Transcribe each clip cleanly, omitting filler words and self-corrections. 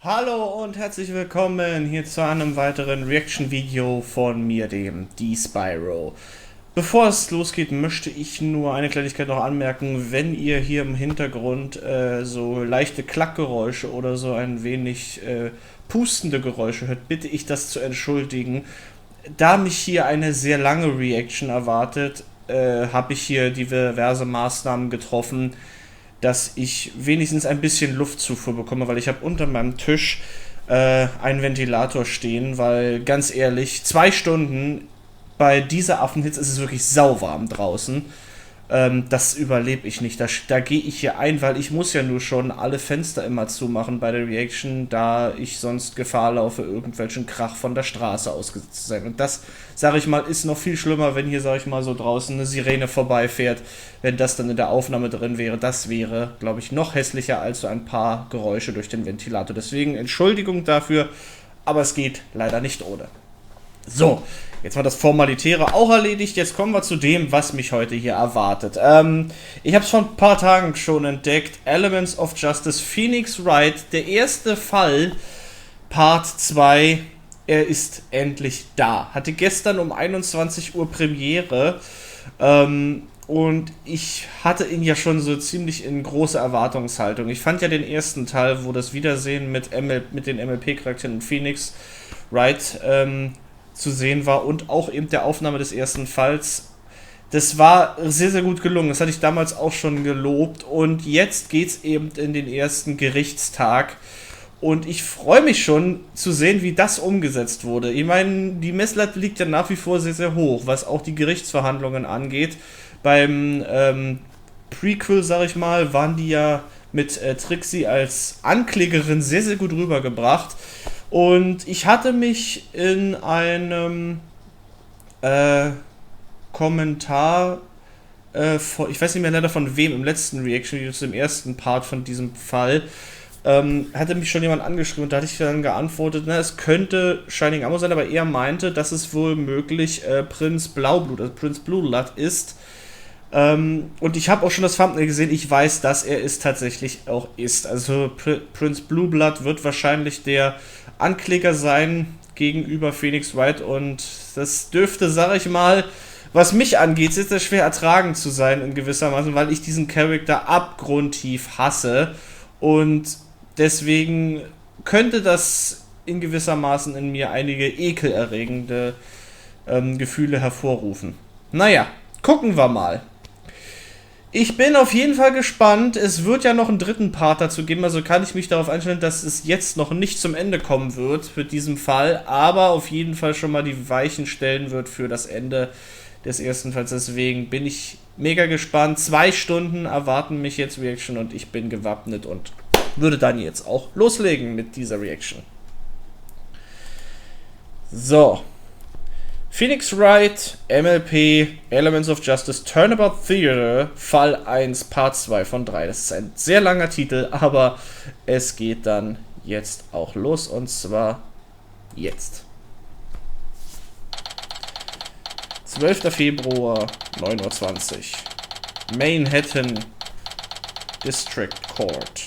Hallo und herzlich willkommen hier zu einem weiteren Reaction-Video von mir, dem D-Spyro. Bevor es losgeht, möchte ich nur eine Kleinigkeit noch anmerken. Wenn ihr hier im Hintergrund so leichte Klackgeräusche oder so ein wenig pustende Geräusche hört, bitte ich das zu entschuldigen. Da mich hier eine sehr lange Reaction erwartet, habe ich hier diverse Maßnahmen getroffen, dass ich wenigstens ein bisschen Luftzufuhr bekomme, weil ich habe unter meinem Tisch einen Ventilator stehen, weil ganz ehrlich, 2 Stunden bei dieser Affenhitze ist es wirklich sauwarm draußen. Das überlebe ich nicht. Da gehe ich hier ein, weil ich muss ja nur schon alle Fenster immer zumachen bei der Reaction, da ich sonst Gefahr laufe, irgendwelchen Krach von der Straße ausgesetzt zu sein. Und das, sage ich mal, ist noch viel schlimmer, wenn hier, sage ich mal, so draußen eine Sirene vorbeifährt. Wenn das dann in der Aufnahme drin wäre, das wäre, glaube ich, noch hässlicher als so ein paar Geräusche durch den Ventilator. Deswegen Entschuldigung dafür, aber es geht leider nicht ohne. So, jetzt war das Formalitäre auch erledigt. Jetzt kommen wir zu dem, was mich heute hier erwartet. Ich habe es vor ein paar Tagen schon entdeckt. Elements of Justice, Phoenix Wright, der erste Fall, Part 2. Er ist endlich da. Hatte gestern um 21 Uhr Premiere. Und ich hatte ihn ja schon so ziemlich in große Erwartungshaltung. Ich fand ja den ersten Teil, wo das Wiedersehen mit den MLP-Charakteren Phoenix Wright zu sehen war und auch eben der Aufnahme des ersten Falls. Das war sehr, sehr gut gelungen. Das hatte ich damals auch schon gelobt. Und jetzt geht's eben in den ersten Gerichtstag. Und ich freue mich schon zu sehen, wie das umgesetzt wurde. Ich meine, die Messlatte liegt ja nach wie vor sehr, sehr hoch, was auch die Gerichtsverhandlungen angeht. Beim Prequel, sag ich mal, waren die ja mit Trixie als Anklägerin sehr, sehr gut rübergebracht. Und ich hatte mich in einem Kommentar, ich weiß nicht mehr leider von wem, im letzten Reaction-Video zu dem ersten Part von diesem Fall, hatte mich schon jemand angeschrieben und da hatte ich dann geantwortet, na, es könnte Shining Armor sein, aber er meinte, dass es wohl möglich Prinz Blaublut, also Prinz Blueblood ist. Und ich habe auch schon das Thumbnail gesehen, ich weiß, dass er es tatsächlich auch ist. Also Prinz Blueblood wird wahrscheinlich der Ankläger sein gegenüber Phoenix Wright und das dürfte, sag ich mal, was mich angeht, sehr, sehr schwer ertragen zu sein in gewissermaßen, weil ich diesen Charakter abgrundtief hasse und deswegen könnte das in gewissermaßen in mir einige ekelerregende Gefühle hervorrufen. Naja, gucken wir mal. Ich bin auf jeden Fall gespannt. Es wird ja noch einen dritten Part dazu geben, also kann ich mich darauf einstellen, dass es jetzt noch nicht zum Ende kommen wird mit diesem Fall, aber auf jeden Fall schon mal die Weichen stellen wird für das Ende des ersten Falls. Deswegen bin ich mega gespannt. 2 Stunden erwarten mich jetzt Reaction und ich bin gewappnet und würde dann jetzt auch loslegen mit dieser Reaction. So. Phoenix Wright, MLP, Elements of Justice, Turnabout Theater, Fall 1, Part 2 von 3. Das ist ein sehr langer Titel, aber es geht dann jetzt auch los und zwar jetzt. 12. Februar, 9:20 Uhr. Manhattan District Court.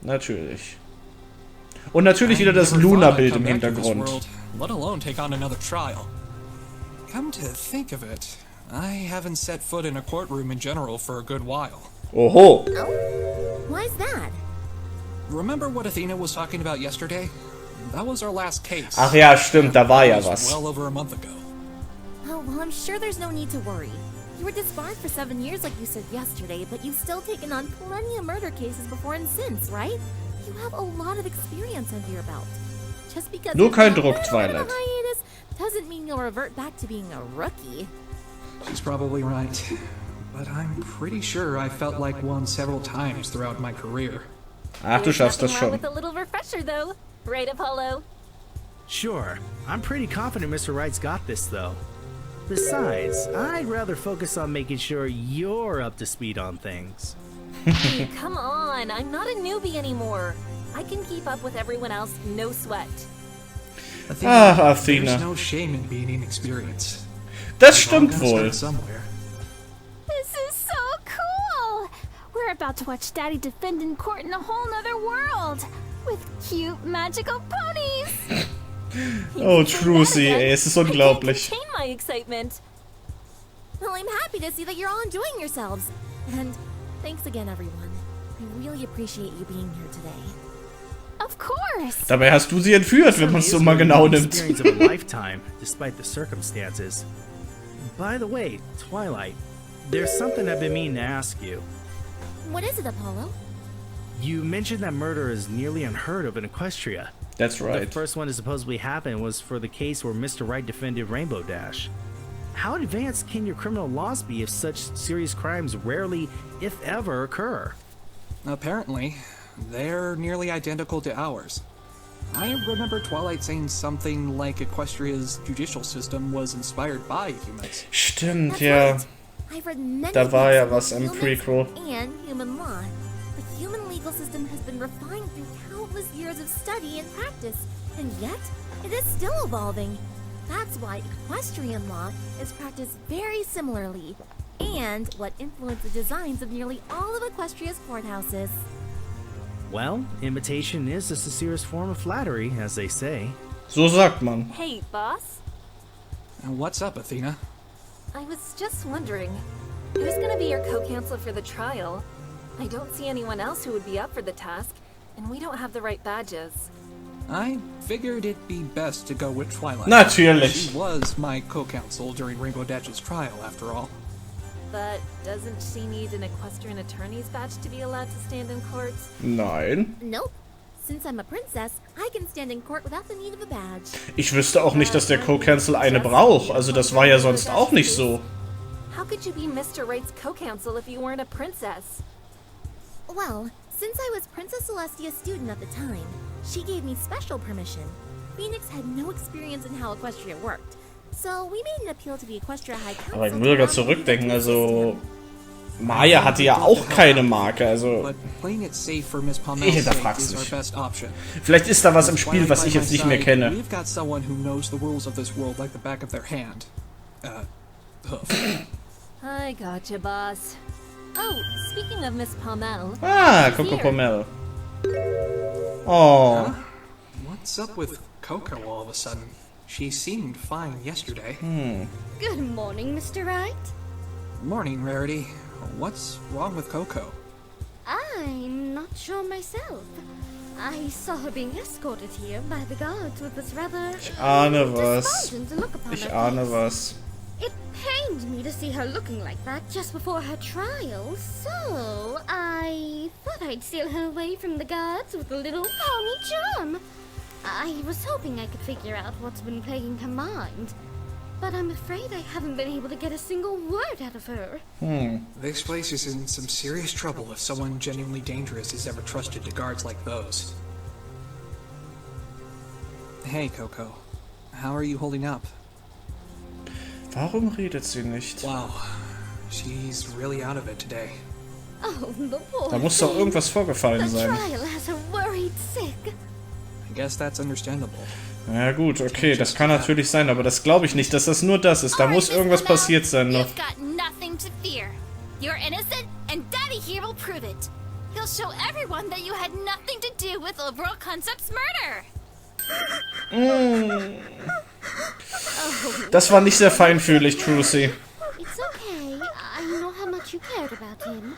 Natürlich. Und natürlich wieder das Luna-Bild im Hintergrund. Come to think of it, I haven't set foot in a courtroom in general for a good while. Oho. Oh? Why's that? Remember what Athena was talking about yesterday? That was our last case. Ach ja, stimmt, da war ja was. Well over a month ago. Oh, well, I'm sure there's no need to worry. You were disbarred for 7 years like you said yesterday, but you've still taken on plenty of murder cases before and since, right? You have a lot of experience under your belt. Just because Nur kein Druck, Twilight. Doesn't mean you'll revert back to being a rookie. She's probably right. But I'm pretty sure I felt like one several times throughout my career. Ach, du schaffst das schon. With a little refresher, though. Right, Apollo? Sure. I'm pretty confident Mr. Wright's got this, though. Besides, I'd rather focus on making sure you're up to speed on things. Hey, come on. I'm not a newbie anymore. I can keep up with everyone else, no sweat. Athena. There's no shame in being inexperienced. Das stimmt wohl. This is so cool! We're about to watch Daddy defend in court in a whole nother world! With cute magical ponies. Oh, Trucy, ey, es ist unglaublich. I can't contain my excitement. Well, I'm happy to see that you're all enjoying yourselves. And thanks again, everyone. I really appreciate you being here today. Of course. Dabei hast du sie entführt, wenn man es so mal genau nimmt. Experience of a lifetime, despite the circumstances. By the way, Twilight, there's something I've been meaning to ask you. What is it, Apollo? You mentioned that murder is nearly unheard of in Equestria. That's right. The first one to supposedly happen was for the case where Mr. Wright defended Rainbow Dash. How advanced can your criminal laws be if such serious crimes rarely, if ever, occur? Apparently, they're nearly identical to ours. I remember Twilight saying something like Equestria's judicial system was inspired by humans. Stimmt, ja. I've read many Da war ja books was on im humans Prequel. and human law. The human legal system has been refined through countless years of study and practice, and yet it is still evolving. That's why equestrian law is practiced very similarly, and what influenced the designs of nearly all of Equestria's courthouses. Well, imitation is the sincerest form of flattery, as they say. So sagt man. Hey, boss. What's up, Athena? I was just wondering, who's gonna be your co-counsel for the trial? I don't see anyone else who would be up for the task, and we don't have the right badges. I figured it'd be best to go with Twilight. Natürlich. She was my co-counsel during Rainbow Dash's trial, after all. But doesn't she need an equestrian attorney's badge to be allowed to stand in court? Nein. Nope. Since I'm a princess, I can stand in court without the need of a badge. Ich wüsste auch nicht, dass der Co-Counsel eine braucht. Also das war ja sonst auch nicht so. How could you be Mr. Wright's co-counsel if you weren't a princess? Well, since I was Princess Celestia's student at the time, she gave me special permission. Phoenix had no experience in how Equestria worked, so we made an appeal to the Equestria High Council. Aber ich muss gerade zurückdenken, also Maya hatte ja auch keine Marke, also But playing it safe for Miss ich Palmel's hinterfrag's sake is our nicht. best option. Vielleicht ist da was im Spiel, was ich jetzt nicht mehr kenne. We've got someone who knows the rules of this world like the back of their hand. Hoof. I gotcha, boss. Oh, speaking of Miss Palmel. Ah, she's Coco here. Pomel. Oh. What's up with Coco all of a sudden? She seemed fine yesterday. Good morning, Mr. Wright. Morning, Rarity. What's wrong with Coco? I'm not sure myself. I saw her being escorted here by the guards with this rather Ich ahne was. despondent look upon Ich her ahne face. was. It pained me to see her looking like that just before her trial, so I thought I'd steal her away from the guards with a little pony charm. I was hoping I could figure out what's been plaguing her mind, but I'm afraid I haven't been able to get a single word out of her. This place is in some serious trouble if someone genuinely dangerous is ever trusted to guards like those. Hey, Coco. How are you holding up? Warum redet sie nicht? Wow. She's really out of it today. Oh, the poor Da muss doch thing. irgendwas vorgefallen The sein. trial has her worried sick. I guess that's understandable. Ja gut, okay, das kann natürlich sein, aber das glaube ich nicht, dass das nur das ist. Da muss irgendwas passiert sein noch. You've got nothing to fear. You're innocent, and Daddy here will prove it. He'll show everyone that you had nothing to do with Overall Concept's murder. Das war nicht sehr feinfühlig, Trucy. It's okay. I know how much you cared about him.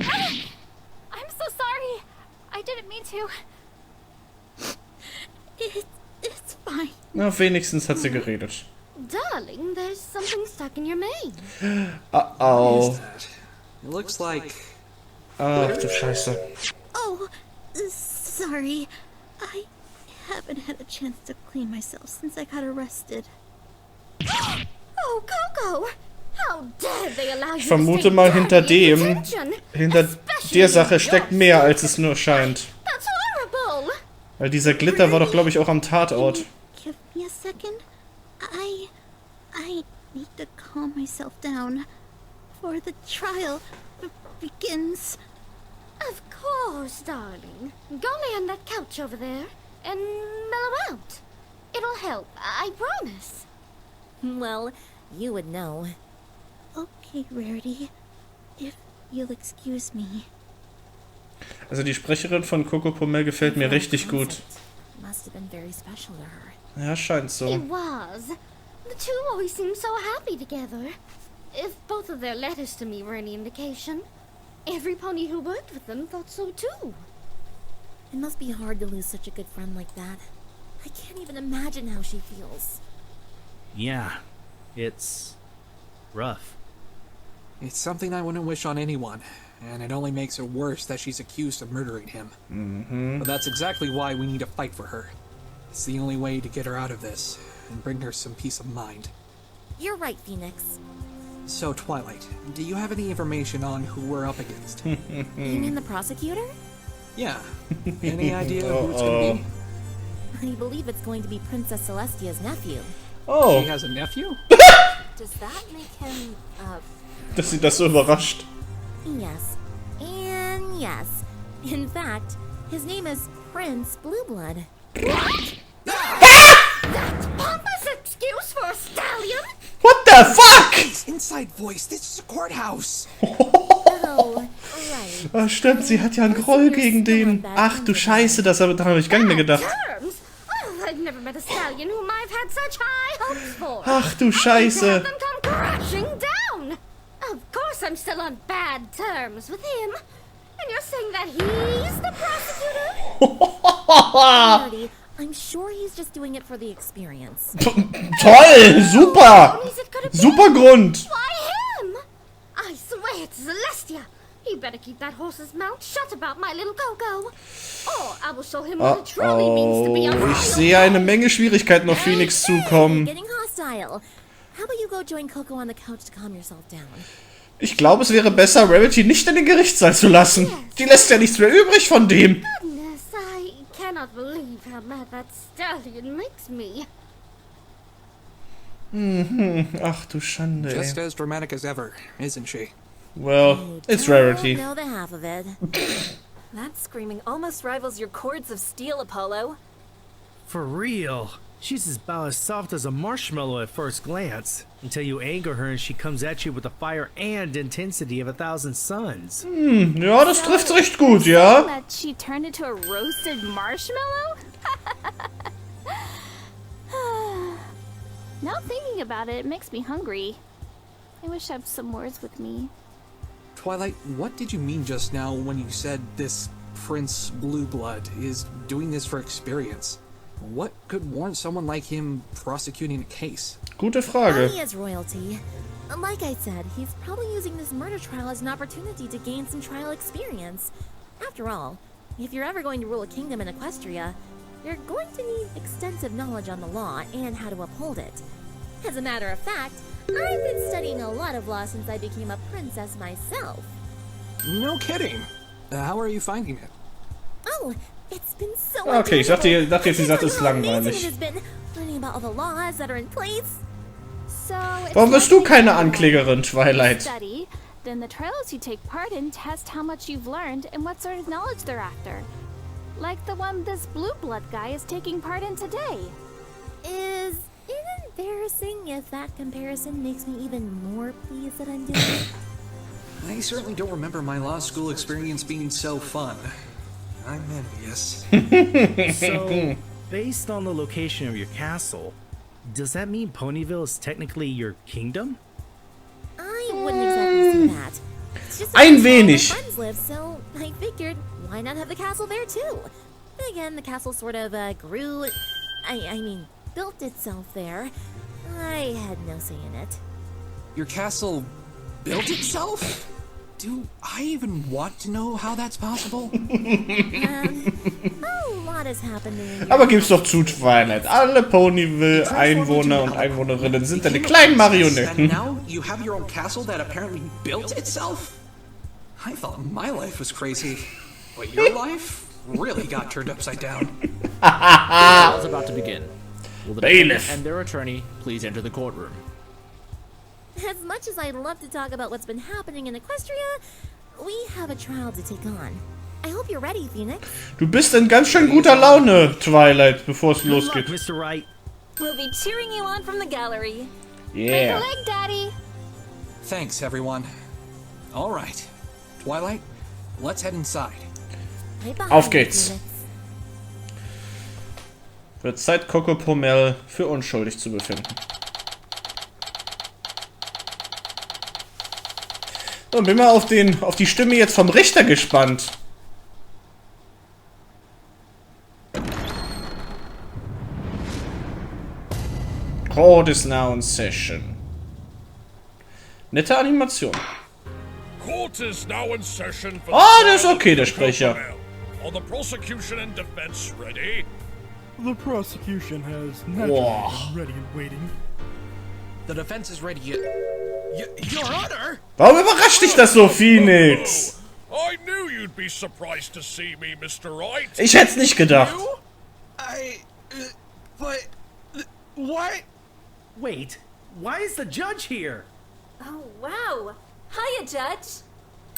I'm so sorry. I didn't mean to. It's fine. Na, wenigstens hat sie geredet. Darling, there's something stuck in your mane. Oh. That? It looks like... Ach du Scheiße. Oh, sorry. I haven't had a chance to clean myself since I got arrested. Oh, Coco! How dare they allow you Ich to vermute stay mal, hinter dirty in dem, detention? hinter der Sache steckt mehr, als es nur scheint. That's horrible! Weil dieser Glitter war doch, glaube ich, auch am Tatort. Give me a second. I need to calm myself down before the trial begins. Of course, darling. Go lay on that couch over there and mellow out. It'll help, I promise. Well, you would know. Okay, Rarity. If you'll excuse me. Also die Sprecherin von Coco Pommel gefällt mir richtig gut. Must have been very special to her. Ja, scheint so. It was. The two always seemed so happy together. If both of their letters to me were any indication, every pony who worked with them thought so too. It must be hard to lose such a good friend like that. I can't even imagine how she feels. Yeah, it's rough. It's something I wouldn't wish on anyone, and it only makes it worse that she's accused of murdering him. But that's exactly why we need to fight for her. It's the only way to get her out of this, and bring her some peace of mind. You're right, Phoenix. So, Twilight, do you have any information on who we're up against? You mean the prosecutor? Yeah. Any idea who it's gonna be? I believe it's going to be Princess Celestia's nephew. Oh, She has a nephew? Does that make him, dass sie das so überrascht. yes. And yes. In fact, his name is Prince Blueblood. That's pompous excuse for a stallion? What the fuck? It's inside voice. This is a courthouse. Oh, right. Ah, stimmt, sie hat ja einen Groll gegen den. Ach du Scheiße, daran habe ich gar nicht mehr gedacht. Terms? Well, I've never met a stallion whom I've had such high hopes for. Ach du To Scheiße. have them come crashing down. Of course I'm still on bad terms with him. And you're saying that he's the prosecutor? Marty, I'm sure he's just doing it for the experience. Toll, super. Ponies it could have been. Super Grund. Why him? I swear it's Celestia. He better keep that horse's mouth shut about my little Coco. Or I will show him what it truly means to be a royal. Ich sehe eine Menge Schwierigkeiten auf Phoenix zukommen. Getting hostile. How about you go join Coco on the couch to calm yourself down? Ich glaube, es wäre besser, Rarity nicht in den Gerichtssaal zu lassen. Die lässt ja nichts mehr übrig von dem. Goodness, I cannot believe how mad that stallion makes me. Ach du Schande, Just ey. as dramatic as ever, isn't she? Well, it's I Rarity. don't know the half of it. That screaming almost rivals your cords of steel, Apollo. For real. She's about as soft as a marshmallow at first glance, until you anger her and she comes at you with the fire and intensity of 1,000 suns. Ja, das trifft recht gut, ja. That she turned into a roasted marshmallow? Now thinking about it, it makes me hungry. I wish I had some words with me. Twilight, what did you mean just now when you said this Prince Blueblood is doing this for experience? What could warrant someone like him prosecuting a case? Gute Frage. He is royalty. Like I said, he's probably using this murder trial as an opportunity to gain some trial experience. After all, if you're ever going to rule a kingdom in Equestria, you're going to need extensive knowledge on the law and how to uphold it. As a matter of fact, I've been studying a lot of law since I became a princess myself. No kidding. How are you finding it? Oh, it's been so Okay, ich dachte jetzt, sie sagt, es ist How amazing it langweilig. has been learning about all the laws that are in place. So, if Warum bist du you keine Anklägerin, Twilight? study, then the trials you take part in test how much you've learned and what sort of knowledge they're after. Like the one this blue blood guy is taking part in today. Is it embarrassing if that comparison makes me even more pleased that I'm doing it? I certainly don't remember my law school experience being so fun. I'm envious. So, based on the location of your castle, does that mean Ponyville is technically your kingdom? I wouldn't exactly say that. It's just Ein that where all my wenig. friends live, so I figured, why not have the castle there too? Then again, the castle sort of grew, I mean, built itself there. I had no say in it. Your castle built itself? Do I even want to know how that's possible? A lot has happened in the Aber gib's doch zu, Twilight. Alle Ponyville-Einwohner und Einwohnerinnen sind deine kleinen And Marionetten. now you have your own castle that apparently built itself? I thought my life was crazy, but your life really got turned upside down. Trial is about to begin. Will the defendant Bailiff. and their attorney please enter the courtroom? As much as I'd love to talk about what's been happening in Equestria, we have a trial to take on. I hope you're ready, Phoenix. Du bist in ganz schön guter Laune, Twilight, bevor es Good luck, losgeht. Mr. Wright. We'll be cheering you on from the gallery. Yeah. Leg, Daddy. Thanks, everyone. All right. Twilight, let's head inside. Auf geht's. Wird Zeit, Coco Pomel für unschuldig zu befinden. So, bin mal auf die Stimme jetzt vom Richter gespannt. Court is now in session. Nette Animation. Court is now in session for das ist okay, der Sprecher. Are the prosecution and defense ready? The prosecution has naturally been ready and waiting. The defense is ready. Your Honor! Warum überrascht dich das so, Phoenix? I knew you'd be surprised to see me, Mr. Wright. Ich hätte es nicht gedacht. But what? Wait, why is the judge here? Oh, wow. Hiya, Judge.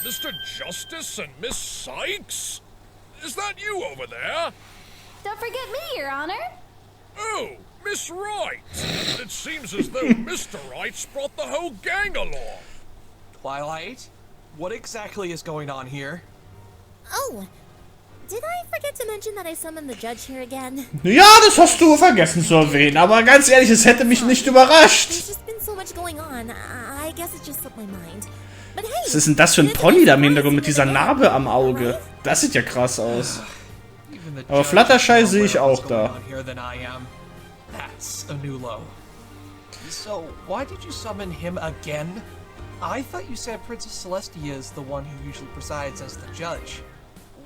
Mr. Justice and Miss Sykes? Is that you over there? Don't forget me, Your Honor. Oh, Miss Wright. It seems as though Mr. Wright's brought the whole gang along. Twilight? What exactly is going on here? Oh, did I forget to mention that I summoned the judge here again? Ja, das hast du vergessen zu erwähnen, aber ganz ehrlich, es hätte mich nicht überrascht. There's just been so much going on. I guess it just slipped my mind. But hey, Was ist denn das für ein Pony da im Hintergrund mit dieser Narbe am Auge? Das sieht ja krass aus. Aber Fluttershy sehe ich auch da. That's a new low. So, why did you summon him again? I thought you said Princess Celestia is the one who usually presides as the judge.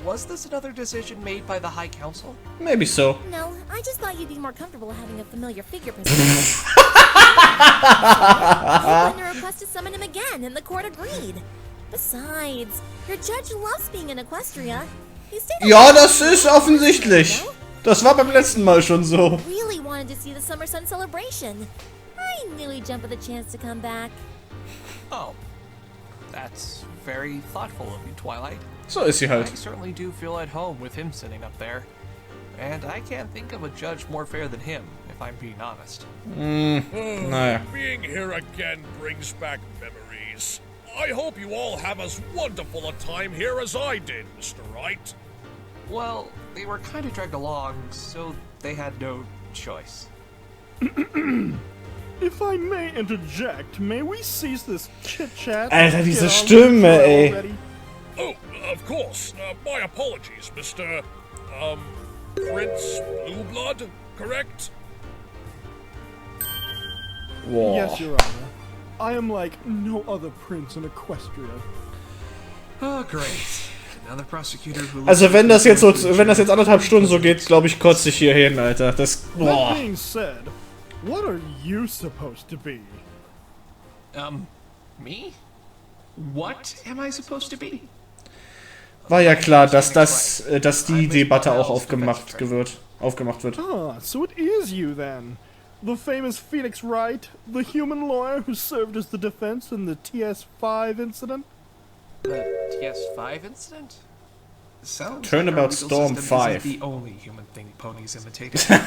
Was this another decision made by the High Council? Maybe so. no, I just thought you'd be more comfortable having a familiar figure present. I wouldn't request to summon him again, and the court agreed. Besides, your judge loves being in Equestria. He stayed Ja, das ist offensichtlich. Das war beim letzten Mal schon so. really wanted to see the Summer Sun celebration. I knew he'd jump at the chance to come back. Oh, that's very thoughtful of you, Twilight. So ist sie halt. I certainly do feel at home with him sitting up there. And I can't think of a judge more fair than him, if I'm being honest. Naja. Being here again brings back memories. I hope you all have as wonderful a time here as I did, Mr. Wright. Well, they were kind of dragged along, so they had no choice. If I may interject, may we cease this chit-chat? Alter, diese Get on with the Stimme, trial ey. already? Oh, of course. My apologies, Mr. Prince Blueblood, correct? Boah. Yes, Your Honor. I am like no other prince in Equestria. Oh, great. Another prosecutor who Also wenn das jetzt so, wenn das jetzt 1,5 Stunden so geht, glaube ich, kotze ich hier hin, Alter. Das, That boah. being said, what are you supposed to be? Me? What am I supposed to be? War ja klar, dass die Debatte auch aufgemacht wird. Ah, so it is you then. The famous Phoenix Wright, the human lawyer who served as the defense in the TS5 incident? The TS5 incident? Sounds Turnabout like our legal Storm system 5. isn't the only human thing ponies imitated. A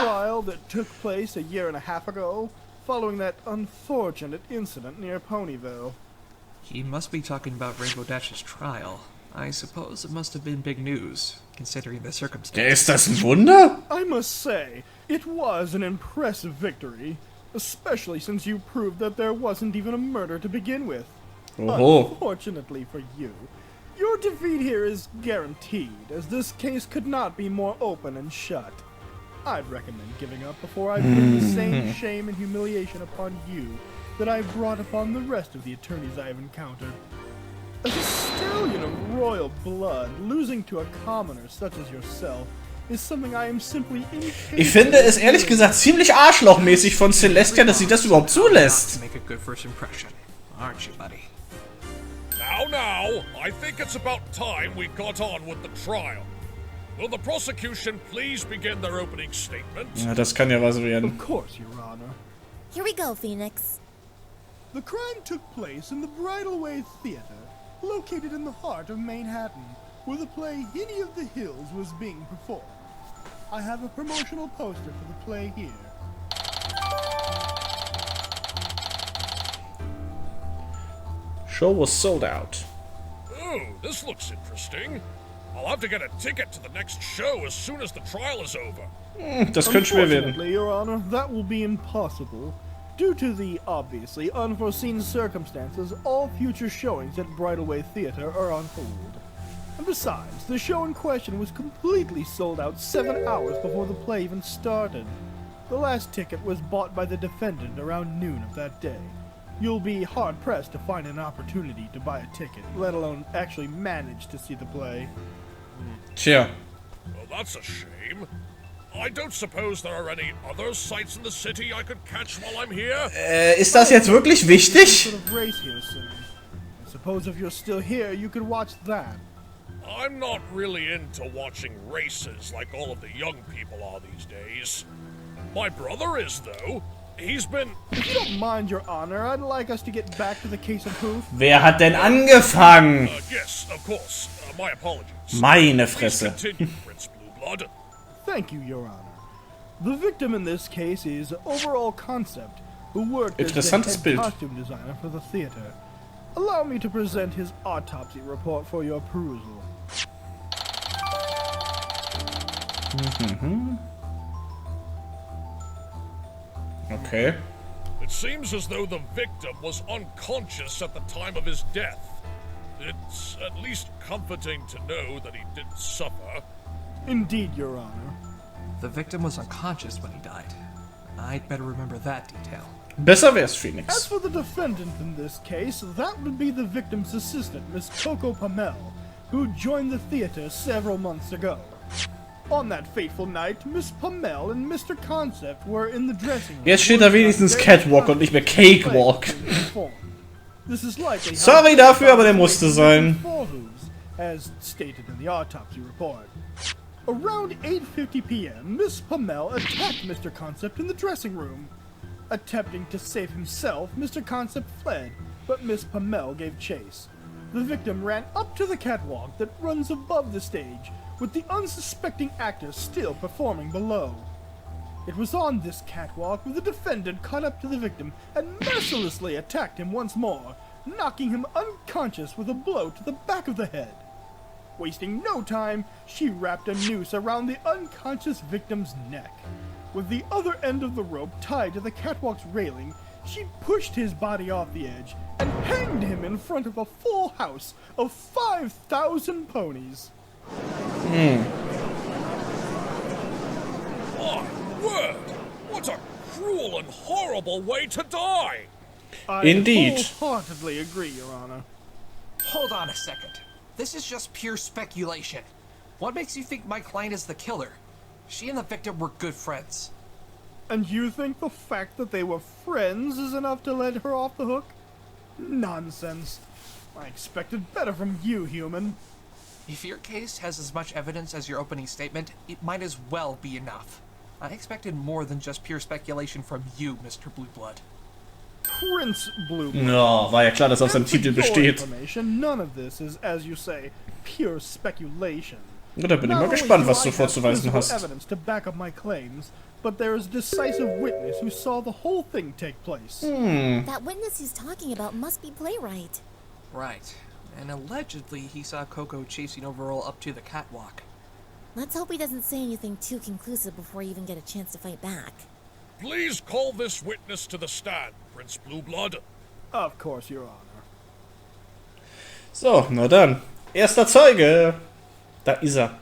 trial that took place a year and a half ago, following that unfortunate incident near Ponyville. He must be talking about Rainbow Dash's trial. I suppose it must have been big news, considering the Ja, circumstances. ist das ein Wunder? I must say, it was an impressive victory, especially since you proved that there wasn't even a murder to begin with. Oho. Unfortunately for you, your defeat here is guaranteed, as this case could not be more open and shut. I'd recommend giving up before I bring the same shame and humiliation upon you that I've brought upon the rest of the attorneys I've encountered. As a stallion of royal blood, losing to a commoner such as yourself is something I am simply incapable. Ich finde es ehrlich gesagt ziemlich arschlochmäßig von Celestia, dass sie das überhaupt zulässt. To make a good first impression, aren't you, buddy? Now, I think it's about time we got on with the trial. Will the prosecution please begin their opening statement? Ja, das kann ja was werden. Of course, Your Honor. Here we go, Phoenix. The crime took place in the Bridal Way Theater, located in the heart of Manhattan, where the play Hinny of the Hills was being performed. I have a promotional poster for the play here. Show was sold out. Oh, this looks interesting. I'll have to get a ticket to the next show as soon as the trial is over. Das könnte schwer werden. Unfortunately, Your Honor, that will be impossible. Due to the obviously unforeseen circumstances, all future showings at Bridalway Theater are on hold. And besides, the show in question was completely sold out 7 hours before the play even started. The last ticket was bought by the defendant around noon of that day. You'll be hard-pressed to find an opportunity to buy a ticket, let alone actually manage to see the play. Tja. Well, that's a shame. I don't suppose there are any other sites in the city I could catch while I'm here? Ist das jetzt wirklich wichtig? Sort of race here soon. I suppose if you're still here, you could watch that. I'm not really into watching races like all of the young people are these days. My brother is, though. He's been... If you don't mind, Your Honor, I'd like us to get back to the case of proof. Wer hat denn angefangen? Yes, of course. My apologies. Meine Fresse. Please continue, Prince Blueblood. Thank you, Your Honor. The victim in this case is Overall Concept, who worked as the Interessantes head Bild. costume designer for the theater. Allow me to present his autopsy report for your perusal. Okay. It seems as though the victim was unconscious at the time of his death. It's at least comforting to know that he didn't suffer. Indeed, Your Honor. The victim was unconscious when he died. I'd better remember that detail. Besser wär's, As Phoenix. for the defendant in this case, that would be the victim's assistant, Miss Coco Pamel, who joined the theater several months ago. On that fateful night, Miss Pamel and Mr. Concept were in the dressing room. Jetzt steht da wenigstens Catwalk und nicht mehr Cakewalk. This is likely Sorry dafür, aber der musste sein. As stated in the autopsy report. Around 8:50 p.m., Miss Pamel attacked Mr. Concept in the dressing room. Attempting to save himself, Mr. Concept fled, but Miss Pamel gave chase. The victim ran up to the catwalk that runs above the stage, with the unsuspecting actor still performing below. It was on this catwalk where the defendant caught up to the victim and mercilessly attacked him once more, knocking him unconscious with a blow to the back of the head. Wasting no time, she wrapped a noose around the unconscious victim's neck. With the other end of the rope tied to the catwalk's railing, she pushed his body off the edge and hanged him in front of a full house of 5,000 ponies. My word! What a cruel and horrible way to die! Indeed. I wholeheartedly agree, Your Honor. Hold on a second. This is just pure speculation. What makes you think my client is the killer? She and the victim were good friends. And you think the fact that they were friends is enough to let her off the hook? Nonsense. I expected better from you, human. If your case has as much evidence as your opening statement, it might as well be enough. I expected more than just pure speculation from you, Mr. Blueblood. Prince Blueblood. Ja, war ja klar, dass auf seinem Titel besteht. None of this is, as you say, pure speculation. Ja, da bin ich mal gespannt, was du vorzuweisen hast. Evidence to back up my claims, but there is a decisive witness who saw the whole thing take place. That witness he's talking about must be Playwright. Right. And allegedly he saw Coco chasing Overall up to the catwalk. Let's hope he doesn't say anything too conclusive before you even get a chance to fight back. Please call this witness to the stand, Prince Blueblood. Of course, Your Honor. So, na dann. Erster Zeuge. Da ist er.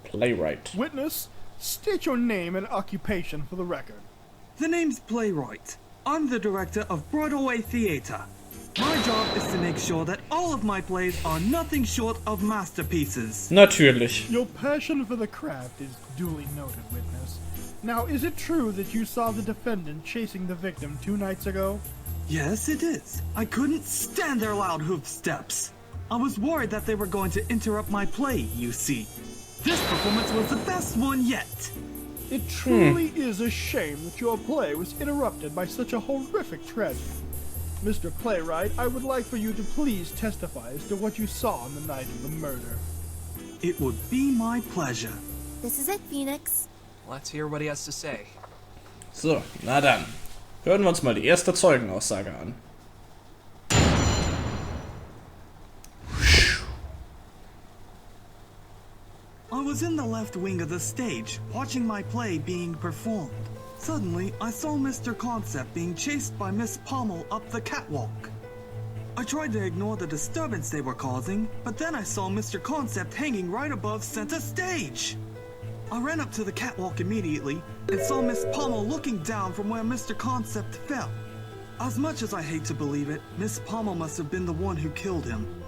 Playwright. Witness, state your name and occupation for the record. The name's Playwright. I'm the director of Bridalway Theater. My job is to make sure that all of my plays are nothing short of masterpieces. Natürlich. Your passion for the craft is duly noted, witness. Now, is it true that you saw the defendant chasing the victim 2 nights ago? Yes, it is. I couldn't stand their loud hoof steps. I was worried that they were going to interrupt my play, you see. This performance was the best one yet. It truly is a shame that your play was interrupted by such a horrific tragedy. Mr. Playwright, I would like for you to please testify as to what you saw on the night of the murder. It would be my pleasure. This is it, Phoenix. Let's hear what he has to say. So, na dann. Hören wir uns mal die erste Zeugenaussage an. was in the left wing of the stage, watching my play being performed. Suddenly, I saw Mr. Concept being chased by Miss Pommel up the catwalk. I tried to ignore the disturbance they were causing, but then I saw Mr. Concept hanging right above center stage. I ran up to the catwalk immediately and saw Miss Pommel looking down from where Mr. Concept fell. As much as I hate to believe it, Miss Pommel must have been the one who killed him.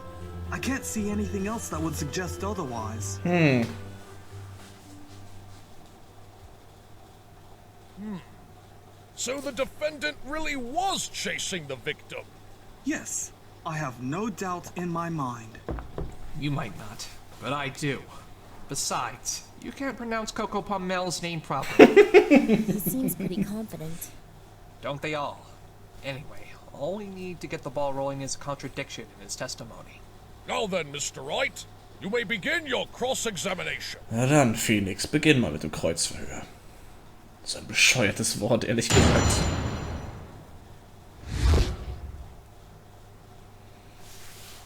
I can't see anything else that would suggest otherwise. So the defendant really was chasing the victim? Yes, I have no doubt in my mind. You might not, but I do. Besides, you can't pronounce Coco Pommel's name properly. He seems pretty confident. Don't they all? Anyway, all we need to get the ball rolling is a contradiction in his testimony. Now then, Mr. Wright, you may begin your cross-examination. Na dann, Phoenix, beginn mal mit dem Kreuzverhör. So ein bescheuertes Wort, ehrlich gesagt.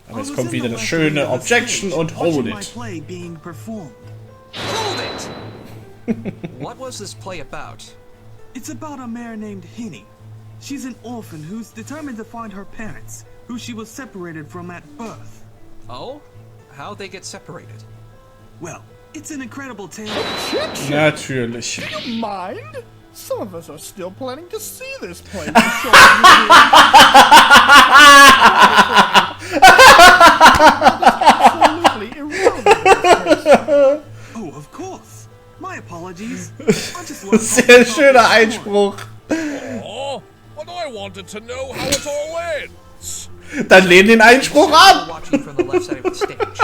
Aber jetzt kommt wieder eine schöne Objection und hold it. Hold it! What was this play about? It's about a mare named Hinny. She's an orphan who's determined to find her parents, who she was separated from at birth. Oh? How'd they get separated? Well, it's an incredible tale. Natürlich. Do you mind? Some of us are still planning to see this play. Absolutely irrelevant. Oh, of course. My apologies. I just Sehr schöner Einspruch. Oh, but I wanted to know how it all ends. Dann lehn den Einspruch ab. Watching from the left side of the stage.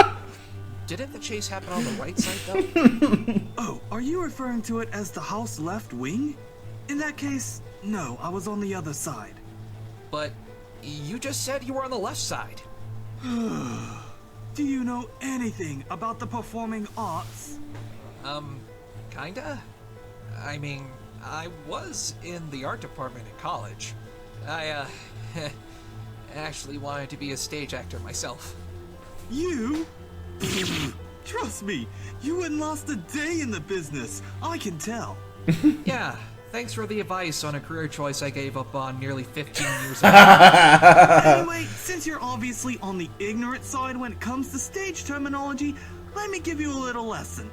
Didn't the chase happen on the right side, though? Oh, are you referring to it as the house left wing? In that case, no, I was on the other side. But you just said you were on the left side. Do you know anything about the performing arts? Kinda? I mean, I was in the art department in college. I, actually wanted to be a stage actor myself. You? Trust me, you wouldn't last a day in the business. I can tell. Yeah, thanks for the advice on a career choice I gave up on nearly 15 years ago. Anyway, since you're obviously on the ignorant side when it comes to stage terminology, let me give you a little lesson.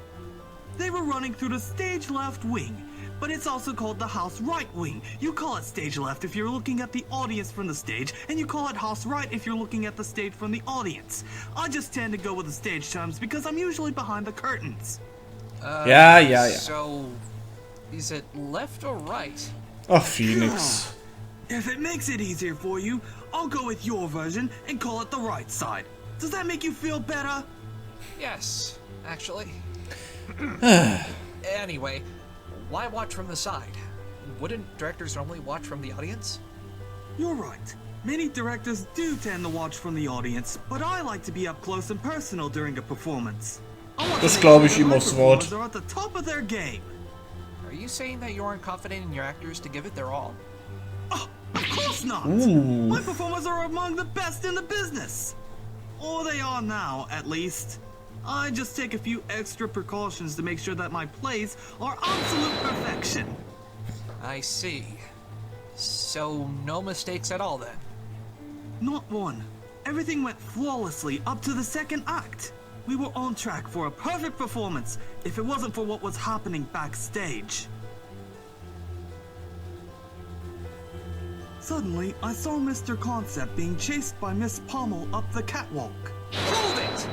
They were running through the stage left wing, but it's also called the house right wing. You call it stage left if you're looking at the audience from the stage, and you call it house right if you're looking at the stage from the audience. I just tend to go with the stage terms because I'm usually behind the curtains. Ja. So, is it left or right? Ach, Phoenix. If it makes it easier for you, I'll go with your version and call it the right side. Does that make you feel better? Yes, actually. Anyway, why watch from the side? Wouldn't directors normally watch from the audience? You're right. Many directors do tend to watch from the audience, but I like to be up close and personal during a performance. Das glaube ich ihm aufs Wort. They're at the top of their game. Are you saying that you aren't confident in your actors to give it their all? Oh, of course not! Ooh. My performers are among the best in the business! Or they are now, at least. I just take a few extra precautions to make sure that my plays are absolute perfection. I see. So, no mistakes at all then? Not one. Everything went flawlessly up to the second act. We were on track for a perfect performance if it wasn't for what was happening backstage. Suddenly, I saw Mr. Concept being chased by Miss Pommel up the catwalk. Hold it!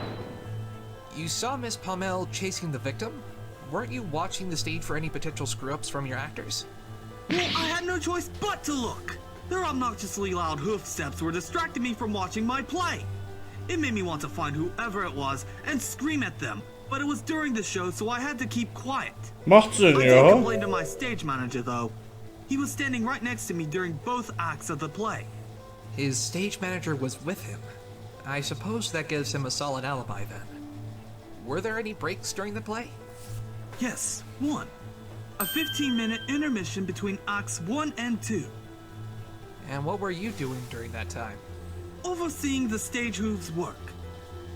You saw Miss Pommel chasing the victim? Weren't you watching the stage for any potential screw-ups from your actors? Well, I had no choice but to look. Their obnoxiously loud hoof steps were distracting me from watching my play. It made me want to find whoever it was and scream at them, but it was during the show, so I had to keep quiet. Macht Sinn, I did ja. complain to my stage manager, though. He was standing right next to me during both acts of the play. His stage manager was with him. I suppose that gives him a solid alibi then. Were there any breaks during the play? Yes, one. A 15-minute intermission between acts 1 and 2. And what were you doing during that time? Overseeing the stage hooves work.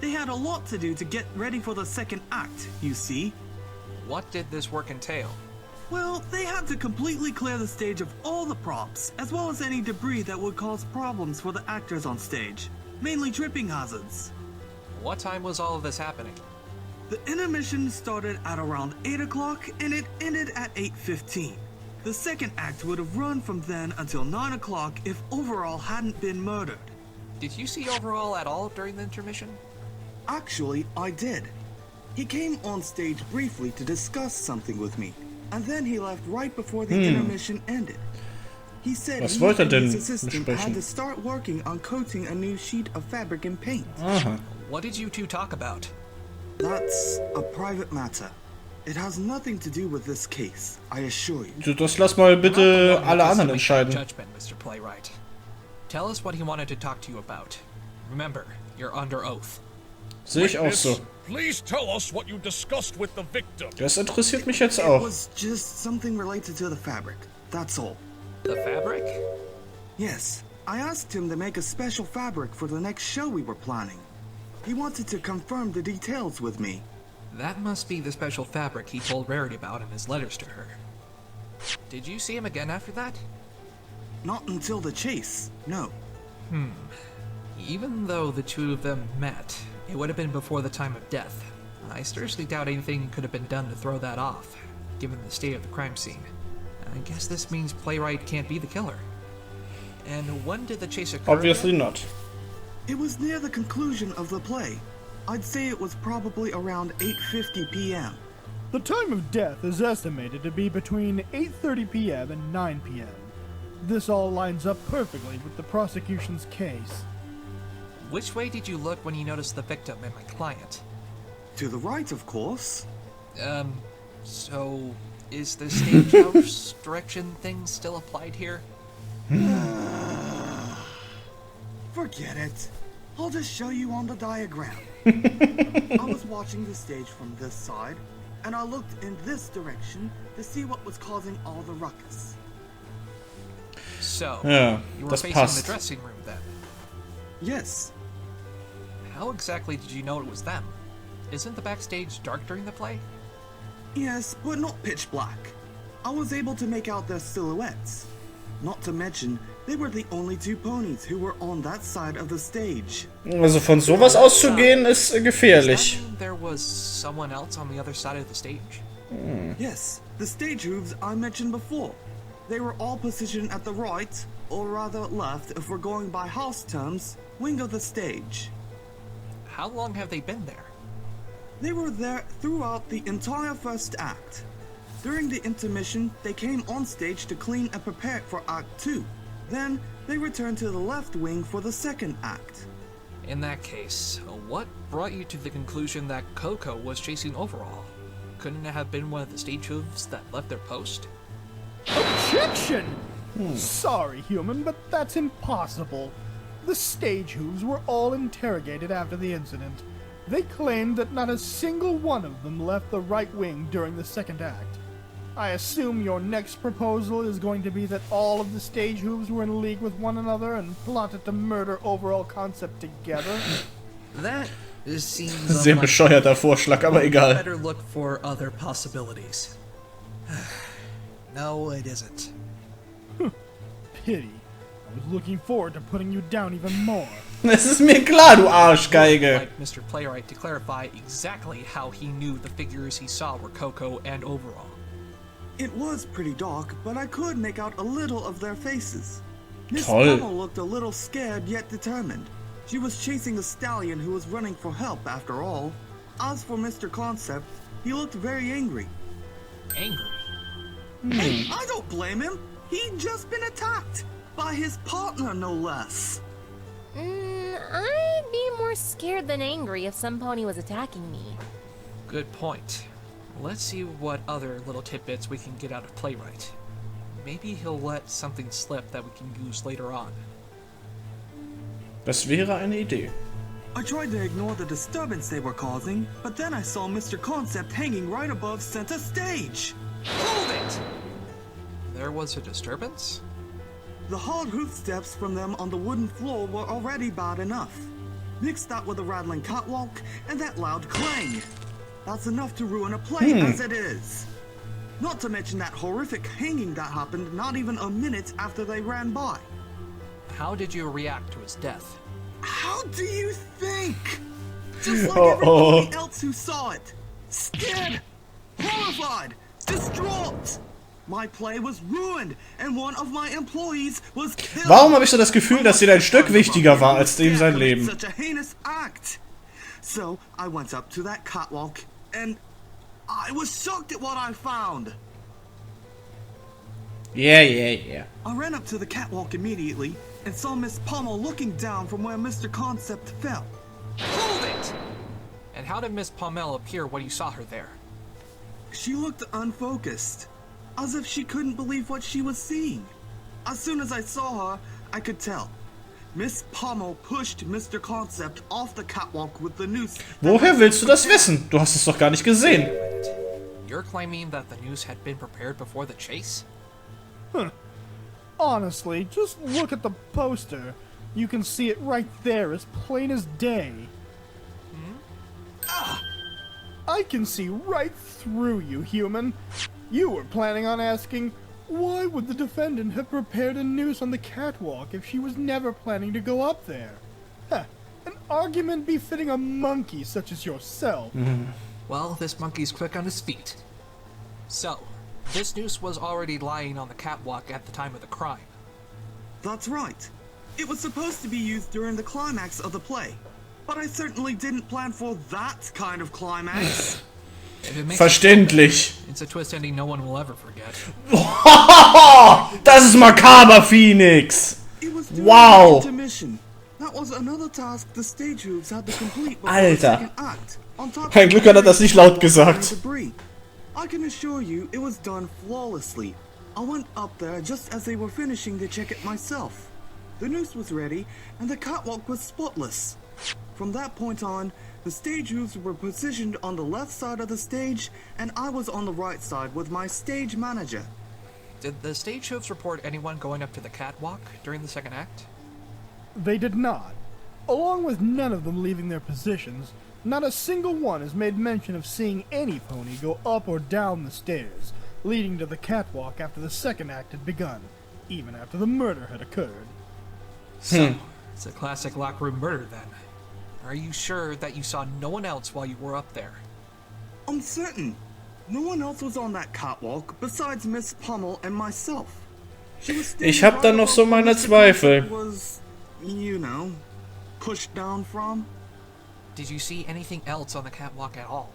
They had a lot to do to get ready for the second act, you see. What did this work entail? Well, they had to completely clear the stage of all the props, as well as any debris that would cause problems for the actors on stage, mainly tripping hazards. What time was all of this happening? The intermission started at around 8 o'clock and it ended at 8:15. The second act would have run from then until 9 o'clock if Overall hadn't been murdered. Did you see Overall at all during the intermission? Actually, I did. He came on stage briefly to discuss something with me, and then he left right before the intermission ended. He said Was he wollte er and denn his assistant had besprechen? to start working on coating a new sheet of fabric and paint. Aha. What did you two talk about? That's a private matter. It has nothing to do with this case, I assure you. Das lass mal bitte alle anderen entscheiden. Judgment, Mr. Playwright. Tell us what he wanted to talk to you about. Remember, you're under oath. Sehe ich auch so. Please tell us what you discussed with the victim. Das interessiert mich jetzt It auch. was just something related to the fabric, that's all. The fabric? Yes, I asked him to make a special fabric for the next show we were planning. He wanted to confirm the details with me. That must be the special fabric he told Rarity about in his letters to her. Did you see him again after that? Not until the chase, no. Even though the two of them met, it would have been before the time of death. I seriously doubt anything could have been done to throw that off, given the state of the crime scene. I guess this means Playwright can't be the killer. And when did the chase occur? Obviously not. It was near the conclusion of the play. I'd say it was probably around 8:50 p.m. The time of death is estimated to be between 8:30 p.m. and 9 p.m. This all lines up perfectly with the prosecution's case. Which way did you look when you noticed the victim and my client? To the right, of course. So is the stagehouse direction thing still applied here? Forget it. I'll just show you on the diagram. I was watching the stage from this side, and I looked in this direction to see what was causing all the ruckus. So, Ja, you were das facing passt. the dressing room then. Yes. How exactly did you know it was them? Isn't the backstage dark during the play? Yes, but not pitch black. I was able to make out their silhouettes. Not to mention, they were the only two ponies who were on that side of the stage. Also von sowas auszugehen ist gefährlich. Does that mean there was someone else on the other side of the stage? Yes, the stage hooves I mentioned before. They were all positioned at the right, or rather left if we're going by house terms, wing of the stage. How long have they been there? They were there throughout the entire first act. During the intermission, they came on stage to clean and prepare for Act 2. Then, they returned to the left wing for the second act. In that case, what brought you to the conclusion that Coco was chasing Overall? Couldn't it have been one of the stage hooves that left their post? Objection! Sorry, human, but that's impossible. The stage hooves were all interrogated after the incident. They claimed that not a single one of them left the right wing during the second act. I assume your next proposal is going to be that all of the stage hooves were in league with one another and plotted to murder Overall Concept together? That seems Sehr bescheuerter Vorschlag, aber egal. Better look for other possibilities. No, it isn't. Pity. I was looking forward to putting you down even more. Es ist mir klar, du Arschgeige. Like Mr. Playwright to clarify exactly how he knew the figures he saw were Coco and Overall. It was pretty dark, but I could make out a little of their faces. Miss Toll. Pummel looked a little scared yet determined. She was chasing a stallion who was running for help after all. As for Mr. Concept, he looked very angry. Angry? Hey, I don't blame him. He'd just been attacked. By his partner, no less. I'd be more scared than angry if some pony was attacking me. Good point. Let's see what other little tidbits we can get out of Playwright. Maybe he'll let something slip that we can use later on. Das wäre eine Idee. I tried to ignore the disturbance they were causing, but then I saw Mr. Concept hanging right above center stage. Hold it! There was a disturbance? The hard hoof steps from them on the wooden floor were already bad enough. Mix that with the rattling catwalk and that loud clang. That's enough to ruin a play as it is. Not to mention that horrific hanging that happened not even a minute after they ran by. How did you react to his death? How do you think? Just like everybody else who saw it. Scared, horrified, distraught. My play was ruined and one of my employees was killed. Warum habe ich so das Gefühl, dass dir dein Stück wichtiger war als ihm sein Leben? Such a heinous act. So I went up to that catwalk and I was shocked at what I found. Yeah. I ran up to the catwalk immediately and saw Miss Pommel looking down from where Mr. Concept fell. Hold it! And how did Miss Pommel appear when you saw her there? She looked unfocused, as if she couldn't believe what she was seeing. As soon as I saw her, I could tell. Miss Pommel pushed Mr. Concept off the catwalk with the noose. Woher willst du das wissen? Du hast es doch gar nicht gesehen. You're claiming that the noose had been prepared before the chase? Huh. Honestly, just look at the poster. You can see it right there as plain as day. I can see right through you, human. You were planning on asking, why would the defendant have prepared a noose on the catwalk if she was never planning to go up there? An argument befitting a monkey such as yourself. Well, this monkey's quick on his feet. So, this noose was already lying on the catwalk at the time of the crime. That's right. It was supposed to be used during the climax of the play. But I certainly didn't plan for that kind of climax. Verständlich. It's a twist ending no one will ever forget. Das ist makaber, Phoenix. Wow. That was another task the stage hooves had to complete before Alter. the second act. On top Kein Glück hat er das nicht laut gesagt. I can assure you it was done flawlessly. I went up there just as they were finishing the check it myself. The noose was ready and the catwalk was spotless. From that point on, the stage hooves were positioned on the left side of the stage and I was on the right side with my stage manager. Did the stage hooves report anyone going up to the catwalk during the second act? They did not. Along with none of them leaving their positions, not a single one has made mention of seeing any pony go up or down the stairs, leading to the catwalk after the second act had begun, even after the murder had occurred. So, it's a classic locker room murder then. Are you sure that you saw no one else while you were up there? I'm certain. No one else was on that catwalk besides Miss Pommel and myself. Ich hab da noch so meine Zweifel. Was, you know, pushed down from. Did you see anything else on the catwalk at all?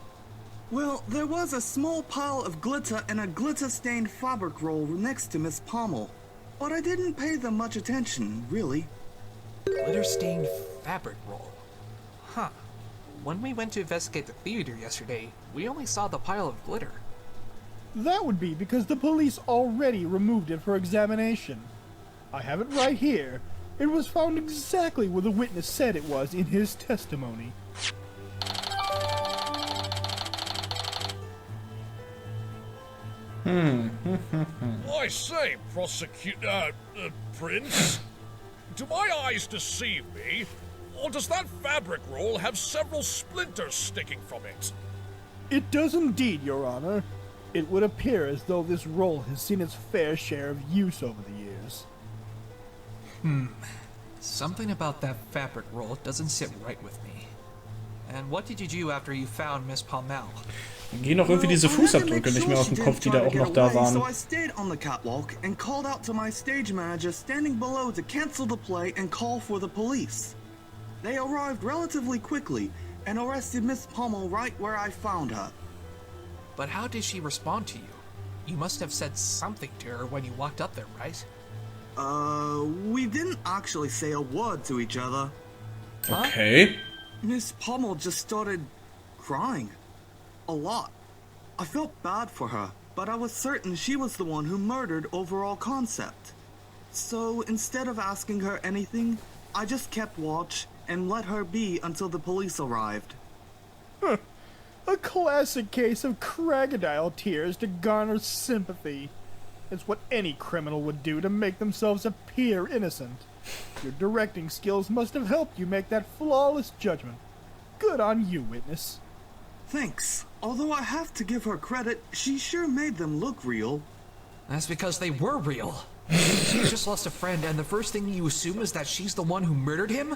Well, there was a small pile of glitter and a glitter-stained fabric roll next to Miss Pommel, but I didn't pay them much attention, really. Glitter-stained fabric roll? Huh. When we went to investigate the theater yesterday, we only saw the pile of glitter. That would be because the police already removed it for examination. I have it right here. It was found exactly where the witness said it was in his testimony. I say, prosecutor, Prince, do my eyes deceive me, or does that fabric roll have several splinters sticking from it? It does indeed, Your Honor. It would appear as though this roll has seen its fair share of use over the years. Something about that fabric roll doesn't sit right with me. And what did you do after you found Miss Pommel? Geh noch irgendwie diese Fußabdrücke nicht mehr aus dem Kopf, die da auch noch da waren. So I stayed on the catwalk and called out to my stage manager standing below to cancel the play and call for the police. They arrived relatively quickly and arrested Miss Pommel right where I found her. But how did she respond to you? You must have said something to her when you walked up there, right? We didn't actually say a word to each other. Okay. Miss Pommel just started crying. A lot. I felt bad for her, but I was certain she was the one who murdered overall Concept. So instead of asking her anything, I just kept watch and let her be until the police arrived. A classic case of crocodile tears to garner sympathy. It's what any criminal would do to make themselves appear innocent. Your directing skills must have helped you make that flawless judgment. Good on you, witness. Thanks. Although I have to give her credit, she sure made them look real. That's because they were real. She just lost a friend, and the first thing you assume is that she's the one who murdered him?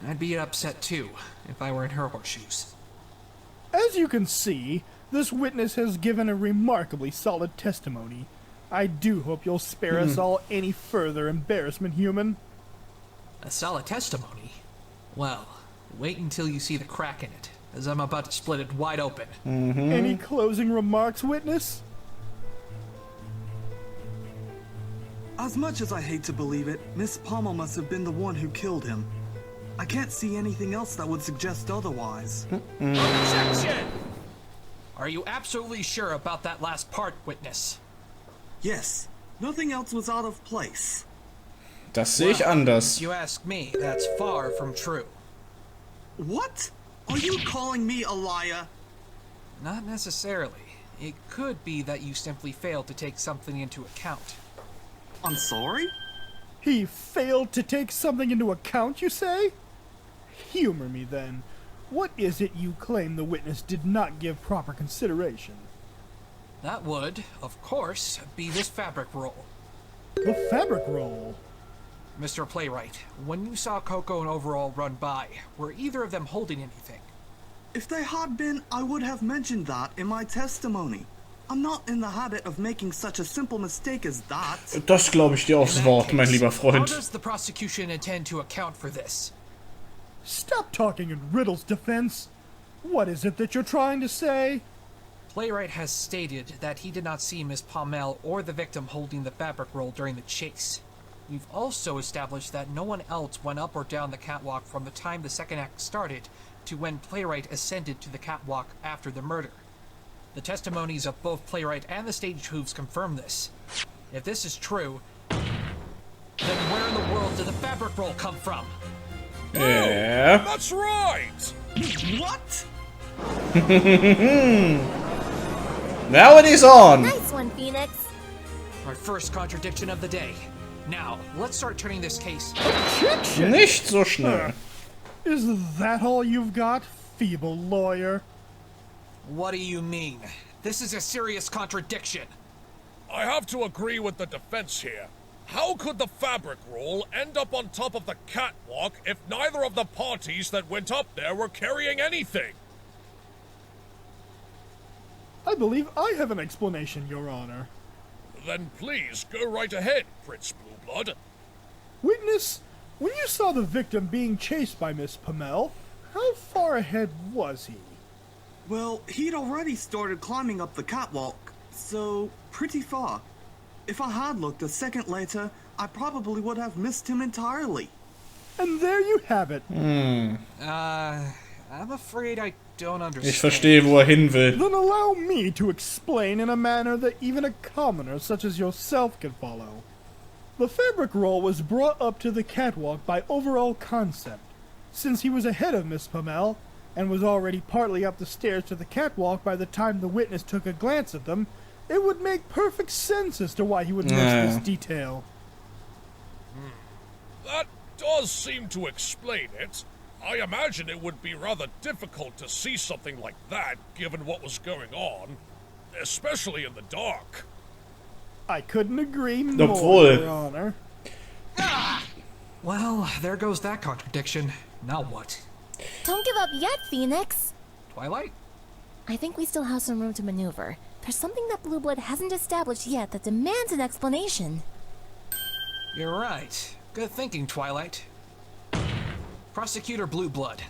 I'd be upset too, if I were in her horseshoes. As you can see, this witness has given a remarkably solid testimony. I do hope you'll spare us all any further embarrassment, human. A solid testimony? Well, wait until you see the crack in it, as I'm about to split it wide open. Any closing remarks, witness? As much as I hate to believe it, Miss Pommel must have been the one who killed him. I can't see anything else that would suggest otherwise. Objection! Are you absolutely sure about that last part, witness? Yes, nothing else was out of place. Das sehe ich anders. If you ask me, that's far from true. What? Are you calling me a liar? Not necessarily. It could be that you simply failed to take something into account. I'm sorry? He failed to take something into account, you say? Humor me then. What is it you claim the witness did not give proper consideration? That would, of course, be this fabric roll. The fabric roll? Mr. Playwright, when you saw Coco and Overall run by, were either of them holding anything? If they had been, I would have mentioned that in my testimony. I'm not in the habit of making such a simple mistake as that. Das glaube ich dir aufs Wort, mein lieber How Freund. does the prosecution intend to account for this? Stop talking in riddles, defense. What is it that you're trying to say? Playwright has stated that he did not see Miss Pommel or the victim holding the fabric roll during the chase. We've also established that no one else went up or down the catwalk from the time the second act started to when Playwright ascended to the catwalk after the murder. The testimonies of both Playwright and the stage hooves confirm this. If this is true, then where in the world did the fabric roll come from? Yeah. That's right! What? Now it is on! Nice one, Phoenix. Our first contradiction of the day. Now, let's start turning this case. Objection! Nicht so schnell. Is that all you've got, feeble lawyer? What do you mean? This is a serious contradiction. I have to agree with the defense here. How could the fabric roll end up on top of the catwalk if neither of the parties that went up there were carrying anything? I believe I have an explanation, Your Honor. Then please go right ahead, Prince Blueblood. Witness, when you saw the victim being chased by Miss Pommel, how far ahead was he? Well, he'd already started climbing up the catwalk, so pretty far. If I had looked a second later, I probably would have missed him entirely. And there you have it. I'm afraid I don't understand. Ich verstehe, wo hin will. Then allow me to explain in a manner that even a commoner such as yourself can follow. The fabric roll was brought up to the catwalk by overall concept. Since he was ahead of Miss Pommel, and was already partly up the stairs to the catwalk by the time the witness took a glance at them, it would make perfect sense as to why he would miss this detail. That does seem to explain it. I imagine it would be rather difficult to see something like that, given what was going on, especially in the dark. I couldn't agree more, Your Honor. Well, there goes that contradiction. Now what? Don't give up yet, Phoenix. Twilight? I think we still have some room to maneuver. There's something that Blueblood hasn't established yet that demands an explanation. You're right. Good thinking, Twilight. Prosecutor Blueblood.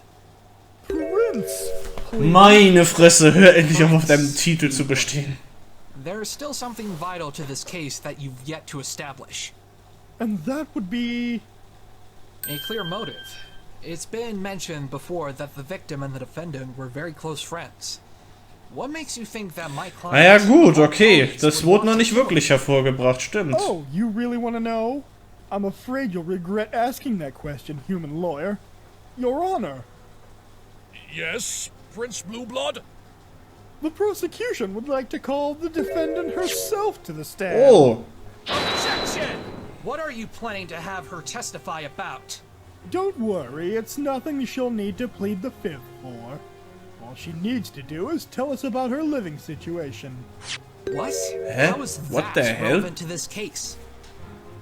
Prince, please. Meine Fresse, hör endlich auf deinem Titel zu bestehen. There is still something vital to this case that you've yet to establish. And that would be... A clear motive. It's been mentioned before that the victim and the defendant were very close friends. What makes you think that my client... Na ja gut, okay. Das wurde noch nicht wirklich hervorgebracht, stimmt. Oh, you really want to know? I'm afraid you'll regret asking that question, human lawyer. Your Honor. Yes, Prince Blueblood? The prosecution would like to call the defendant herself to the stand. Oh. Objection! What are you planning to have her testify about? Don't worry, it's nothing she'll need to plead the fifth for. All she needs to do is tell us about her living situation. What? Hä? How is What that the hell? relevant to this case?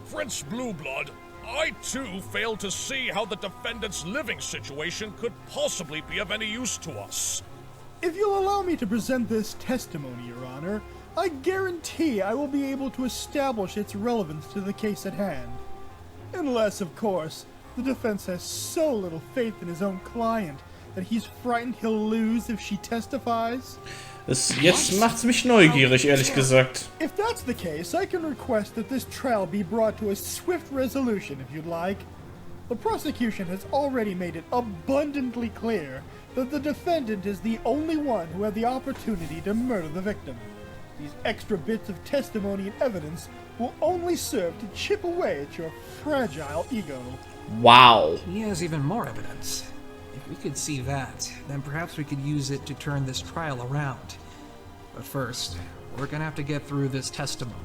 Prince Blueblood, I too fail to see how the defendant's living situation could possibly be of any use to us. If you'll allow me to present this testimony, Your Honor, I guarantee I will be able to establish its relevance to the case at hand. Unless, of course, the defense has so little faith in his own client that he's frightened he'll lose if she testifies. Jetzt macht's mich neugierig, ehrlich gesagt. If that's the case, I can request that this trial be brought to a swift resolution if you'd like. The prosecution has already made it abundantly clear that the defendant is the only one who had the opportunity to murder the victim. These extra bits of testimony and evidence will only serve to chip away at your fragile ego. Wow. He has even more evidence. If we could see that, then perhaps we could use it to turn this trial around. But first, we're gonna have to get through this testimony.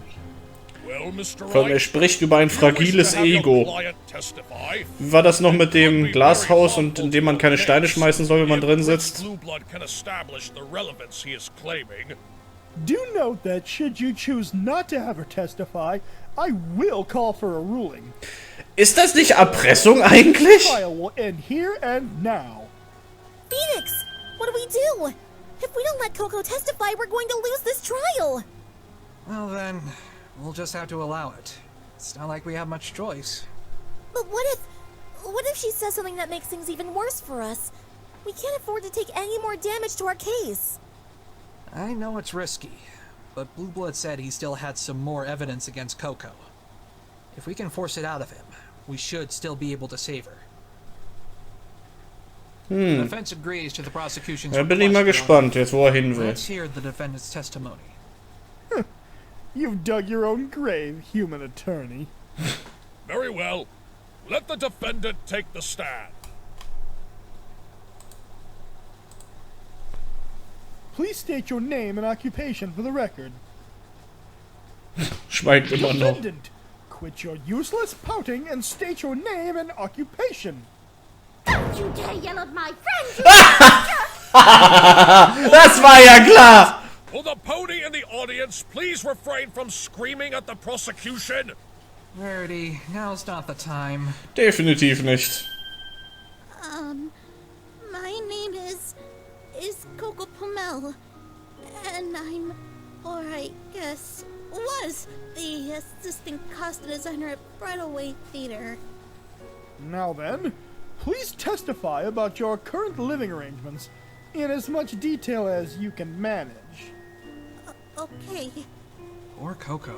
Well, Mr. Vor allem, er spricht über ein fragiles Ego. Wie war das noch mit dem Glashaus und in dem man keine Steine schmeißen soll, wenn man drin sitzt? Do note that should you choose not to have her testify, I will call for a ruling. Ist das nicht Erpressung eigentlich? The trial will end here and now. Phoenix! What do we do? If we don't let Coco testify, we're going to lose this trial! Well then, we'll just have to allow it. It's not like we have much choice. But what if she says something that makes things even worse for us? We can't afford to take any more damage to our case. I know it's risky, but Blueblood said he still had some more evidence against Coco. If we can force it out of him, we should still be able to save her. The defense agrees to the prosecution's Da bin ich mal gespannt, jetzt wo er hin will. Let's hear the defendant's testimony. You've dug your own grave, human attorney. Very well. Let the defendant take the stand. Please state your name and occupation for the record. Schweigt immer noch. Defendant, quit your useless pouting and state your name and occupation. Don't you dare yell at my friend! Das war ja klar! Will the pony in the audience please refrain from screaming at the prosecution? Rarity, now's not the time. Definitiv nicht. My name is Coco Pomel, and I'm, or I guess, was the assistant costume designer at Bridalway Theater. Now then, please testify about your current living arrangements in as much detail as you can manage. Okay. Poor Coco.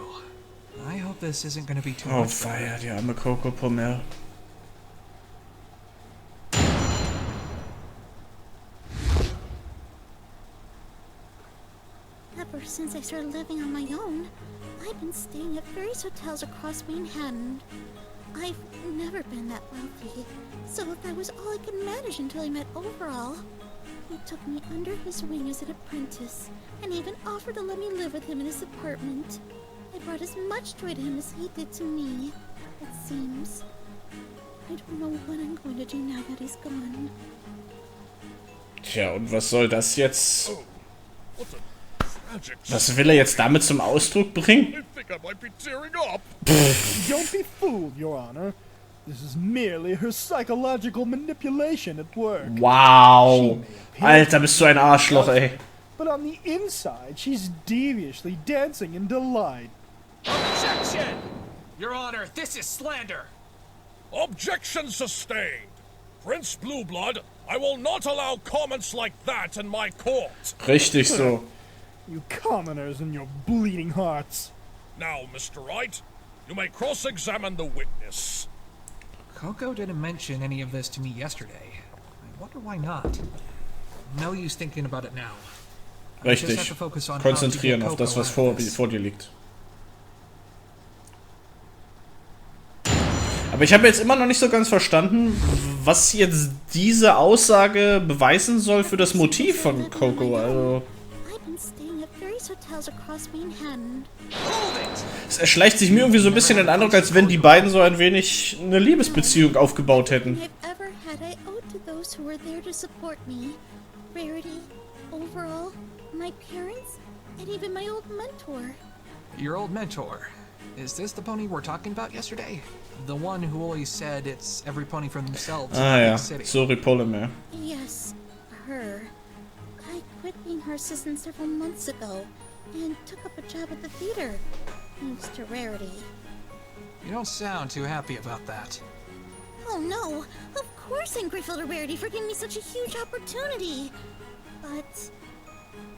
I hope this isn't going to be too Oh, much for her. feier, die arme Coco Pomel. Ever since I started living on my own, I've been staying at various hotels across Manhattan. I've never been that wealthy, so that was all I could manage until I met Overall. He took me under his wing as an apprentice, and even offered to let me live with him in his apartment. I brought as much joy to him as he did to me, it seems. I don't know what I'm going to do now that he's gone. Tja, und was soll das jetzt? Oh, what a tragic Was will er jetzt damit zum Ausdruck bringen? I think I might be tearing up. Don't be fooled, Your Honor. This is merely her psychological manipulation at work. Wow. Alter, bist du ein Arschloch, ey. But on the inside, she's deviously dancing in delight. Objection! Your Honor, this is slander! Objection sustained. Prince Blueblood, I will not allow comments like that in my court. Richtig so. You commoners and your bleeding hearts. Now, Mr. Wright, you may cross-examine the witness. Coco didn't mention any of this to me yesterday. I wonder why not. No use thinking about it now. I just have Richtig. to focus on Konzentrieren how to auf get das, was Coco out of this. vor dir liegt. Aber ich habe jetzt immer noch nicht so ganz verstanden, was jetzt diese Aussage beweisen soll für das Motiv von Coco. Also, es erschleicht sich mir irgendwie so ein bisschen den Eindruck, als wenn die beiden so ein wenig eine Liebesbeziehung aufgebaut hätten. Rarity, Overall, my parents, and even my old mentor. Your old mentor? Is this the pony we're talking about yesterday? The one who always said it's every pony for themselves in the big city. Sorry, Polymer. Yes, her. I quit being her assistant several months ago and took up a job at the theater, thanks to Rarity. You don't sound too happy about that. Oh no, of course I'm grateful to Rarity for giving me such a huge opportunity.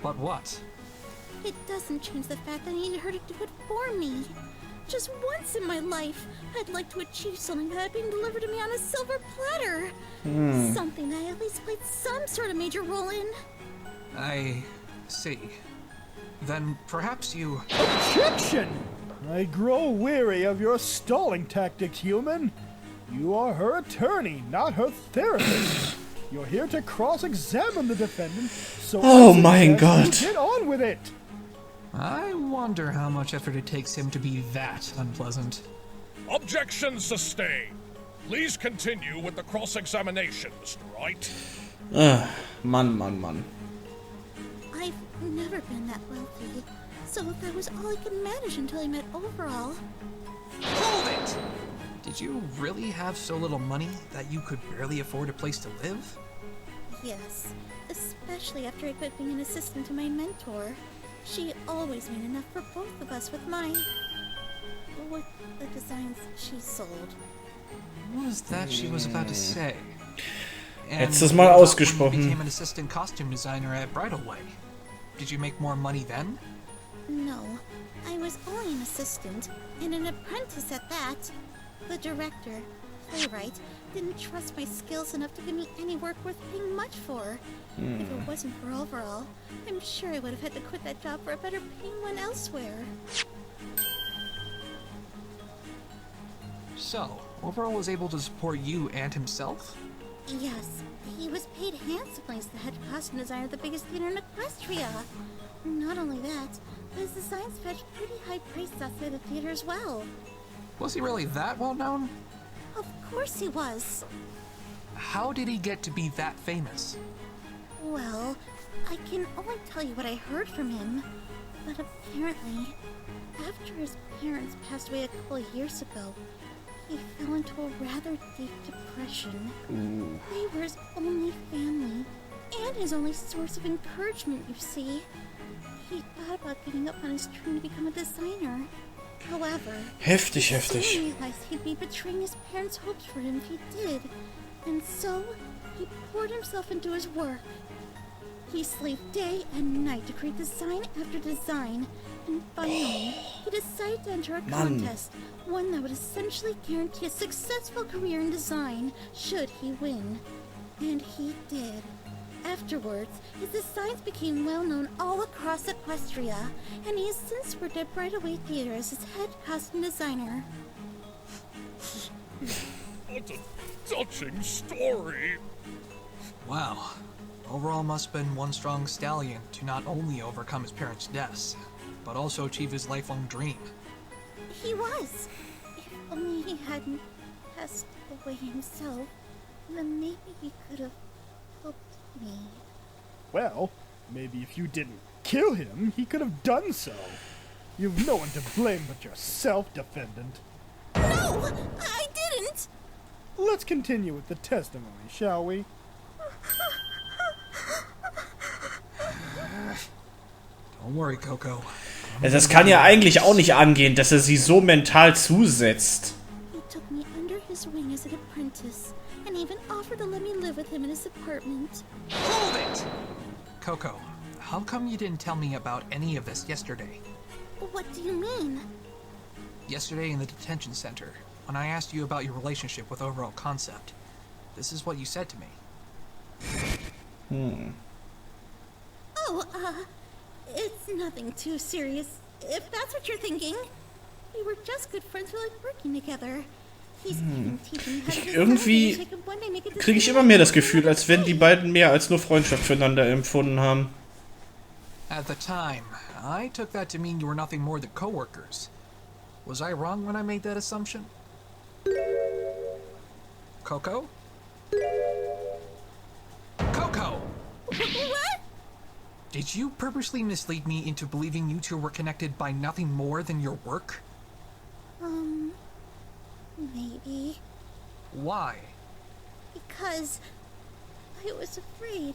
But what? It doesn't change the fact that I needed her to do it for me. Just once in my life, I'd like to achieve something that had been delivered to me on a silver platter. Something that I at least played some sort of major role in. I see. Then perhaps you... Objection! I grow weary of your stalling tactics, human. You are her attorney, not her therapist. You're here to cross-examine the defendant, so oh my god. Get on with it. I wonder how much effort it takes him to be that unpleasant. Objection sustained. Please continue with the cross-examination, Mr. Wright. Mann. I've never been that wealthy, so that was all I could manage until I met Overall. Hold it! Did you really have so little money that you could barely afford a place to live? Yes, especially after I quit being an assistant to my mentor. She always made enough for both of us with the designs she sold. What was that she was about to say? Hättest es mal ausgesprochen. You became an assistant costume designer at Bridalway. Did you make more money then? No, I was only an assistant, and an apprentice at that. The director, playwright, didn't trust my skills enough to give me any work worth paying much for. If it wasn't for Overall, I'm sure I would have had to quit that job for a better paying one elsewhere. So, Overall was able to support you and himself? Yes, he was paid handsomely as the head costume designer of the biggest theater in Equestria. Not only that, but his designs fetched pretty high praise outside the theater as well. Was he really that well known? Of course he was. How did he get to be that famous? Well, I can only tell you what I heard from him, but apparently, after his parents passed away a couple of years ago, he fell into a rather deep depression. They were his only family, and his only source of encouragement, you see. He thought about giving up on his dream to become a designer. However, Heftig. he realized he'd be betraying his parents' hopes for him if he did, and so he poured himself into his work. He slaved day and night to create design after design, and finally, he decided to enter a contest, one that would essentially guarantee a successful career in design, should he win. And he did. Afterwards, his designs became well known all across Equestria, and he has since worked at Bridalway Theater as his head costume designer. What a touching story. Wow. Overall must have been one strong stallion to not only overcome his parents' deaths, but also achieve his lifelong dream. He was. If only he hadn't passed away himself, then maybe he could have helped me. Well, maybe if you didn't kill him, he could have done so. You've no one to blame but yourself, defendant. No! I didn't! Let's continue with the testimony, shall we? Don't worry, Coco. Das kann ja eigentlich auch nicht angehen, dass sie so mental zusetzt. He took me under his wing as an apprentice, and even offered to let me live with him in his apartment. Hold it! Coco, how come you didn't tell me about any of this yesterday? What do you mean? Yesterday in the detention center, when I asked you about your relationship with Overall Concept, this is what you said to me. It's nothing too serious, if that's what you're thinking. We were just good friends who like working together. He's even teaching how to design. Irgendwie kriege ich immer mehr das Gefühl, als wenn die beiden mehr als nur Freundschaft füreinander empfunden haben. At the time, I took that to mean you were nothing more than co-workers. Was I wrong when I made that assumption? Coco? Coco! What? Did you purposely mislead me into believing you two were connected by nothing more than your work? Maybe. Why? Because I was afraid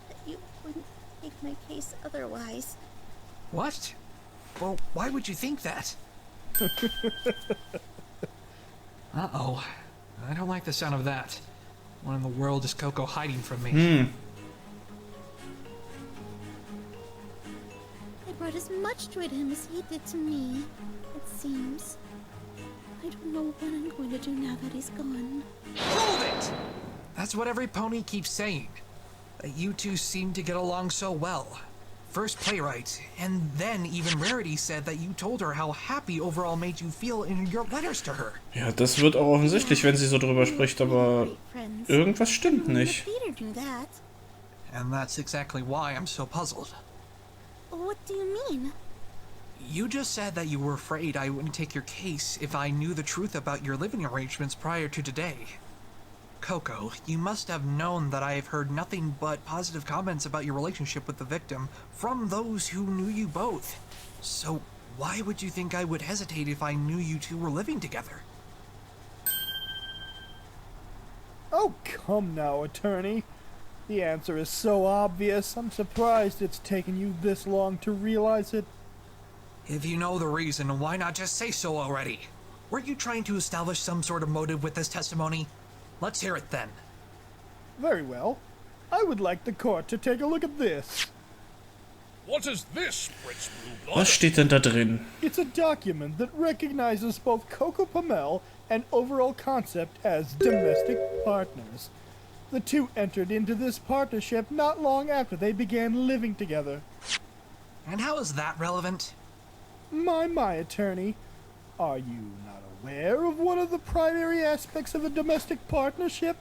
that you wouldn't take my case otherwise. What? Well, why would you think that? Uh-oh. I don't like the sound of that. What in the world is Coco hiding from me? I brought as much joy to him as he did to me, it seems. I don't know what I'm going to do now that he's gone. Hold it! That's what every pony keeps saying. That you two seem to get along so well. First Playwright, and then even Rarity said that you told her how happy overall made you feel in your letters to her. Ja, das wird auch offensichtlich, wenn sie so drüber spricht, aber irgendwas stimmt nicht. And that's exactly why I'm so puzzled. What do you mean? You just said that you were afraid I wouldn't take your case if I knew the truth about your living arrangements prior to today. Coco, you must have known that I have heard nothing but positive comments about your relationship with the victim from those who knew you both. So why would you think I would hesitate if I knew you two were living together? Oh, come now, attorney. The answer is so obvious, I'm surprised it's taken you this long to realize it. If you know the reason, why not just say so already? Were you trying to establish some sort of motive with this testimony? Let's hear it then. Very well. I would like the court to take a look at this. What is this, Prince Blueblood? Was steht denn da drin? It's a document that recognizes both Coco Pamel and Overall Concept as domestic partners. The two entered into this partnership not long after they began living together. And how is that relevant? My, attorney. Are you not aware of one of the primary aspects of a domestic partnership?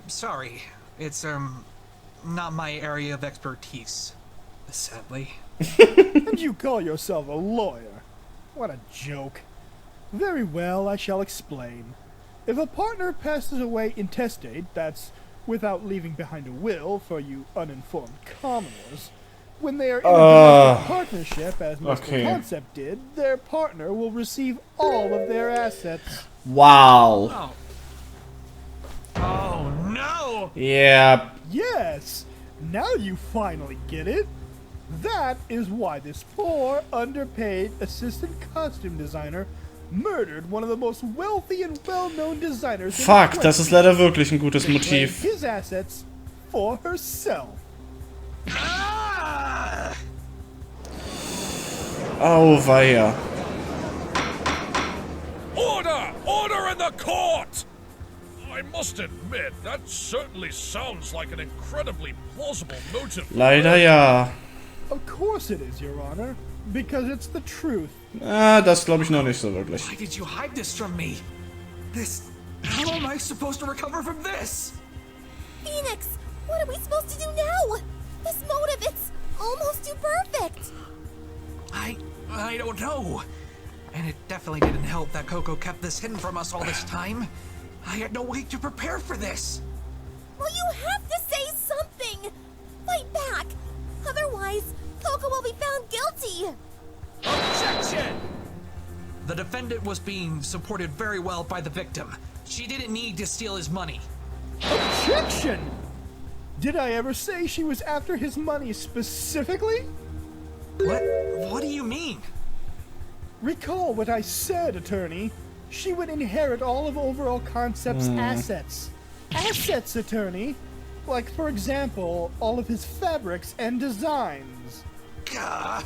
Sorry. It's, not my area of expertise, sadly. And you call yourself a lawyer? What a joke. Very well, I shall explain. If a partner passes away intestate, that's without leaving behind a will for you uninformed commoners, when they are in a domestic partnership, as Mr. Concept did, their partner will receive all of their assets. Wow. Oh no! Yeah. Yes! Now you finally get it. That is why this poor, underpaid assistant costume designer murdered one of the most wealthy and well-known designers. Fuck, das ist leider wirklich ein gutes Motiv. His assets for herself. Auweia. Order! Order in the court! I must admit, that certainly sounds like an incredibly plausible motive. Leider ja. Of course it is, Your Honor. Because it's the truth. Das glaube ich noch nicht so wirklich. Why did you hide this from me? This... How am I supposed to recover from this? Phoenix, what are we supposed to do now? This motive, it's almost too perfect. I don't know. And it definitely didn't help that Coco kept this hidden from us all this time. I had no way to prepare for this. Well, you have to say something. Fight back. Otherwise, Coco will be found guilty. Objection! The defendant was being supported very well by the victim. She didn't need to steal his money. Objection! Did I ever say she was after his money specifically? What do you mean? Recall what I said, attorney. She would inherit all of Overall Concept's assets. Assets, attorney. Like, for example, all of his fabrics and designs. Gah.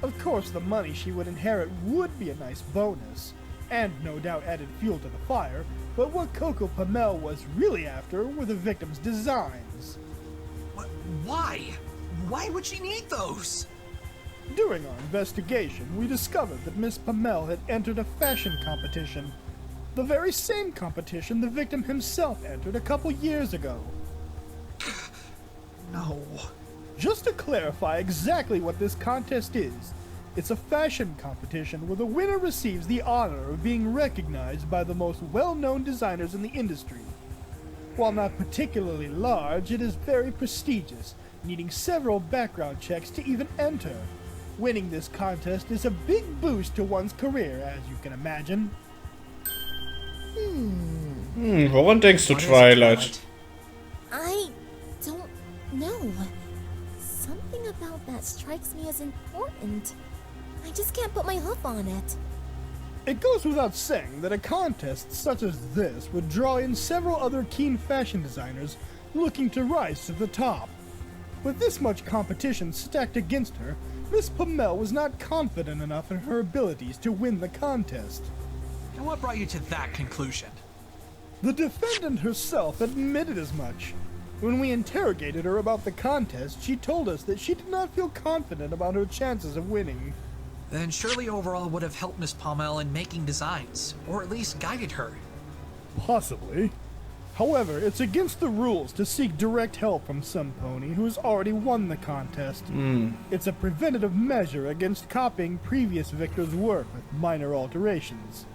Of course, the money she would inherit would be a nice bonus, and no doubt added fuel to the fire, but what Coco Pamel was really after were the victim's designs. Why? Why would she need those? During our investigation, we discovered that Miss Pamel had entered a fashion competition. The very same competition the victim himself entered a couple years ago. No. Just to clarify exactly what this contest is, it's a fashion competition where the winner receives the honor of being recognized by the most well-known designers in the industry. While not particularly large, it is very prestigious, needing several background checks to even enter. Winning this contest is a big boost to one's career, as you can imagine. Woran denkst du, Twilight? I don't know. Something about that strikes me as important. I just can't put my hoof on it. It goes without saying that a contest such as this would draw in several other keen fashion designers looking to rise to the top. With this much competition stacked against her, Miss Pamel was not confident enough in her abilities to win the contest. And what brought you to that conclusion? The defendant herself admitted as much. When we interrogated her about the contest, she told us that she did not feel confident about her chances of winning. Then surely Overall would have helped Miss Pommel in making designs, or at least guided her. Possibly. However, it's against the rules to seek direct help from some pony who has already won the contest. It's a preventative measure against copying previous victors' work with minor alterations.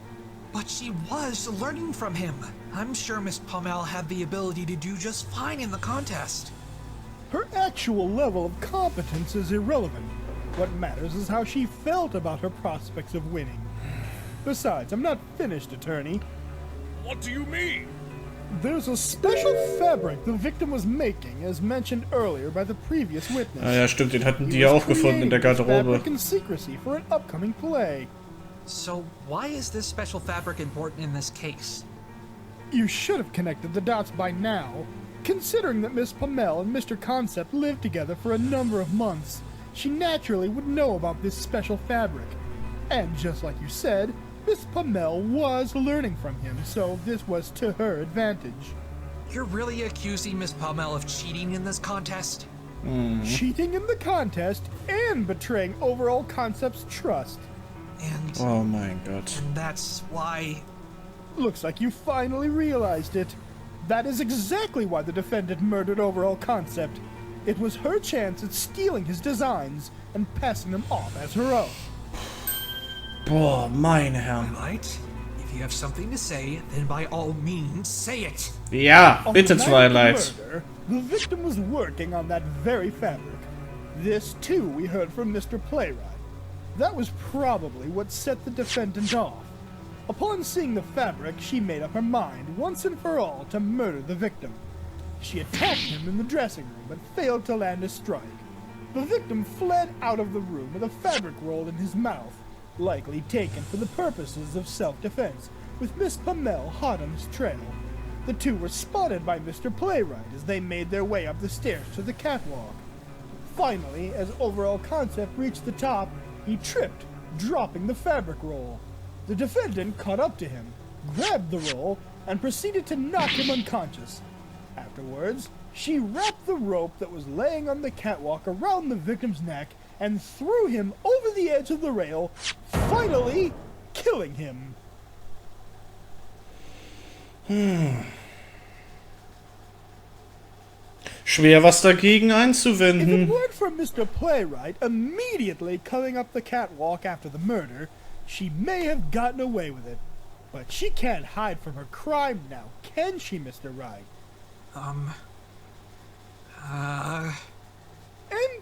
But she was learning from him. I'm sure Miss Pommel had the ability to do just fine in the contest. Her actual level of competence is irrelevant. What matters is how she felt about her prospects of winning. Besides, I'm not finished, Attorney. What do you mean? There's a special fabric the victim was making, as mentioned earlier by the previous witness. Ah ja, stimmt, den hatten die ja auch gefunden in der Garderobe. Fabric in secrecy for an upcoming play. So why is this special fabric important in this case? You should have connected the dots by now. Considering that Miss Pamel and Mr. Concept lived together for a number of months, she naturally would know about this special fabric. And just like you said, Miss Pamel was learning from him, so this was to her advantage. You're really accusing Miss Pommel of cheating in this contest? Cheating in the contest and betraying Overall Concept's trust. And... oh mein Gott. And that's why... Looks like you finally realized it. That is exactly why the defendant murdered Overall Concept. It was her chance at stealing his designs and passing them off as her own. Boah, meine Herren. Twilight, if you have something to say, then by all means say it. Ja, bitte, On the night of the Twilight. murder, the victim was working on that very fabric. This, too, we heard from Mr. Playwright. That was probably what set the defendant off. Upon seeing the fabric, she made up her mind, once and for all, to murder the victim. She attacked him in the dressing room, but failed to land a strike. The victim fled out of the room with a fabric roll in his mouth, likely taken for the purposes of self-defense, with Miss Pamel hot on his trail. The two were spotted by Mr. Playwright as they made their way up the stairs to the catwalk. Finally, as Overall Concept reached the top, he tripped, dropping the fabric roll. The defendant caught up to him, grabbed the roll, and proceeded to knock him unconscious. Afterwards, she wrapped the rope that was laying on the catwalk around the victim's neck and threw him over the edge of the rail, finally killing him. Schwer was dagegen If einzuwenden. it weren't for Mr. Playwright immediately coming up the catwalk after the murder, she may have gotten away with it. But she can't hide from her crime now, can she, Mr. Wright? And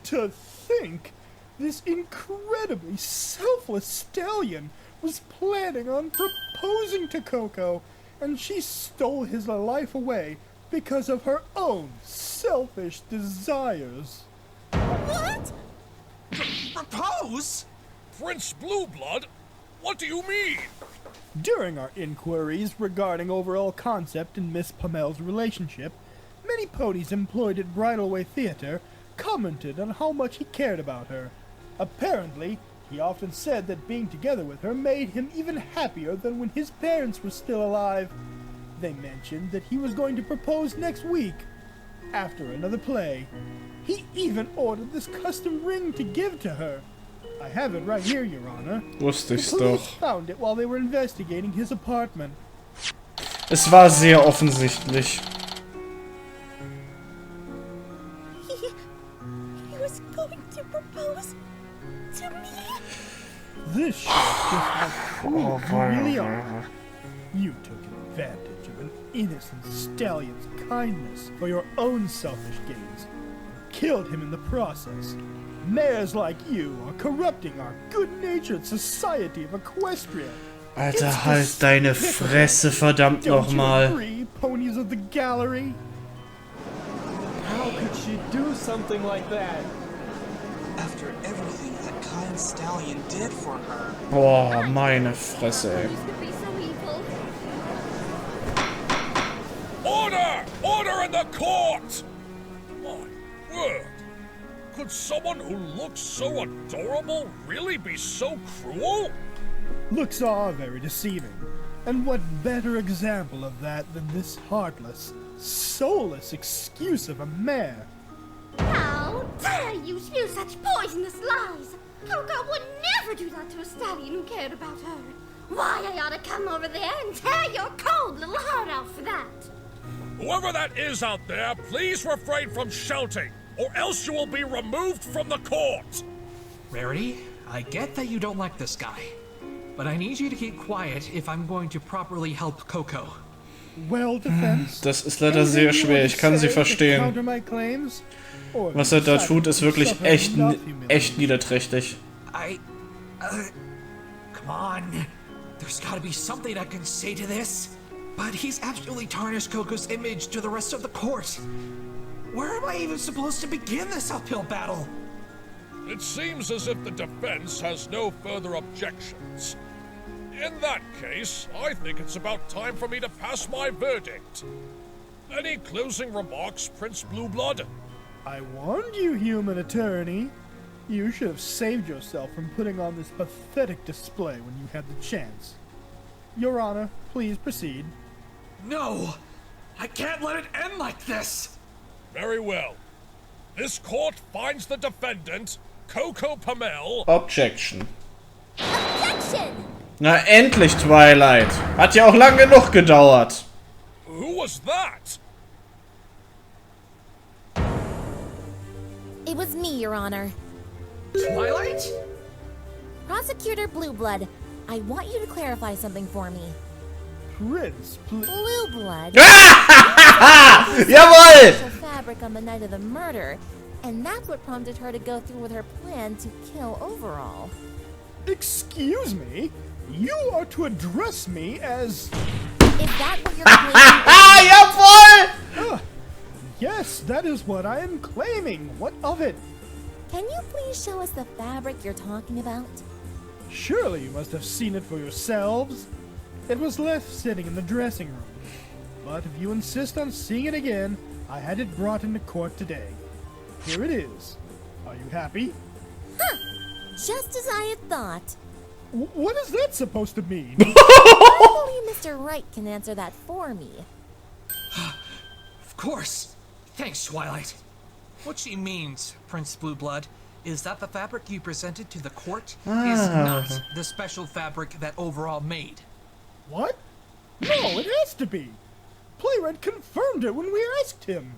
to think, this incredibly selfless stallion was planning on proposing to Coco, and she stole his life away because of her own selfish desires. What? Propose? Prince Blueblood? What do you mean? During our inquiries regarding Overall Concept and Miss Pamel's relationship, many ponies employed at Bridalway Theater commented on how much he cared about her. Apparently, he often said that being together with her made him even happier than when his parents were still alive. They mentioned that he was going to propose next week, after another play. He even ordered this custom ring to give to her. I have it right here, Your Honor. Wusste ich's The police doch. found it while they were investigating his apartment. Es war sehr offensichtlich. He was going to propose to me? This shows just how cruel you really are. You took advantage of an innocent stallion's kindness for your own selfish gains. Killed him in the process. Mayors like you are corrupting our good-natured society of Equestria. Alter, halt deine Fresse, verdammt nochmal. Ponies of the gallery? How could she do something like that? After everything that kind stallion did for her. Boah, meine Fresse, ey. Order! Order in the court! My word! Could someone who looks so adorable really be so cruel? Looks are very deceiving. And what better example of that than this heartless, soulless excuse of a mayor? How dare you spew such poisonous lies! Coco would never do that to a stallion who cared about her. Why, I ought to come over there and tear your cold little heart out for that. Whoever that is out there, please refrain from shouting, or else you will be removed from the court! Rarity, I get that you don't like this guy, but I need you to keep quiet if I'm going to properly help Coco. Well, defense. Das ist leider sehr schwer, ich kann sie verstehen. Was da tut, ist wirklich echt niederträchtig. Come on. There's gotta be something I can say to this. But he's absolutely tarnished Coco's image to the rest of the court. Where am I even supposed to begin this uphill battle? It seems as if the defense has no further objections. In that case, I think it's about time for me to pass my verdict. Any closing remarks, Prince Blueblood? I warned you, human attorney. You should have saved yourself from putting on this pathetic display when you had the chance. Your Honor, please proceed. No! I can't let it end like this! Very well. This court finds the defendant, Coco Pamel... Objection. Objection! Na endlich, Twilight. Hat ja auch lang genug gedauert. Who was that? It was me, Your Honor. Twilight? Prosecutor Blueblood, I want you to clarify something for me. Prince Blueblood. Jawohl! Fabric on the night of the murder, and that's what prompted her to go through with her plan to kill Overall. Excuse me? You are to address me as... Is that what you're claiming? Jawohl! Yes, that is what I am claiming. What of it? Can you please show us the fabric you're talking about? Surely you must have seen it for yourselves. It was left sitting in the dressing room. But if you insist on seeing it again, I had it brought into court today. Here it is. Are you happy? Huh! Just as I had thought. What is that supposed to mean? Hopefully Mr. Wright can answer that for me. Of course. Thanks, Twilight. What she means, Prince Blueblood, is that the fabric you presented to the court is not the special fabric that Overall made. What? No, it has to be. Playwright confirmed it when we asked him.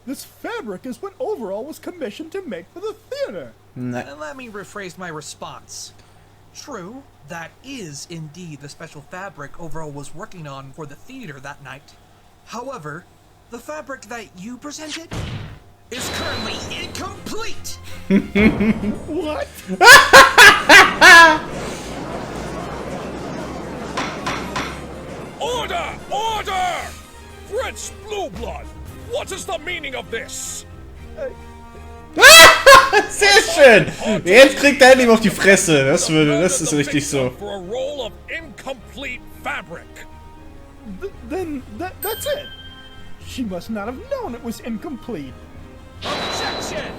This fabric is what Overall was commissioned to make for the theater. And let me rephrase my response. True, that is indeed the special fabric Overall was working on for the theater that night. However, the fabric that you presented is currently incomplete! What? Order! Order! Prince Blueblood, what is the meaning of this? Sehr schön! Jetzt kriegt er endlich auf die Fresse. Das ist richtig so. For a roll of incomplete fabric. Then that's it. She must not have known it was incomplete. Objection!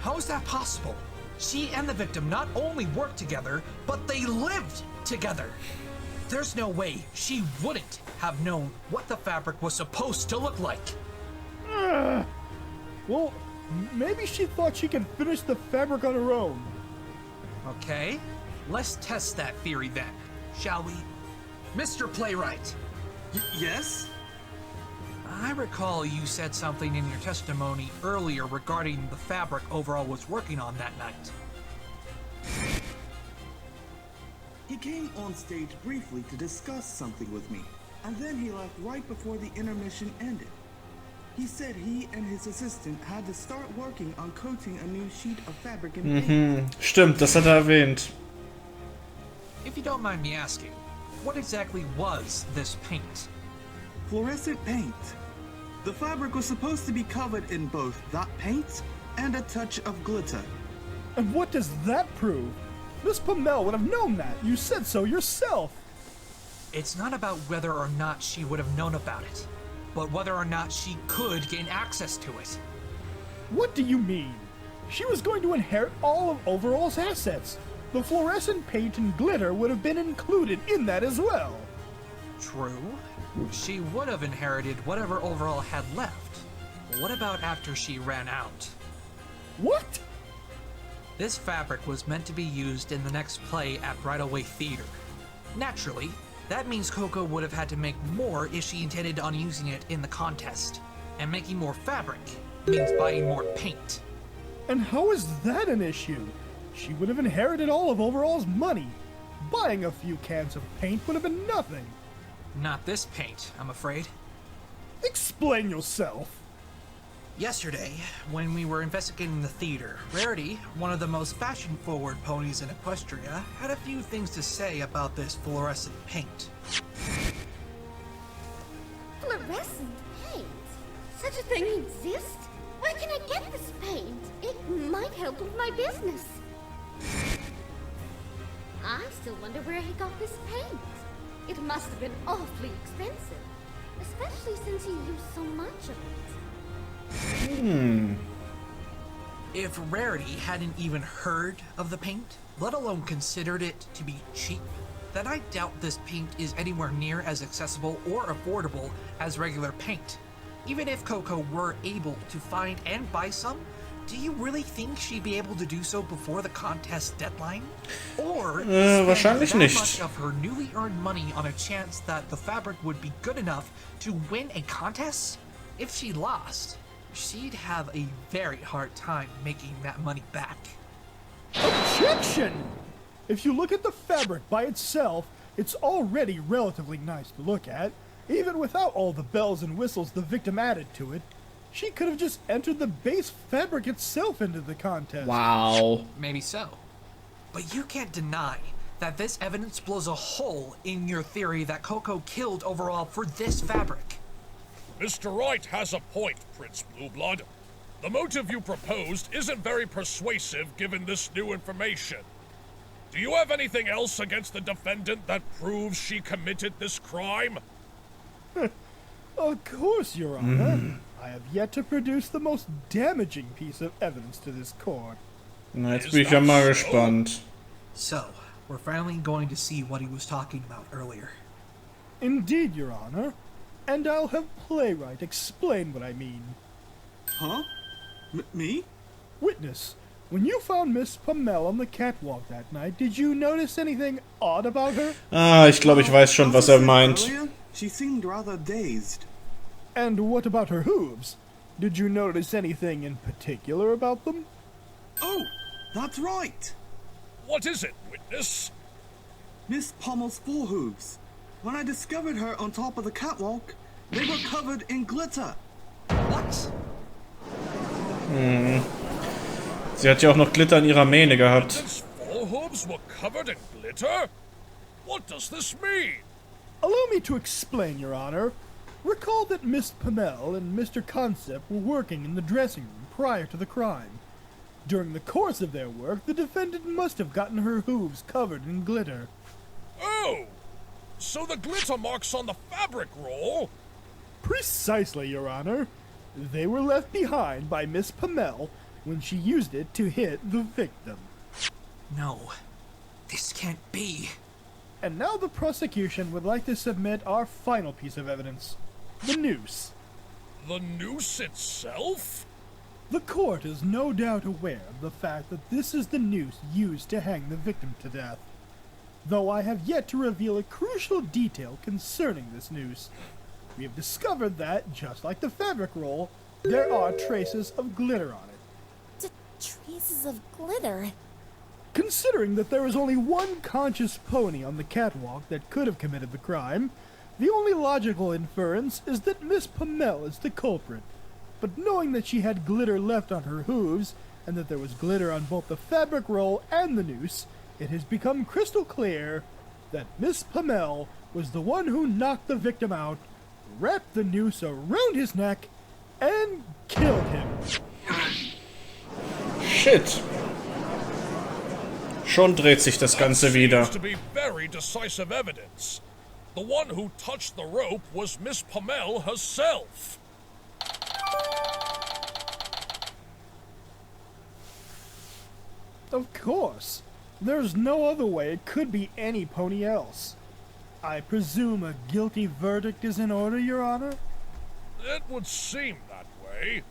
How is that possible? She and the victim not only worked together, but they lived together. There's no way she wouldn't have known what the fabric was supposed to look like. Well, maybe she thought she could finish the fabric on her own. Okay, let's test that theory then, shall we? Mr. Playwright. Yes? I recall you said something in your testimony earlier regarding the fabric Overall was working on that night. He came on stage briefly to discuss something with me. and then he left right before the intermission ended. He said he and his assistant had to start working on coating a new sheet of fabric in paint. Stimmt, das hat er erwähnt. If you don't mind me asking, what exactly was this paint? Fluorescent paint. The fabric was supposed to be covered in both that paint and a touch of glitter. And what does that prove? Miss Pamel would have known that. You said so yourself. It's not about whether or not she would have known about it, but whether or not she could gain access to it. What do you mean? She was going to inherit all of Overall's assets. The fluorescent paint and glitter would have been included in that as well. True. She would have inherited whatever Overall had left. What about after she ran out? What? This fabric was meant to be used in the next play at Bridalway Theater. Naturally, that means Coco would have had to make more if she intended on using it in the contest. And making more fabric means buying more paint. And how is that an issue? She would have inherited all of Overall's money. Buying a few cans of paint would have been nothing. Not this paint, I'm afraid. Explain yourself. Yesterday, when we were investigating the theater, Rarity, one of the most fashion-forward ponies in Equestria, had a few things to say about this fluorescent paint. Fluorescent paint? Such a thing exists? Where can I get this paint? It might help with my business. I still wonder where he got this paint. It must have been awfully expensive, especially since he used so much of it. If Rarity hadn't even heard of the paint, let alone considered it to be cheap, then I doubt this paint is anywhere near as accessible or affordable as regular paint. Even if Coco were able to find and buy some, do you really think she'd be able to do so before the contest deadline? Or wahrscheinlich spend that nicht. much of her newly earned money on a chance that the fabric would be good enough to win a contest? If she lost, she'd have a very hard time making that money back. Objection! If you look at the fabric by itself, it's already relatively nice to look at. Even without all the bells and whistles the victim added to it, she could have just entered the base fabric itself into the contest. Wow. Maybe so. But you can't deny that this evidence blows a hole in your theory that Coco killed Overall for this fabric. Mr. Wright has a point, Prince Blueblood. The motive you proposed isn't very persuasive given this new information. Do you have anything else against the defendant that proves she committed this crime? Of course, Your Honor. I have yet to produce the most damaging piece of evidence to this court. Na, jetzt bin ich ja mal gespannt. So, we're finally going to see what he was talking about earlier. Indeed, Your Honor. And I'll have Playwright explain what I mean. Huh? Me? Witness, when you found Miss Pamel on the catwalk that night, did you notice anything odd about her? Ah, ich glaube, ich weiß schon, was meint. Earlier, she seemed rather dazed. And what about her hooves? Did you notice anything in particular about them? Oh, that's right! What is it, witness? Miss Pommel's forehooves. When I discovered her on top of the catwalk, they were covered in glitter. What? Sie hat ja auch noch Glitter in ihrer Mähne gehabt. Its forehooves were covered in glitter? What does this mean? Allow me to explain, Your Honor. Recall that Miss Pamel and Mr. Concept were working in the dressing room prior to the crime. During the course of their work, the defendant must have gotten her hooves covered in glitter. Oh! So the glitter marks on the fabric roll? Precisely, Your Honor. They were left behind by Miss Pamel when she used it to hit the victim. No, this can't be. And now the prosecution would like to submit our final piece of evidence. The noose. The noose itself? The court is no doubt aware of the fact that this is the noose used to hang the victim to death. Though I have yet to reveal a crucial detail concerning this noose. We have discovered that, just like the fabric roll, there are traces of glitter on it. Traces of glitter? Considering that there is only one conscious pony on the catwalk that could have committed the crime, The only logical inference is that Miss Pamel is the culprit. But knowing that she had glitter left on her hooves, and that there was glitter on both the fabric roll and the noose, it has become crystal clear that Miss Pamel was the one who knocked the victim out, wrapped the noose around his neck, and killed him. Shit. Schon dreht sich das Ganze wieder. To be very decisive evidence. The one who touched the rope was Miss Pamel herself. Of course. There's no other way it could be any pony else. I presume a guilty verdict is in order, Your Honor? It would seem that way.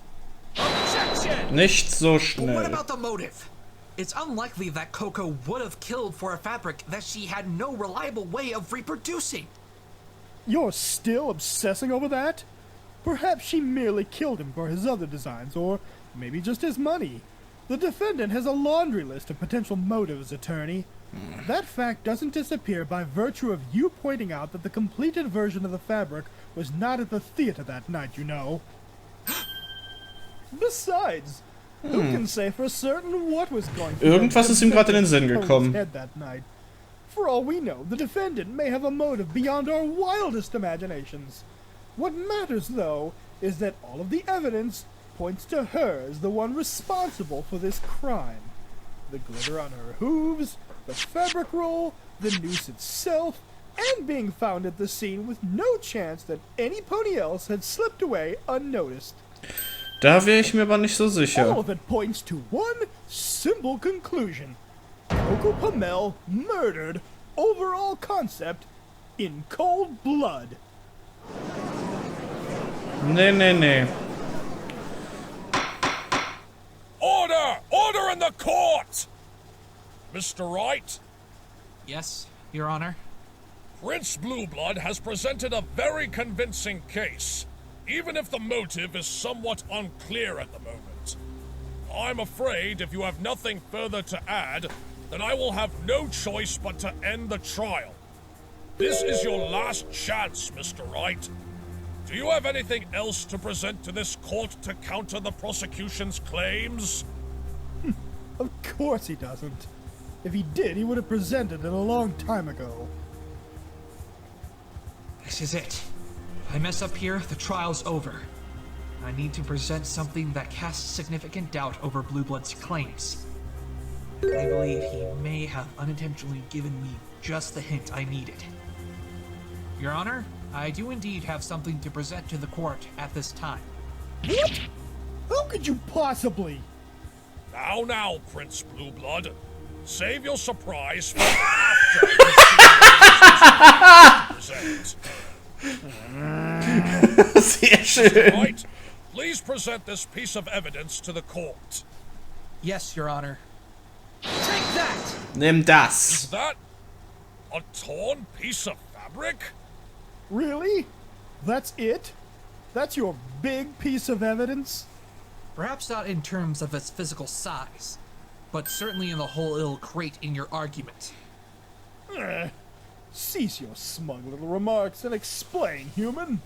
Objection! Nicht so But what schnell. about the motive? It's unlikely that Coco would have killed for a fabric that she had no reliable way of reproducing. You're still obsessing over that? Perhaps she merely killed him for his other designs, or maybe just his money. The defendant has a laundry list of potential motives, Attorney. That fact doesn't disappear by virtue of you pointing out that the completed version of the fabric was not at the theater that night, you know. Besides, who can say for certain what was going through Irgendwas ist ihm gerade in den Sinn Tony's gekommen. head that night? For all we know, the defendant may have a motive beyond our wildest imaginations. What matters, though, is that all of the evidence points to her as the one responsible for this crime. The glitter on her hooves, the fabric roll, the noose itself, and being found at the scene with no chance that any pony else had slipped away unnoticed. Da wäre ich mir aber nicht so All sicher. of it points to one simple conclusion. Coco Pamel murdered overall concept in cold blood. Nee. Order! Order in the court! Mr. Wright? Yes, Your Honor. Prince Blueblood has presented a very convincing case, even if the motive is somewhat unclear at the moment. I'm afraid if you have nothing further to add, then I will have no choice but to end the trial. This is your last chance, Mr. Wright. Do you have anything else to present to this court to counter the prosecution's claims? Of course he doesn't. If he did, he would have presented it a long time ago. This is it. If I mess up here, the trial's over. I need to present something that casts significant doubt over Blueblood's claims. I believe he may have unintentionally given me just the hint I needed. Your Honor, I do indeed have something to present to the court at this time. What? How could you possibly? Now, Prince Blueblood. Save your surprise for after you present. Sehr schön. Right, please present this piece of evidence to the court. Yes, Your Honor. Take that! Nimm das. Is that a torn piece of fabric? Really? That's it? That's your big piece of evidence? Perhaps not in terms of its physical size, but certainly in the hole it'll create in your argument. Cease your smug little remarks and explain, human.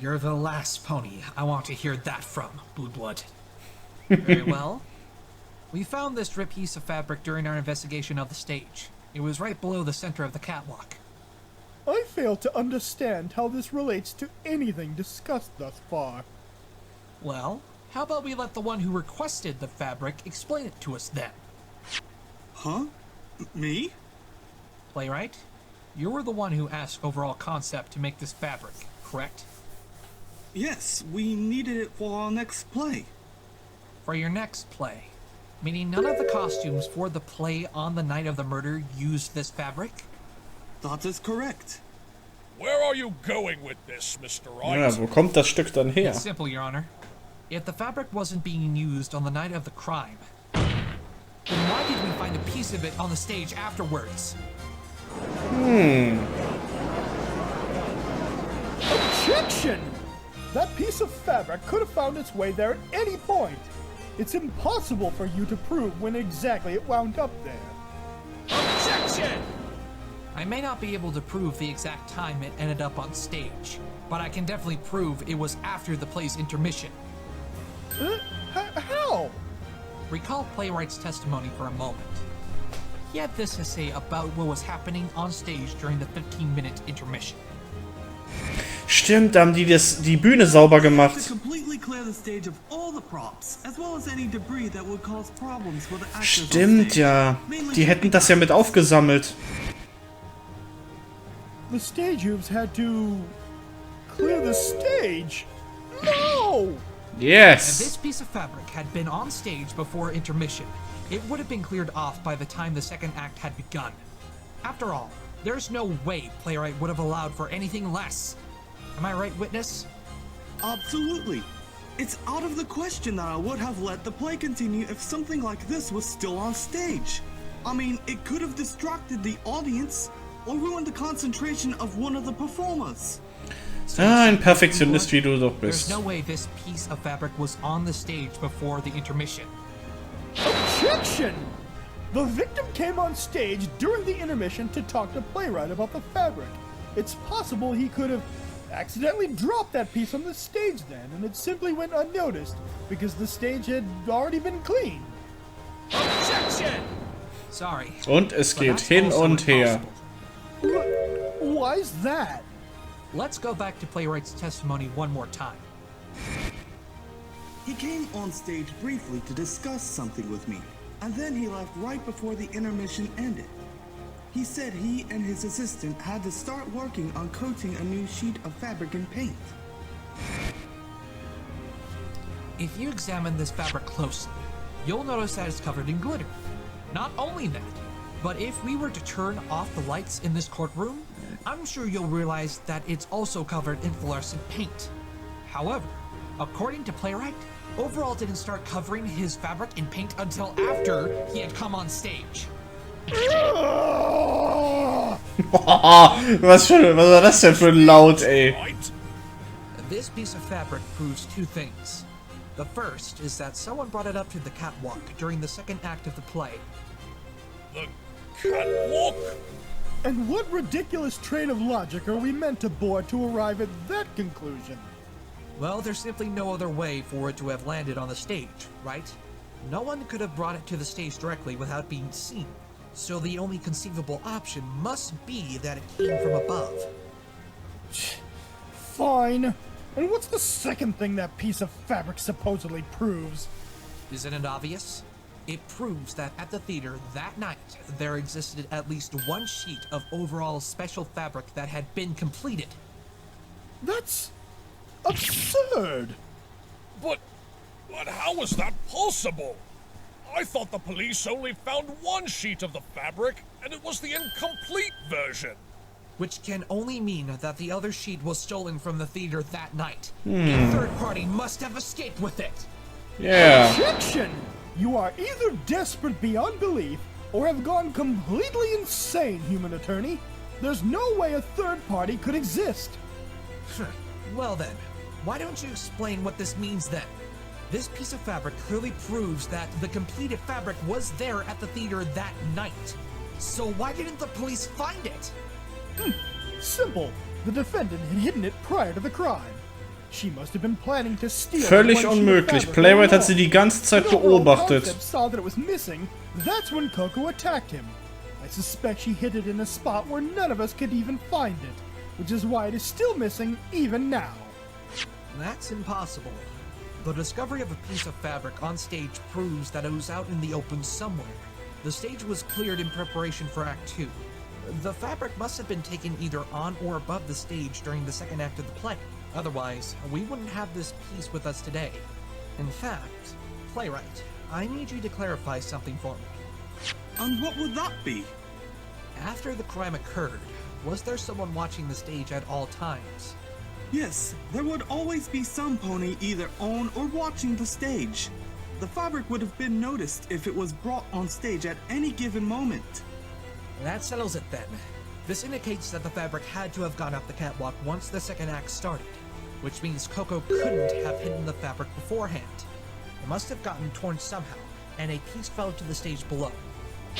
You're the last pony I want to hear that from, Blueblood. Very well. We found this strip piece of fabric during our investigation of the stage. It was right below the center of the catwalk. I fail to understand how this relates to anything discussed thus far. Well, how about we let the one who requested the fabric explain it to us then? Huh? Me? Playwright, you were the one who asked overall concept to make this fabric, correct? Yes, we needed it for our next play. For your next play, meaning none of the costumes for the play on the night of the murder used this fabric? That is correct. Where are you going with this, Mr. Wright? Ja, wo kommt das Stück dann her? It's simple, Your Honor. If the fabric wasn't being used on the night of the crime, then why did we find a piece of it on the stage afterwards? Objection! That piece of fabric could have found its way there at any point. It's impossible for you to prove when exactly it wound up there. Objection! I may not be able to prove the exact time it ended up on stage, but I can definitely prove it was after the play's intermission. How? Recall Playwright's testimony for a moment. He had this to say about what was happening on stage during the 15-minute intermission. Stimmt, da haben die die Bühne sauber gemacht. Stimmt, ja. Die hätten das ja mit aufgesammelt. The stage hoops had to clear the stage. No! Yes. If this piece of fabric had been on stage before intermission, it would have been cleared off by the time the second act had begun. After all, there's no way Playwright would have allowed for anything less. Am I right, witness? Absolutely. It's out of the question that I would have let the play continue if something like this was still on stage. I mean, it could have distracted the audience or ruined the concentration of one of the performers. Ein Perfektionist, wie du doch bist. There's no way this piece of fabric was on the stage before the intermission. Objection! The victim came on stage during the intermission to talk to Playwright about the fabric. It's possible he could have accidentally dropped that piece on the stage then, and it simply went unnoticed because the stage had already been cleaned. Objection! Sorry. Und es geht hin und her. Why is that? Let's go back to Playwright's testimony one more time. He came on stage briefly to discuss something with me, and then he left right before the intermission ended. He said he and his assistant had to start working on coating a new sheet of fabric and paint. If you examine this fabric closely, you'll notice that it's covered in glitter. Not only that, but if we were to turn off the lights in this courtroom, I'm sure you'll realize that it's also covered in fluorescent paint. However, according to Playwright, Overall didn't start covering his fabric in paint until after he had come on stage. Was war das denn für ein Laut, ey? This piece of fabric proves two things. The first is that someone brought it up to the catwalk during the second act of the play. The catwalk? And what ridiculous train of logic are we meant to board to arrive at that conclusion? Well, there's simply no other way for it to have landed on the stage, right? No one could have brought it to the stage directly without being seen. So the only conceivable option must be that it came from above. Fine. And what's the second thing that piece of fabric supposedly proves? Isn't it obvious? It proves that at the theater that night, there existed at least one sheet of overall special fabric that had been completed. That's absurd! But how is that possible? I thought the police only found one sheet of the fabric, and it was the incomplete version. Which can only mean that the other sheet was stolen from the theater that night. A third party must have escaped with it. Yeah. Objection! You are either desperate beyond belief, or have gone completely insane, human attorney. There's no way a third party could exist. Well then, why don't you explain what this means then? This piece of fabric clearly proves that the completed fabric was there at the theater that night. So why didn't the police find it? Simple. The defendant had hidden it prior to the crime. She must have been planning to steal. Völlig unmöglich. Playwright hat sie die ganze Zeit beobachtet. Saw that it was missing. That's when Coco attacked him. I suspect she hid it in a spot where none of us could even find it, which is why it is still missing even now. That's impossible. The discovery of a piece of fabric on stage proves that it was out in the open somewhere. The stage was cleared in preparation for Act 2. The fabric must have been taken either on or above the stage during the second act of the play. Otherwise, we wouldn't have this piece with us today. In fact, Playwright, I need you to clarify something for me. And what would that be? After the crime occurred, was there someone watching the stage at all times? Yes, there would always be some pony either on or watching the stage. The fabric would have been noticed if it was brought on stage at any given moment. That settles it then. This indicates that the fabric had to have gone up the catwalk once the second act started, which means Coco couldn't have hidden the fabric beforehand. It must have gotten torn somehow, and a piece fell to the stage below.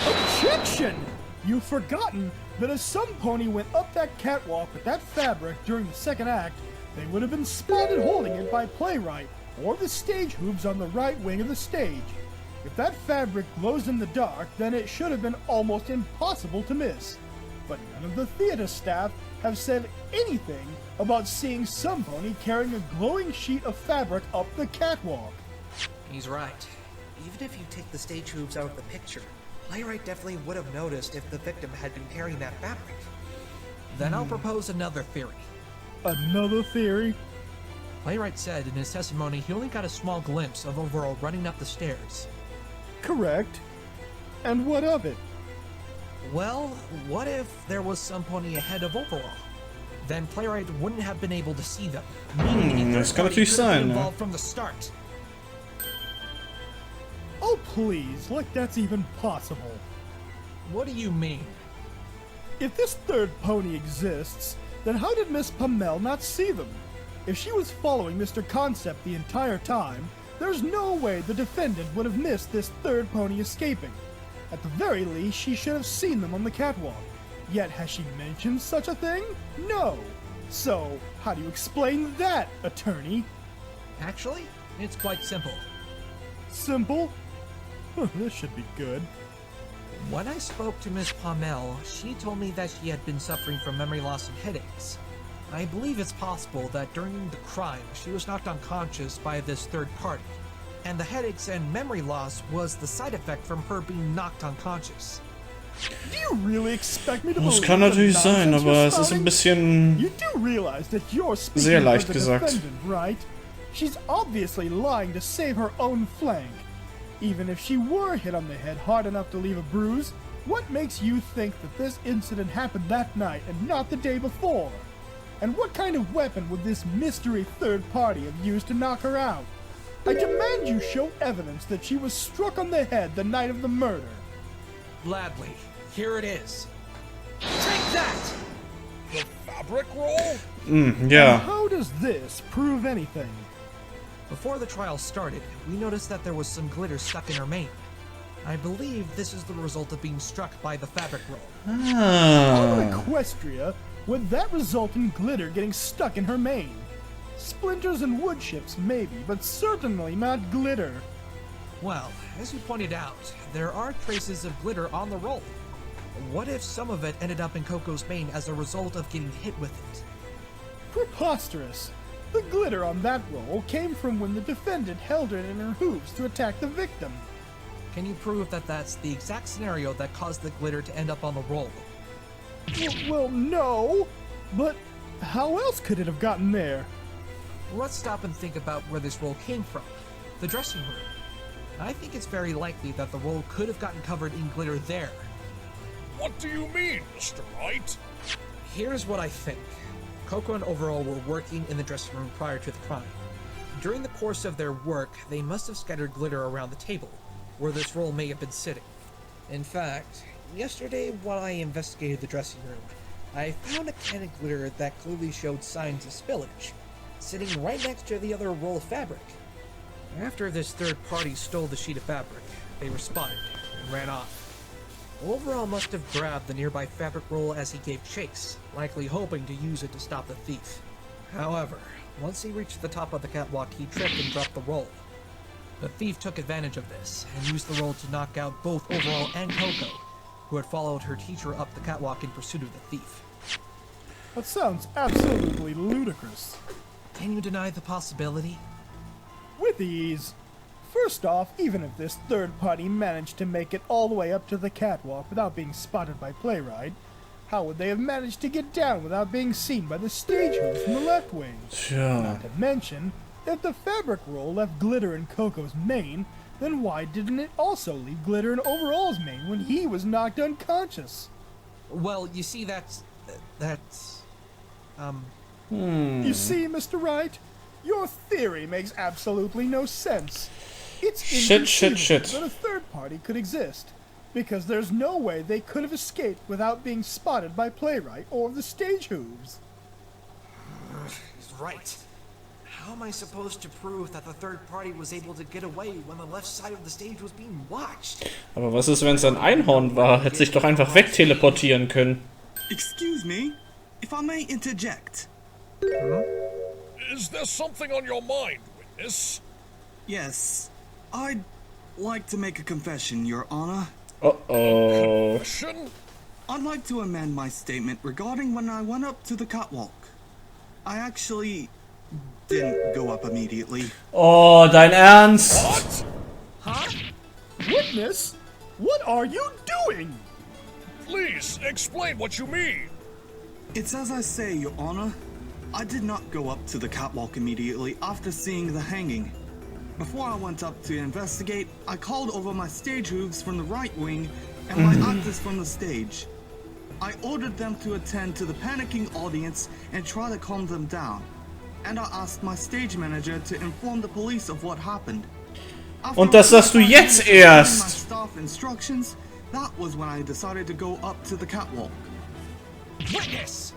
Objection! You've forgotten that if some pony went up that catwalk with that fabric during the second act, they would have been spotted holding it by playwright or the stage hooves on the right wing of the stage. If that fabric glows in the dark, then it should have been almost impossible to miss. But none of the theater staff have said anything about seeing some pony carrying a glowing sheet of fabric up the catwalk. He's right. Even if you take the stage hooves out of the picture, playwright definitely would have noticed if the victim had been carrying that fabric. Then I'll propose another theory. Another theory? Playwright said in his testimony he only got a small glimpse of Overall running up the stairs. Correct. And what of it? Well, what if there was some pony ahead of Overall? Then Playwright wouldn't have been able to see them. Das kann natürlich sein, ne? From the start. Oh please, like that's even possible. What do you mean? If this third pony exists, then how did Miss Pamel not see them? If she was following Mr. Concept the entire time, there's no way the defendant would have missed this third pony escaping. At the very least, she should have seen them on the catwalk. Yet has she mentioned such a thing? No. So, how do you explain that, attorney? Actually, it's quite simple. Simple? This should be good. When I spoke to Miss Pamel, she told me that she had been suffering from memory loss and headaches. I believe it's possible that during the crime, she was knocked unconscious by this third party, and the headaches and memory loss was the side effect from her being knocked unconscious. Do you really expect me to Das kann natürlich sein, aber es ist ein bisschen You do realize that you're speaking sehr leicht for the gesagt. defendant, right? She's obviously lying to save her own flank. Even if she were hit on the head hard enough to leave a bruise, what makes you think that this incident happened that night and not the day before? And what kind of weapon would this mystery third party have used to knock her out? I demand you show evidence that she was struck on the head the night of the murder. Gladly. Here it is. Take that! The fabric roll? Ja. And how does this prove anything? Before the trial started, we noticed that there was some glitter stuck in her mane. I believe this is the result of being struck by the fabric roll. On Equestria, would that result in glitter getting stuck in her mane? Splinters and wood chips, maybe, but certainly not glitter. Well, as you pointed out, there are traces of glitter on the roll. What if some of it ended up in Coco's mane as a result of getting hit with it? Preposterous. The glitter on that roll came from when the defendant held it in her hooves to attack the victim. Can you prove that that's the exact scenario that caused the glitter to end up on the roll? Well, no. But how else could it have gotten there? Let's stop and think about where this roll came from. The dressing room. I think it's very likely that the roll could have gotten covered in glitter there. What do you mean, Mr. Wright? Here's what I think. Coco and Overall were working in the dressing room prior to the crime. During the course of their work, they must have scattered glitter around the table, where this roll may have been sitting. In fact, yesterday while I investigated the dressing room, I found a can of glitter that clearly showed signs of spillage, sitting right next to the other roll of fabric. After this third party stole the sheet of fabric, they were spotted and ran off. Overall must have grabbed the nearby fabric roll as he gave chase, likely hoping to use it to stop the thief. However, once he reached the top of the catwalk, he tripped and dropped the roll. The thief took advantage of this and used the roll to knock out both Overall and Coco, who had followed her teacher up the catwalk in pursuit of the thief. That sounds absolutely ludicrous. Can you deny the possibility? With ease. First off, even if this third party managed to make it all the way up to the catwalk without being spotted by Playwright, how would they have managed to get down without being seen by the stage hooves from the left wing? Tja. Not to mention, if the fabric roll left glitter in Coco's mane, then why didn't it also leave glitter in Overall's mane when he was knocked unconscious? Well, you see, You see, Mr. Wright? Your theory makes absolutely no sense. It's inconceivable that a third party could exist, because there's no way they could have escaped without being spotted by Playwright or the stage hooves. He's right. How am I supposed to prove that the third party was able to get away when the left side of the stage was being watched? Aber was ist, wenn es ein Einhorn war? Hätte sich doch einfach wegteleportieren können. Excuse me, if I may interject. Is there something on your mind, witness? Yes, I'd like to make a confession, Your Honor. Uh-oh. Confession? I'd like to amend my statement regarding when I went up to the catwalk. I actually didn't go up immediately. Oh, dein Ernst? What? Huh? Witness? What are you doing? Please, explain what you mean. It's as I say, Your Honor. I did not go up to the catwalk immediately after seeing the hanging. Before I went up to investigate, I called over my stage hooves from the right wing and my actors from the stage. I ordered them to attend to the panicking audience and try to calm them down. And I asked my stage manager to inform the police of what happened. Und das sagst du jetzt erst. My staff instructions, that was when I decided to go up to the catwalk. Witness!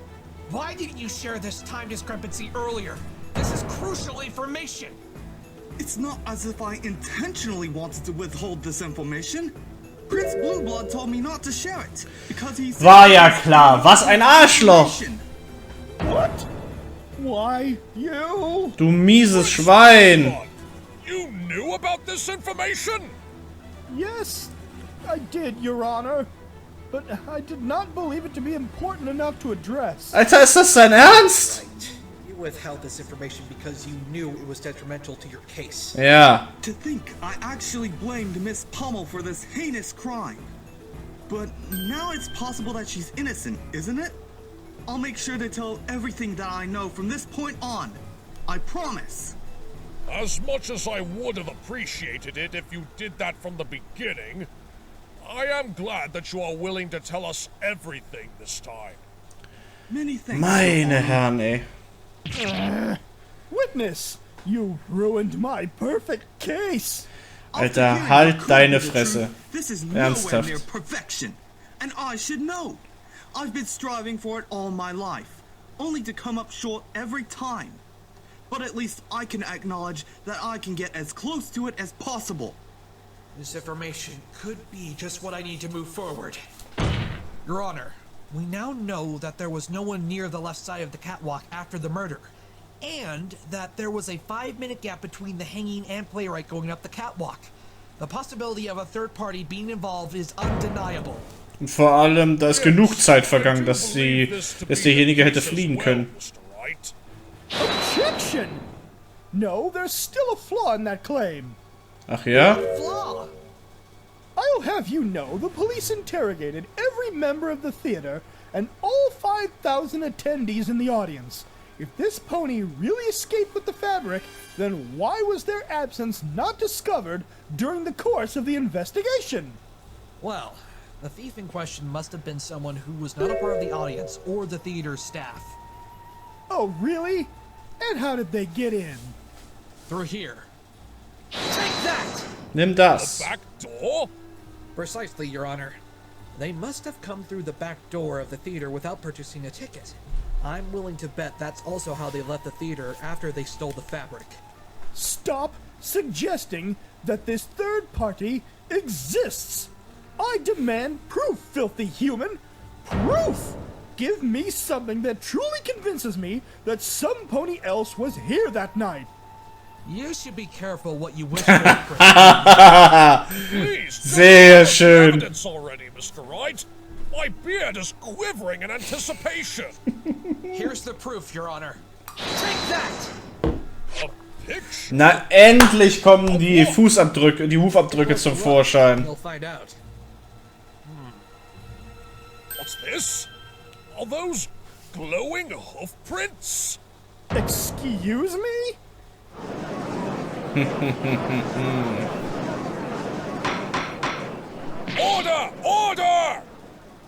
Why didn't you share this time discrepancy earlier? This is crucial information! It's not as if I intentionally wanted to withhold this information. Prince Blueblood told me not to share it because he's... War ja klar. Was ein Arschloch. What? Why you? Du mieses Schwein. You knew about this information? Yes, I did, Your Honor. But I did not believe it to be important enough to address. Alter, ist das dein Ernst? Right. You withheld this information because you knew it was detrimental to your case. Ja. To think I actually blamed Miss Pommel for this heinous crime. But now it's possible that she's innocent, isn't it? I'll make sure to tell everything that I know from this point on. I promise. As much as I would have appreciated it if you did that from the beginning, I am glad that you are willing to tell us everything this time. Many thanks. Meine Herren, ey. Witness, you ruined my perfect case. Alter, halt deine Fresse. This is nowhere Ernsthaft. near perfection, and I should know. I've been striving for it all my life, only to come up short every time. But at least I can acknowledge that I can get as close to it as possible. This information could be just what I need to move forward. Your Honor, we now know that there was no one near the left side of the catwalk after the murder, and that there was a 5-minute gap between the hanging and playwright going up the catwalk. The possibility of a third party being involved is undeniable. Und vor allem, da ist genug Zeit vergangen, dass derjenige hätte fliehen können. Objection! No, there's still a flaw in that claim. Ach ja? Flaw! I'll have you know the police interrogated every member of the theater and all 5,000 attendees in the audience. If this pony really escaped with the fabric, then why was their absence not discovered during the course of the investigation? Well, the thief in question must have been someone who was not a part of the audience or the theater's staff. Oh, really? And how did they get in? Through here. Take that! Nimm das. The back door? Precisely, Your Honor. They must have come through the back door of the theater without purchasing a ticket. I'm willing to bet that's also how they left the theater after they stole the fabric. Stop suggesting that this third party exists! I demand proof, filthy human! Proof! Give me something that truly convinces me that some pony else was here that night. You should be careful what you wish for. Please, Sehr schön. Evidence already, Mr. Wright. My beard is quivering in anticipation. Here's the proof, Your Honor. Take that! A picture? Na, endlich kommen die Fußabdrücke, die Hufabdrücke zum Vorschein. You'll find out. What's this? Are those glowing hoof prints? Excuse me? Order! Order!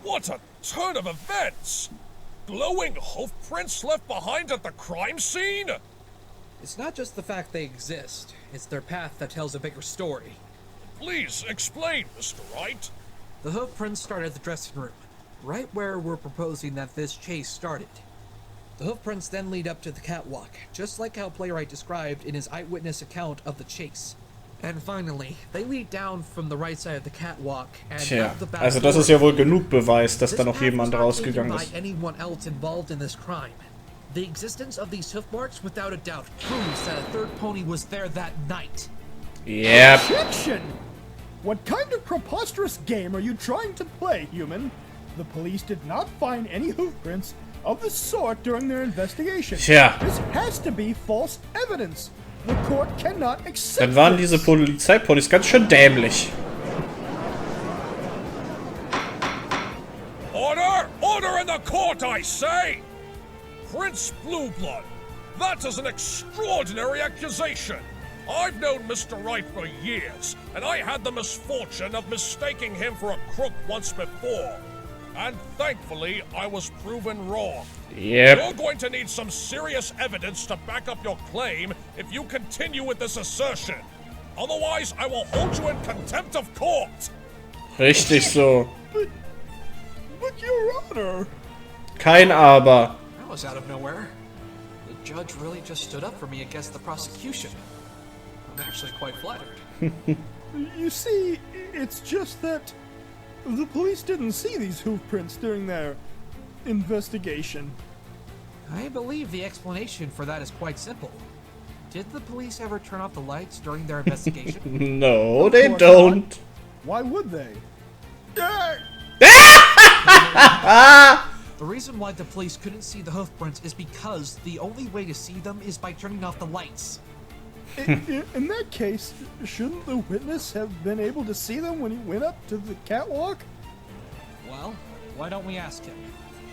What a turn of events! Glowing hoof prints left behind at the crime scene? It's not just the fact they exist, it's their path that tells a bigger story. Please explain, Mr. Wright. The hoof prints start at the dressing room, right where we're proposing that this chase started. The hoof prints then lead up to the catwalk, just like how Playwright described in his eyewitness account of the chase. And finally, they lead down from the right side of the catwalk and Tja, out the back also das door. ist ja wohl genug Beweis, dass da This noch path jemand was not rausgegangen taken ist. by anyone else involved in this crime. The existence of these hoof marks, without a doubt, proves that a third pony was there that night. Yep. Objection! What kind of preposterous game are you trying to play, human? The police did not find any hoof prints of the sort during their investigation. Tja. This has to be false evidence. The court cannot accept Dann waren this. diese Polizeiponys ganz schön dämlich. Order! Order in the court, I say! Prince Blueblood, that is an extraordinary accusation. I've known Mr. Wright for years, and I had the misfortune of mistaking him for a crook once before. And thankfully, I was proven wrong. Yep. You're going to need some serious evidence to back up your claim if you continue with this assertion. Otherwise, I will hold you in contempt of court. Richtig so. But Your Honor. Kein Aber. That was out of nowhere. The judge really just stood up for me against the prosecution. I'm actually quite flattered. You see, it's just that the police didn't see these hoof prints during their investigation. I believe the explanation for that is quite simple. Did the police ever turn off the lights during their investigation? No, they don't. Why would they? The reason why the police couldn't see the hoof prints is because the only way to see them is by turning off the lights. In that case, shouldn't the witness have been able to see them when he went up to the catwalk? Well, why don't we ask him?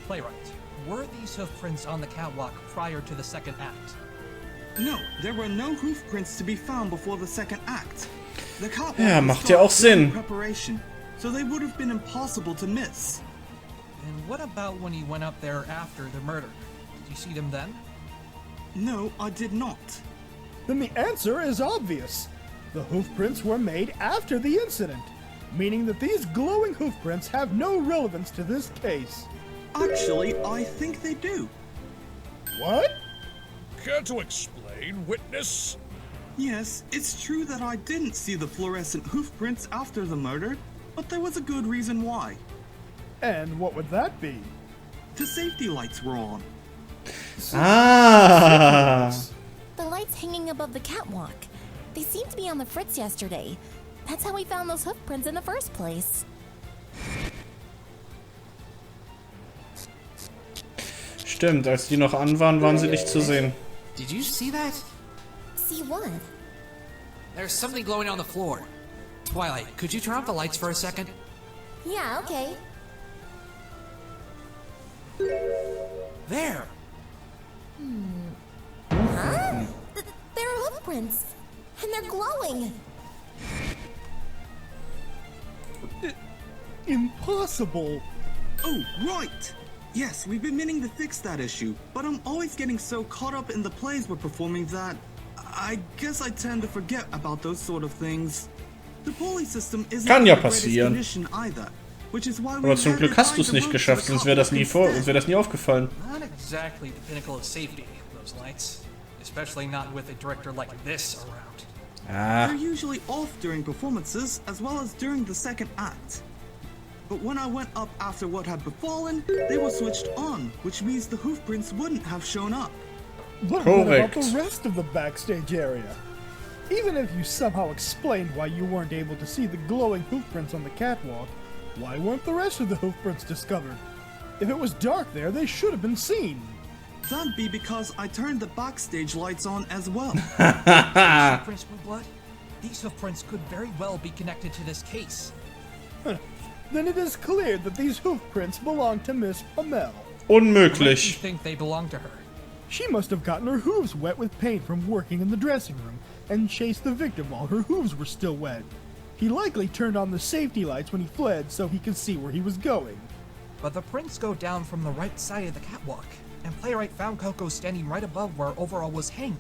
Playwright, were these hoof prints on the catwalk prior to the second act? No, there were no hoof prints to be found before the second act. The catwalk Ja, was macht ja auch Sinn. preparation, so they would have been impossible to miss. And what about when he went up there after the murder? Did you see them then? No, I did not. Then the answer is obvious. The hoof prints were made after the incident, meaning that these glowing hoof prints have no relevance to this case. Actually, I think they do. What? Care to explain, witness? Yes, it's true that I didn't see the fluorescent hoof prints after the murder, but there was a good reason why. And what would that be? The safety lights were on. Ah. The lights hanging above the catwalk. They seemed to be on the fritz yesterday. That's how we found those hoof prints in the first place. Stimmt, als die noch an waren, waren sie nicht zu sehen. Did you see that? See what? There's something glowing on the floor. Twilight, could you turn off the lights for a second? Yeah, okay. There! Huh? They're hoof prints. And they're glowing. Impossible. Oh, right! Yes, we've been meaning to fix that issue, but I'm always getting so caught up in the plays we're performing that I guess I tend to forget about those sort of things. The pulley system isn't Kann ja in the greatest passieren. condition either, which is why Aber zum Glück hast du es nicht geschafft, sonst wäre das nie aufgefallen. Not exactly the pinnacle of safety, those lights. Especially not with a director like this around. They're usually off during performances, as well as during the second act. But when I went up after what had befallen, they were switched on, which means the hoof prints wouldn't have shown up. But what about the rest of the backstage area? Even if you somehow explained why you weren't able to see the glowing hoof prints on the catwalk, why weren't the rest of the hoof prints discovered? If it was dark there, they should have been seen. That'd be because I turned the backstage lights on as well. Prince Blueblood, these hoof prints could very well be connected to this case. Then it is clear that these hoof prints belong to Miss Pamel. Unmöglich. Why do you think they belong to her? She must have gotten her hooves wet with paint from working in the dressing room and chased the victim while her hooves were still wet. He likely turned on the safety lights when he fled so he could see where he was going. But the prints go down from the right side of the catwalk, and Playwright found Coco standing right above where Overall was hanged.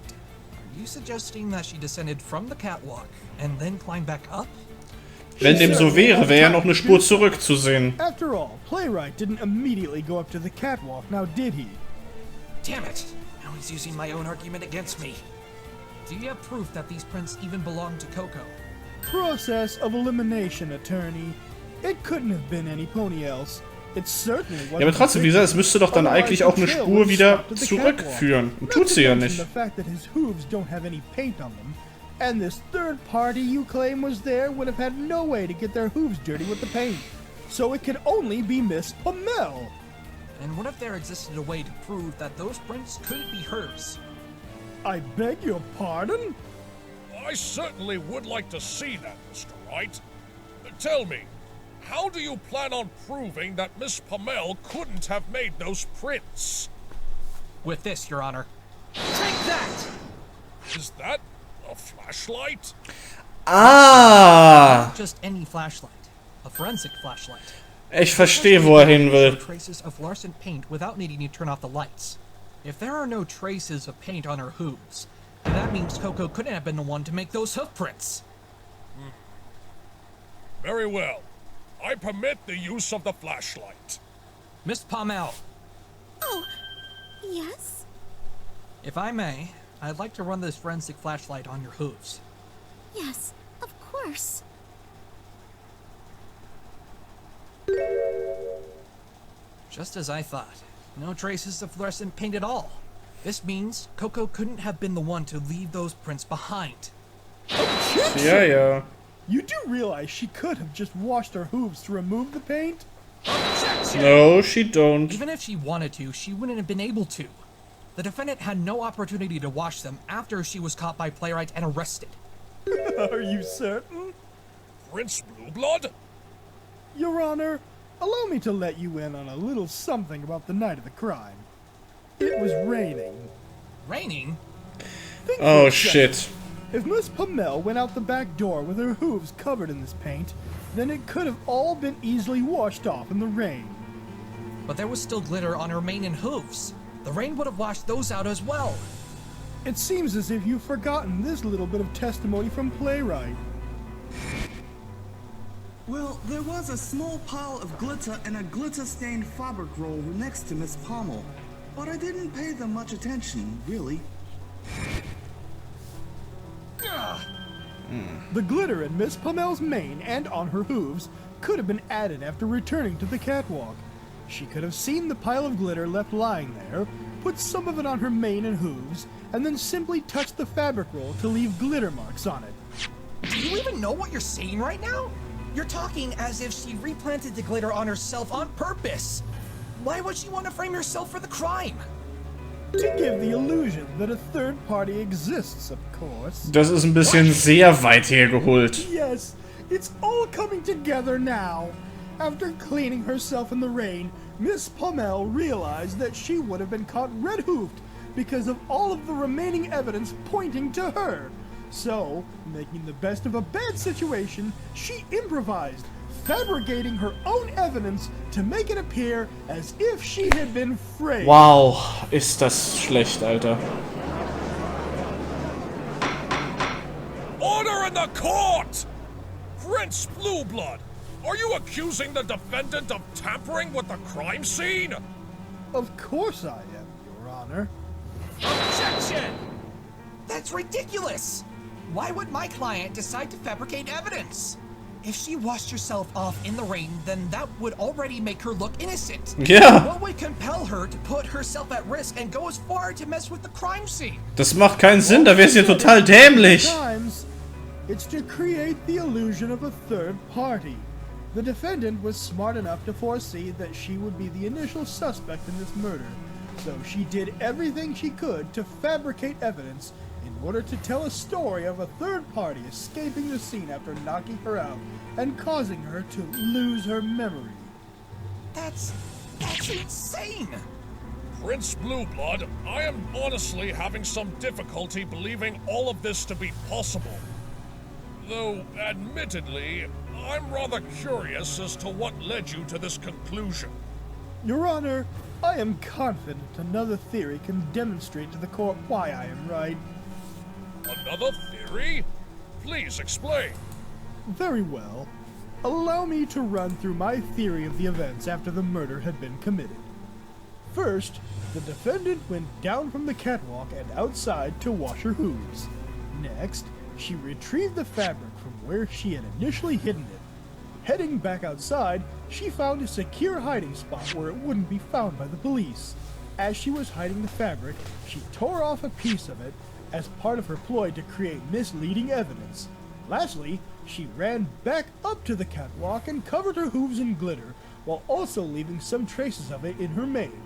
Are you suggesting that she descended from the catwalk and then climbed back up? Wenn dem so wäre, wäre ja noch eine Spur zurück zu sehen. After all, Playwright didn't immediately go up to the catwalk, now did he? Damn it! Now he's using my own argument against me. Do you have proof that these prints even belong to Coco? Process of elimination, Attorney. It couldn't have been any pony else. It certainly wasn't. Ja, aber trotzdem, wie gesagt, es müsste doch dann eigentlich auch eine Spur wieder zurückführen. Und tut sie ja nicht. The fact that his hooves don't have any paint on them, and this third party you claim was there would have had no way to get their hooves dirty with the paint. So it could only be Miss PWaaML. And what if there existed a way to prove that those prints couldn't be hers? I beg your pardon? I certainly would like to see that, Mr. Wright. Tell me, how do you plan on proving that Miss PWaaML couldn't have made those prints? With this, Your Honor. Take that! Is that a flashlight? Ah! Not just any flashlight. A forensic flashlight. Ich verstehe, wo er hin will. Traces of fluorescent paint without needing to turn off the lights. If there are no traces of paint on her hooves, then that means Coco couldn't have been the one to make those hoof prints. Very well. I permit the use of the flashlight. Miss PWaaML. Oh, yes? If I may, I'd like to run this forensic flashlight on your hooves. Yes, of course. Just as I thought. No traces of fluorescent paint at all. This means Coco couldn't have been the one to leave those prints behind. Ja, ja. You do realize she could have just washed her hooves to remove the paint? No, she don't. Even if she wanted to, she wouldn't have been able to. The defendant had no opportunity to wash them after she was caught by Playwright and arrested. Are you certain? Prince Blueblood? Your Honor, allow me to let you in on a little something about the night of the crime. It was raining. Raining? Oh, shit. If Miss PWaaML went out the back door with her hooves covered in this paint, then it could have all been easily washed off in the rain. But there was still glitter on her mane and hooves. The rain would have washed those out as well. It seems as if you've forgotten this little bit of testimony from Playwright. Well, there was a small pile of glitter and a glitter-stained fabric roll next to Miss PWaaML, but I didn't pay them much attention, really. The glitter in Miss PWaaML's mane and on her hooves could have been added after returning to the catwalk. She could have seen the pile of glitter left lying there, put some of it on her mane and hooves, and then simply touched the fabric roll to leave glitter marks on it. Do you even know what you're saying right now? You're talking as if she replanted the glitter on herself on purpose. Why would she want to frame herself for the crime? To give the illusion that a third party exists, of course. Das ist ein bisschen sehr weit hergeholt. Yes, it's all coming together now. After cleaning herself in the rain, Miss PWaaML realized that she would have been caught red-hoofed because of all of the remaining evidence pointing to her. So, making the best of a bad situation, she improvised, fabricating her own evidence to make it appear as if she had been framed. Wow, ist das schlecht, Alter. Order in the court! Prince Blueblood, are you accusing the defendant of tampering with the crime scene? Of course I am, Your Honor. Objection! That's ridiculous! Why would my client decide to fabricate evidence? If she washed herself off in the rain, then that would already make her look innocent. Yeah. What would compel her to put herself at risk and go as far to mess with the crime scene? Das macht keinen Sinn, da wär's ja total dämlich. It's to create the illusion of a third party. The defendant was smart enough to foresee that she would be the initial suspect in this murder, so she did everything she could to fabricate evidence in order to tell a story of a third party escaping the scene after knocking her out and causing her to lose her memory. That's insane! Prince Blueblood, I am honestly having some difficulty believing all of this to be possible. Though, admittedly, I'm rather curious as to what led you to this conclusion. Your Honor, I am confident another theory can demonstrate to the court why I am right. Another theory? Please explain. Very well. Allow me to run through my theory of the events after the murder had been committed. First, the defendant went down from the catwalk and outside to wash her hooves. Next, she retrieved the fabric from where she had initially hidden it. Heading back outside, she found a secure hiding spot where it wouldn't be found by the police. As she was hiding the fabric, she tore off a piece of it as part of her ploy to create misleading evidence. Lastly, she ran back up to the catwalk and covered her hooves in glitter, while also leaving some traces of it in her mane.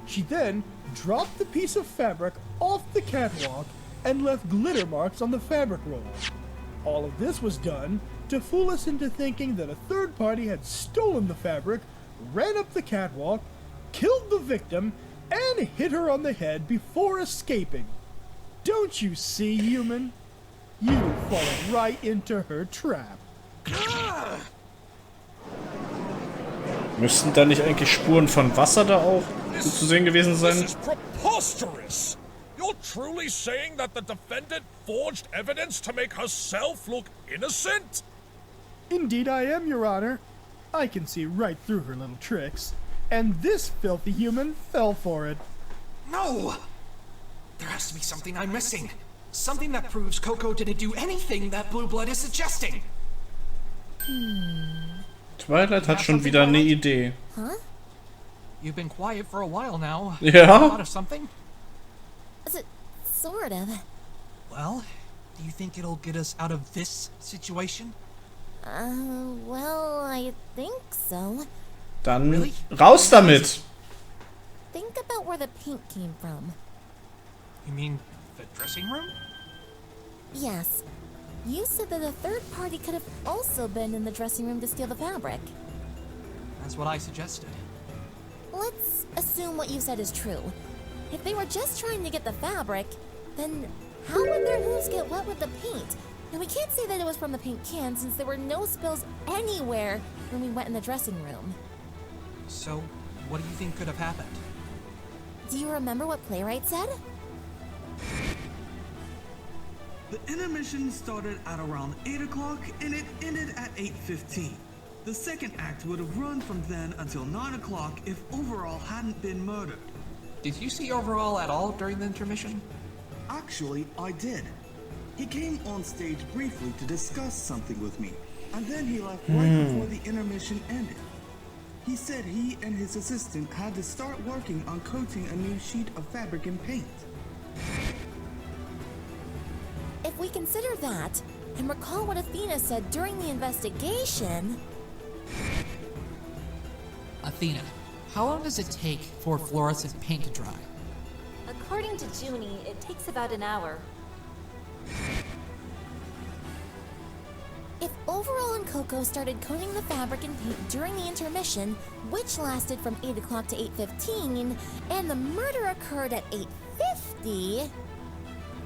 She then dropped the piece of fabric off the catwalk and left glitter marks on the fabric roll. All of this was done to fool us into thinking that a third party had stolen the fabric, ran up the catwalk, killed the victim, and hit her on the head before escaping. Don't you see, human? You've fallen right into her trap. Müssten da nicht eigentlich Spuren von Wasser da auch zu sehen gewesen sein? This is preposterous! You're truly saying that the defendant forged evidence to make herself look innocent? Indeed I am, Your Honor. I can see right through her little tricks. And this filthy human fell for it. No! There has to be something I'm missing. Something that proves Coco didn't do anything that Blue Blood is suggesting. Twilight hat schon wieder eine Idee. Huh? You've been quiet for a while now. Yeah? Thought of something? Sort of. Well, do you think it'll get us out of this situation? Well, I think so. Dann Really? raus damit! Think about where the paint came from. You mean the dressing room? Yes. You said that a third party could have also been in the dressing room to steal the fabric. That's what I suggested. Let's assume what you said is true. If they were just trying to get the fabric, then how would their hooves get wet with the paint? And we can't say that it was from the paint can since there were no spills anywhere when we went in the dressing room. So, what do you think could have happened? Do you remember what Playwright said? The intermission started at around 8 o'clock and it ended at 8:15. The second act would have run from then until 9 o'clock if Overall hadn't been murdered. Did you see Overall at all during the intermission? Actually, I did. He came on stage briefly to discuss something with me, and then he left right before the intermission ended. He said he and his assistant had to start working on coating a new sheet of fabric and paint. If we consider that, and recall what Athena said during the investigation... Athena, how long does it take for fluorescent paint to dry? According to Junie, it takes about an hour. If Overall and Coco started coating the fabric and paint during the intermission, which lasted from 8 o'clock to 8:15, and the murder occurred at 8:50...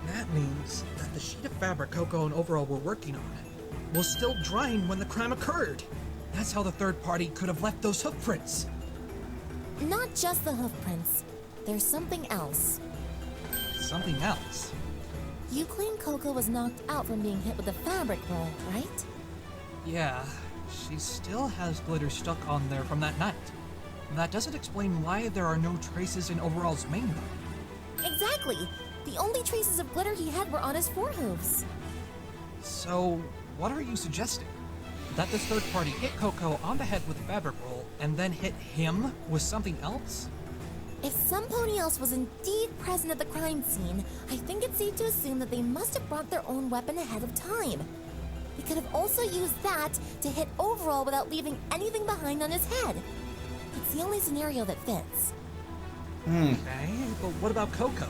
That means that the sheet of fabric Coco and Overall were working on was still drying when the crime occurred. That's how the third party could have left those hoof prints. Not just the hoof prints. There's something else. Something else? You claim Coco was knocked out from being hit with the fabric roll, right? Yeah, she still has glitter stuck on there from that night. That doesn't explain why there are no traces in Overall's mane though. Exactly! The only traces of glitter he had were on his forehooves. So, what are you suggesting? That this third party hit Coco on the head with a fabric roll and then hit him with something else? If somebody else was indeed present at the crime scene, I think it's safe to assume that they must have brought their own weapon ahead of time. They could have also used that to hit Overall without leaving anything behind on his head. It's the only scenario that fits. Okay, but what about Coco?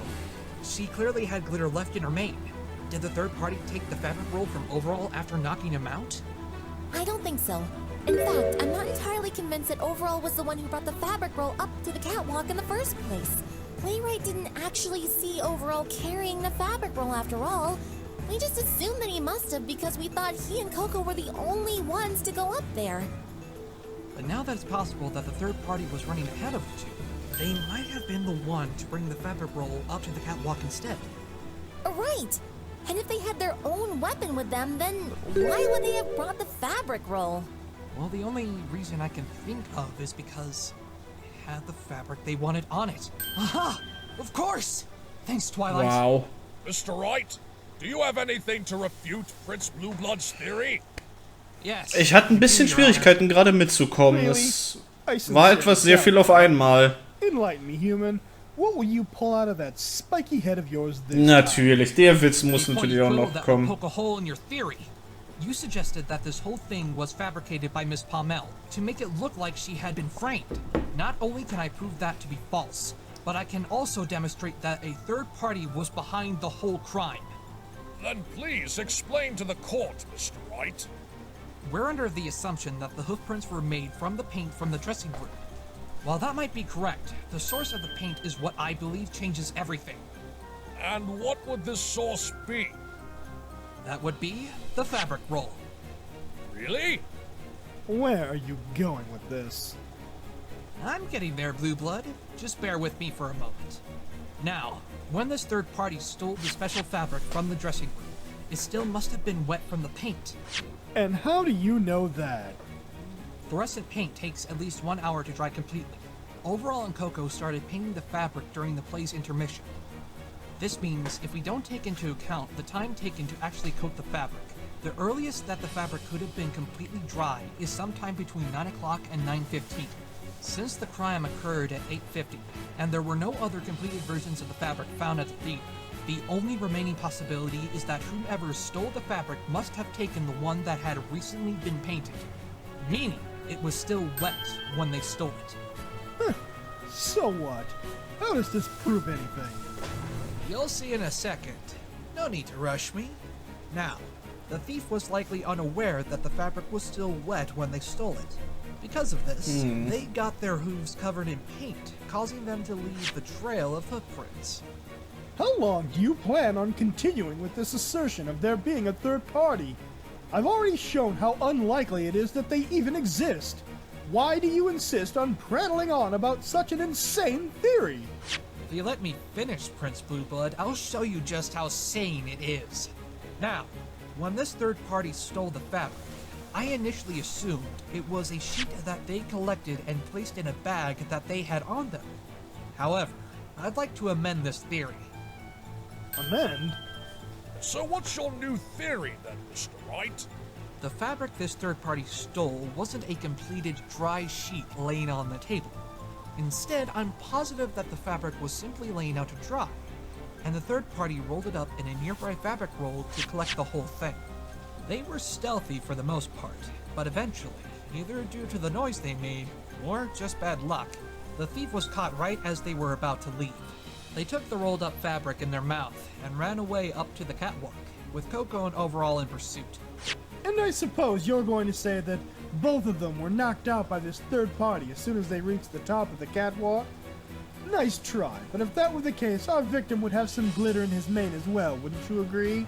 She clearly had glitter left in her mane. Did the third party take the fabric roll from Overall after knocking him out? I don't think so. In fact, I'm not entirely convinced that Overall was the one who brought the fabric roll up to the catwalk in the first place. Playwright didn't actually see Overall carrying the fabric roll after all. We just assumed that he must have because we thought he and Coco were the only ones to go up there. But now that it's possible that the third party was running ahead of the two, they might have been the one to bring the fabric roll up to the catwalk instead. Right! And if they had their own weapon with them, then why would they have brought the fabric roll? Well, the only reason I can think of is because it had the fabric they wanted on it. Aha! Of course! Thanks, Twilight. Wow. Mr. Wright, Do you have anything to refute Prince Blueblood's theory? Yes. Ich hatte ein bisschen Schwierigkeiten, gerade mitzukommen. Es war etwas sehr viel auf einmal. Enlighten me, human. What will you pull out of that spiky head of yours this Natürlich, der Witz muss natürlich auch noch kommen. Poke a hole in your theory. You suggested that this whole thing was fabricated by Miss PWaaML to make it look like she had been framed. Not only can I prove that to be false, but I can also demonstrate that a third party was behind the whole crime. Then please explain to the court, Mr. Wright. We're under the assumption that the hoof prints were made from the paint from the dressing room. While that might be correct, the source of the paint is what I believe changes everything. And what would this source be? That would be the fabric roll. Really? Where are you going with this? I'm getting there, Blue Blood. Just bear with me for a moment. Now, when this third party stole the special fabric from the dressing room, it still must have been wet from the paint. And how do you know that? Fluorescent paint takes at least 1 hour to dry completely. Overall and Coco started painting the fabric during the play's intermission. This means if we don't take into account the time taken to actually coat the fabric, the earliest that the fabric could have been completely dry is sometime between 9 o'clock and 9:15. Since the crime occurred at 8:50, and there were no other completed versions of the fabric found at the theater, the only remaining possibility is that whoever stole the fabric must have taken the one that had recently been painted, meaning it was still wet when they stole it. So what? How does this prove anything? You'll see in a second. No need to rush me. Now, the thief was likely unaware that the fabric was still wet when they stole it. Because of this, they got their hooves covered in paint, causing them to leave the trail of footprints. How long do you plan on continuing with this assertion of there being a third party? I've already shown how unlikely it is that they even exist. Why do you insist on prattling on about such an insane theory? If you let me finish, Prince Blueblood, I'll show you just how sane it is. Now, when this third party stole the fabric, I initially assumed it was a sheet that they collected and placed in a bag that they had on them. However, I'd like to amend this theory. Amend? So what's your new theory then, Mr. Wright? The fabric this third party stole wasn't a completed dry sheet laying on the table. Instead, I'm positive that the fabric was simply laying out to dry, and the third party rolled it up in a nearby fabric roll to collect the whole thing. They were stealthy for the most part, but eventually, either due to the noise they made, or just bad luck, the thief was caught right as they were about to leave. They took the rolled up fabric in their mouth and ran away up to the catwalk, with Coco and Overall in pursuit. And I suppose you're going to say that both of them were knocked out by this third party as soon as they reached the top of the catwalk? Nice try, but if that were the case, our victim would have some glitter in his mane as well, wouldn't you agree?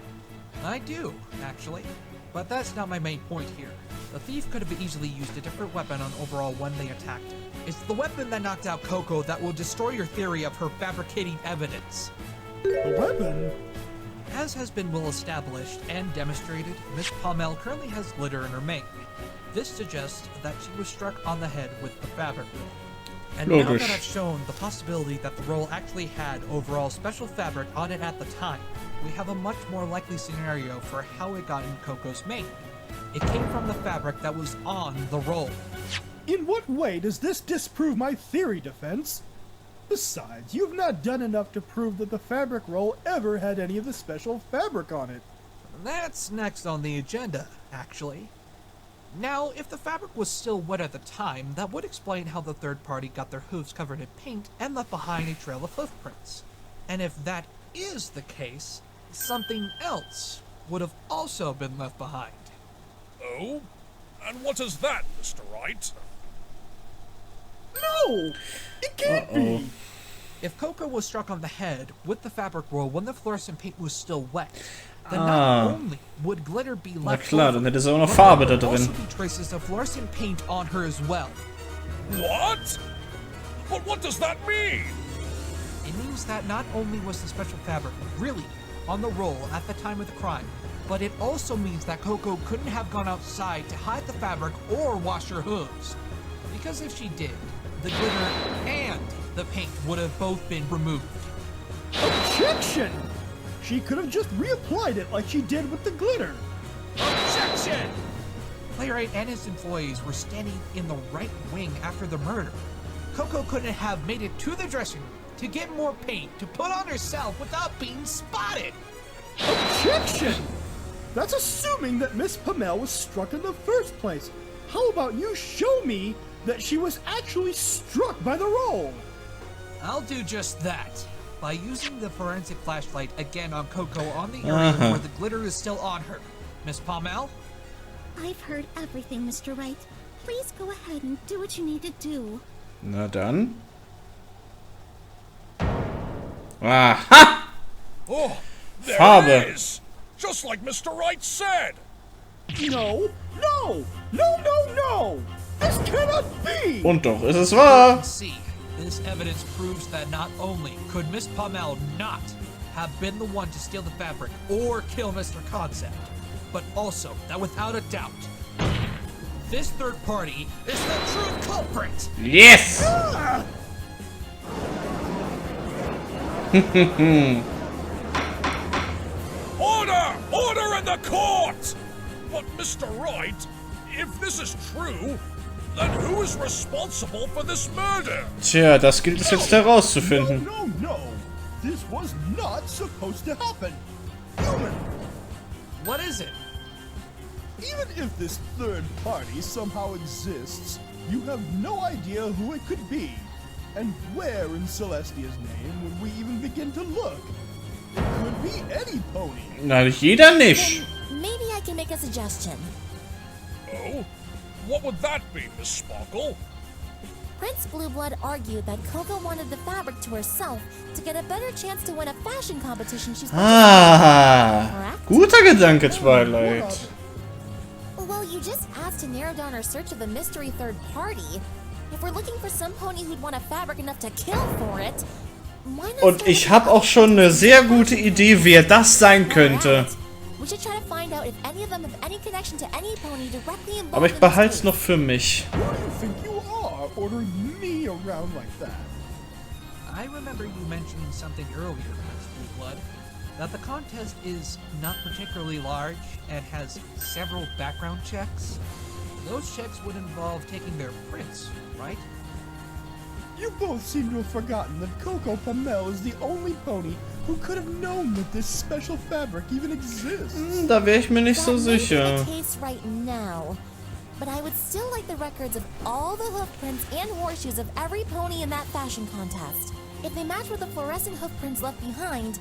I do, actually. But that's not my main point here. The thief could have easily used a different weapon on Overall when they attacked him. It's the weapon that knocked out Coco that will destroy your theory of her fabricating evidence. A weapon? As has been well established and demonstrated, Miss PWaaML currently has glitter in her mane. This suggests that she was struck on the head with the fabric roll. And now that I've shown the possibility that the roll actually had Overall special fabric on it at the time, we have a much more likely scenario for how it got in Coco's mane. It came from the fabric that was on the roll. In what way does this disprove my theory, Defense? Besides, you've not done enough to prove that the fabric roll ever had any of the special fabric on it. That's next on the agenda, actually. Now, if the fabric was still wet at the time, that would explain how the third party got their hooves covered in paint and left behind a trail of hoofprints. And if that is the case, something else would have also been left behind. Oh? And what is that, Mr. Wright? No! It can't be! If Coco was struck on the head with the fabric roll when the fluorescent paint was still wet, then not only would glitter be left klar, dann hätte sie auch noch Farbe da drin. Also be traces of fluorescent paint on her as well. What? But what does that mean? It means that not only was the special fabric really on the roll at the time of the crime, but it also means that Coco couldn't have gone outside to hide the fabric or wash her hooves. Because if she did, the glitter and the paint would have both been removed. Objection! She could have just reapplied it like she did with the glitter. Objection! Playwright and his employees were standing in the right wing after the murder. Coco couldn't have made it to the dressing room to get more paint to put on herself without being spotted. Objection! That's assuming that Miss Pamel was struck in the first place. How about you show me that she was actually struck by the roll? I'll do just that. By using the forensic flashlight again on Coco on the area where the glitter is still on her. Miss Pamel? I've heard everything, Mr. Wright. Please go ahead and do what you need to do. Na dann. Aha! Oh, there Farbe. it is! Just like Mr. Wright said! No, no, no, no, no! This cannot be! Und doch ist es wahr. See, this evidence proves that not only could Miss Pamel not have been the one to steal the fabric or kill Mr. Concept, but also that without a doubt, this third party is the true culprit! Yes! Order! Order in the court! But Mr. Wright, if this is true, then who is responsible for this murder? Tja, das gilt es jetzt herauszufinden. No, no, no! This was not supposed to happen! Human! What is it? Even if this third party somehow exists, you have no idea who it could be. And where in Celestia's name would we even begin to look? It could be any pony. Na, jeder nicht. Maybe I can make a suggestion. Oh? What would that be, Miss Sparkle? Prince Blueblood argued that Coco wanted the fabric to herself to get a better chance to win a fashion competition she's Guter Gedanke, Twilight. Well, you just asked to narrow down our search of the mystery third party. If we're looking for some pony who'd want a fabric enough to kill for it, why not? Und ich habe auch schon eine sehr gute Idee, wer das sein könnte. We should try to find out if any of them have any connection to any pony directly involved. Aber ich behalte es noch für mich. Who do you think you are, ordering me around like that? I remember you mentioning something earlier, Prince Blueblood, that the contest is not particularly large and has several background checks. Those checks would involve taking their prints, right? You both seem to have forgotten that Coco Pamel is the only pony who could have known that this special fabric even exists. Da wäre ich mir nicht so That may be sicher. the case right now, but I would still like the records of all the hoof prints and horseshoes of every pony in that fashion contest. If they match with the fluorescent hoof prints left behind,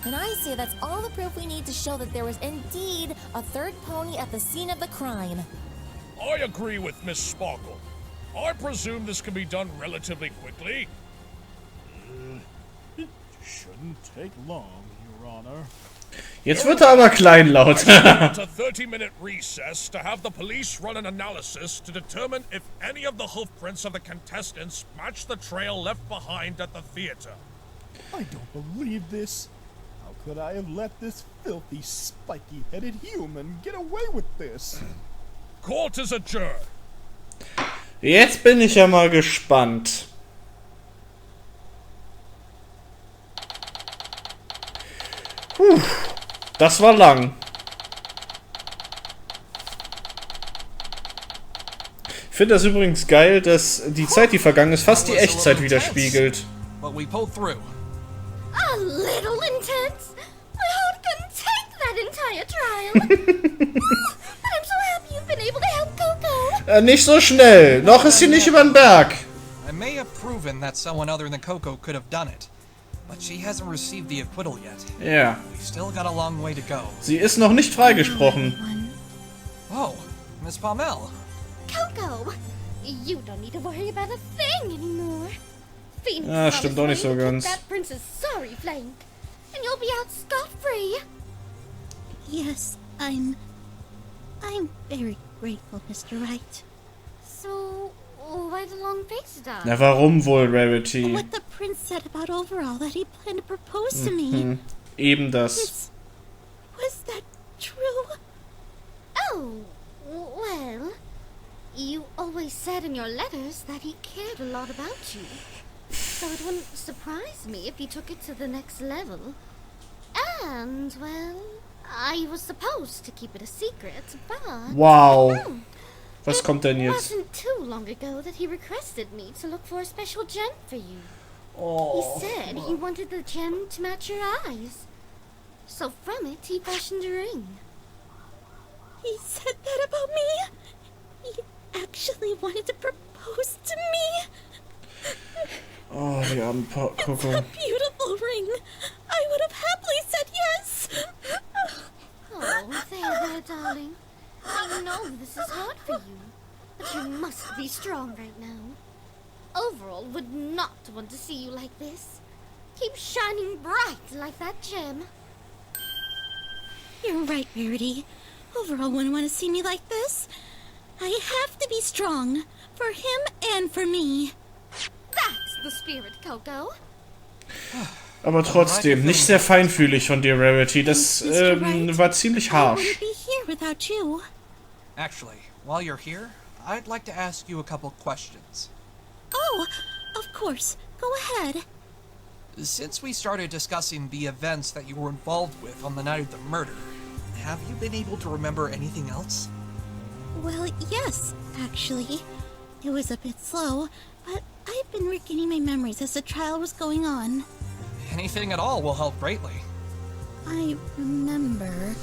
then I say that's all the proof we need to show that there was indeed a third pony at the scene of the crime. I agree with Miss Sparkle. I presume this can be done relatively quickly. It shouldn't take long, Your Honor. Jetzt wird er aber kleinlaut. It's a 30-minute recess to have the police run an analysis to determine if any of the hoof prints of the contestants match the trail left behind at the theater. I don't believe this. How could I have let this filthy, spiky-headed human get away with this? Court is adjourned. Jetzt bin ich ja mal gespannt. Puh, das war lang. Ich finde das übrigens geil, dass die Zeit, die vergangen ist, fast die Echtzeit widerspiegelt. But we pulled through. A little intense. My heart couldn't take that entire trial. But I'm so happy you've been able to help Coco. Nicht so schnell. Noch ist sie nicht über den Berg. I may have proven that someone other than Coco could have done it, but she hasn't received the acquittal yet. Ja. We've still got a long way to go. Sie ist noch nicht freigesprochen. Oh, Miss Pamel. Coco, you don't need to worry about a thing anymore. Phoenix Ja, stimmt doch nicht so ganz. that princess sorry flank, and you'll be out scot-free. Yes, I'm very grateful, Mr. Wright. So, why the long face down? Na, warum wohl, Rarity? What the prince said about Overall, that he planned to propose to me. Eben das. Was that true? Oh, well, you always said in your letters that he cared a lot about you. So it wouldn't surprise me if he took it to the next level. And, well, I was supposed to keep it a secret, but... Wow. Was kommt denn It jetzt? wasn't too long ago that he requested me to look for a special gem for you. Oh. He said he wanted the gem to match your eyes. So from it, he fashioned a ring. He said that about me? He actually wanted to propose to me? Oh, die arme Coco. It's a beautiful ring. I would have happily said yes. Oh, there, darling. I know this is hard for you, but you must be strong right now. Overall would not want to see you like this. Keep shining bright like that gem. You're right, Rarity. Overall wouldn't want to see me like this. I have to be strong. For him and for me. That's the spirit, Coco. Aber trotzdem, nicht sehr feinfühlig von dir, Rarity. Das war ziemlich I harsh. wouldn't be here without you. Actually, while you're here, I'd like to ask you a couple questions. Oh, of course. Go ahead. Since we started discussing the events that you were involved with on the night of the murder, have you been able to remember anything else? Well, yes, actually. It was a bit slow, but I've been regaining my memories as the trial was going on. Anything at all will help greatly. I remember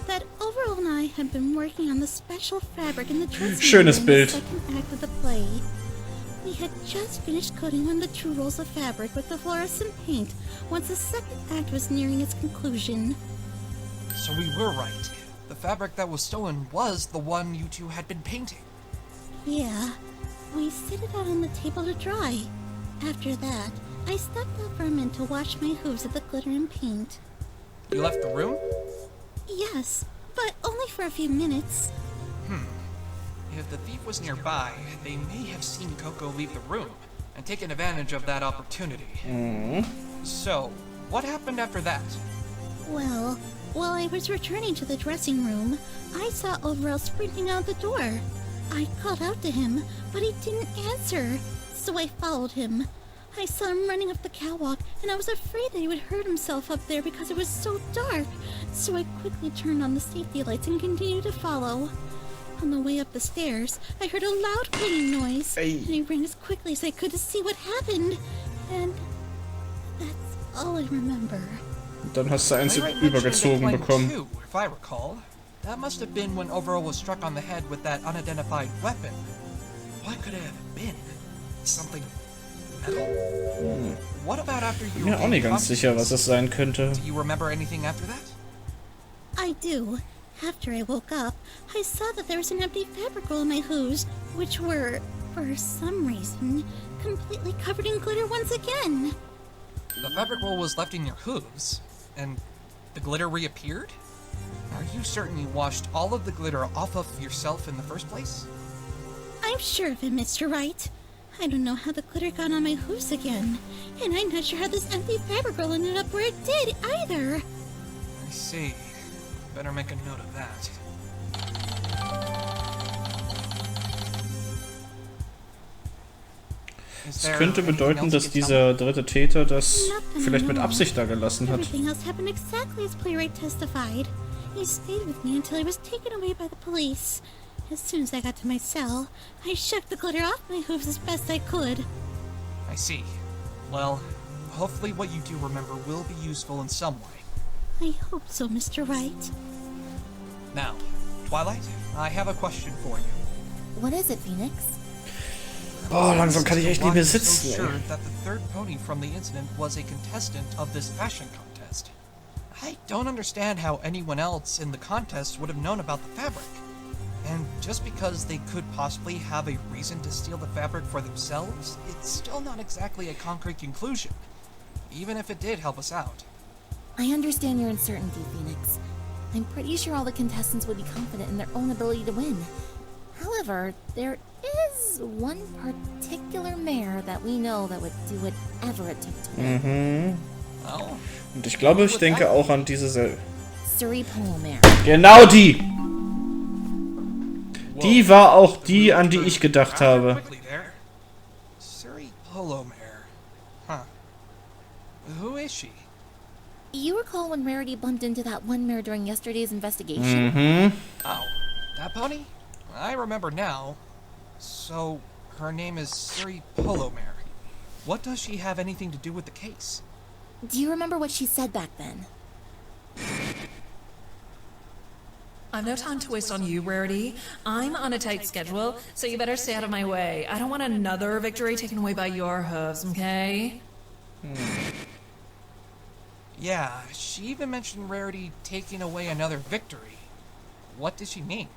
that Overall and I had been working on the special fabric in the dressing Schönes room in Bild. the second act of the play. We had just finished coating on the two rolls of fabric with the fluorescent paint once the second act was nearing its conclusion. So we were right. The fabric that was stolen was the one you two had been painting. Yeah, we set it out on the table to dry. After that, I stepped out for a minute to wash my hooves of the glitter and paint. You left the room? Yes, but only for a few minutes. If the thief was nearby, they may have seen Coco leave the room and taken advantage of that opportunity. So, what happened after that? Well, while I was returning to the dressing room, I saw Overall sprinting out the door. I called out to him, but he didn't answer, so I followed him. I saw him running up the catwalk, and I was afraid that he would hurt himself up there because it was so dark, so I quickly turned on the safety lights and continued to follow. On the way up the stairs, I heard a loud clicking noise, and I ran as quickly as I could to see what happened, and that's all I remember. Dann hast du eins Playwright übergezogen mentioned bekommen. Too, if I recall. That must have been when Overall was struck on the head with that unidentified weapon. What could it have been? Something metal? What about after you Ich bin mir auch nicht ganz sicher, was es sein könnte. Do you remember anything after that? I do. After I woke up, I saw that there was an empty fabric roll in my hooves, which were, for some reason, completely covered in glitter once again. The fabric roll was left in your hooves, and the glitter reappeared? Are you certain you washed all of the glitter off of yourself in the first place? I'm sure of it, Mr. Wright. I don't know how the glitter got on my hooves again, and I'm not sure how this empty fabric roll ended up where it did, either. I see. Better make a note of that. Es könnte bedeuten, dass dieser dritte Täter das vielleicht mit Absicht da gelassen hat. Everything else happened exactly as Playwright testified. He stayed with me until he was taken away by the police. As soon as I got to my cell, I shook the glitter off my hooves as best I could. I see. Well, hopefully what you do remember will be useful in some way. I hope so, Mr. Wright. Now, Twilight, I have a question for you. What is it, Phoenix? Oh, langsam kann ich echt nicht mehr sitzen. So sure that the third pony from the incident was a contestant of this fashion contest. I don't understand how anyone else in the contest would have known about the fabric. And just because they could possibly have a reason to steal the fabric for themselves, it's still not exactly a concrete conclusion, even if it did help us out. I understand your uncertainty, Phoenix. I'm pretty sure all the contestants would be confident in their own ability to win. However, there is one particular mare that we know that would do whatever it took to win. Oh. Und ich glaube, ich denke auch an diese Surrey Polo Mare. Genau die! Die war auch die, an die ich gedacht habe. Surrey Polo Mare. Huh. Who is she? You recall when Rarity bumped into that one mare during yesterday's investigation? Mm-hmm. Oh, that pony? I remember now. So, her name is Suri Polomare. What does she have anything to do with the case? Do you remember what she said back then? I've no time to waste on you, Rarity. I'm on a tight schedule, so you better stay out of my way. I don't want another victory taken away by your hooves, okay? Yeah, she even mentioned Rarity taking away another victory. What does she mean?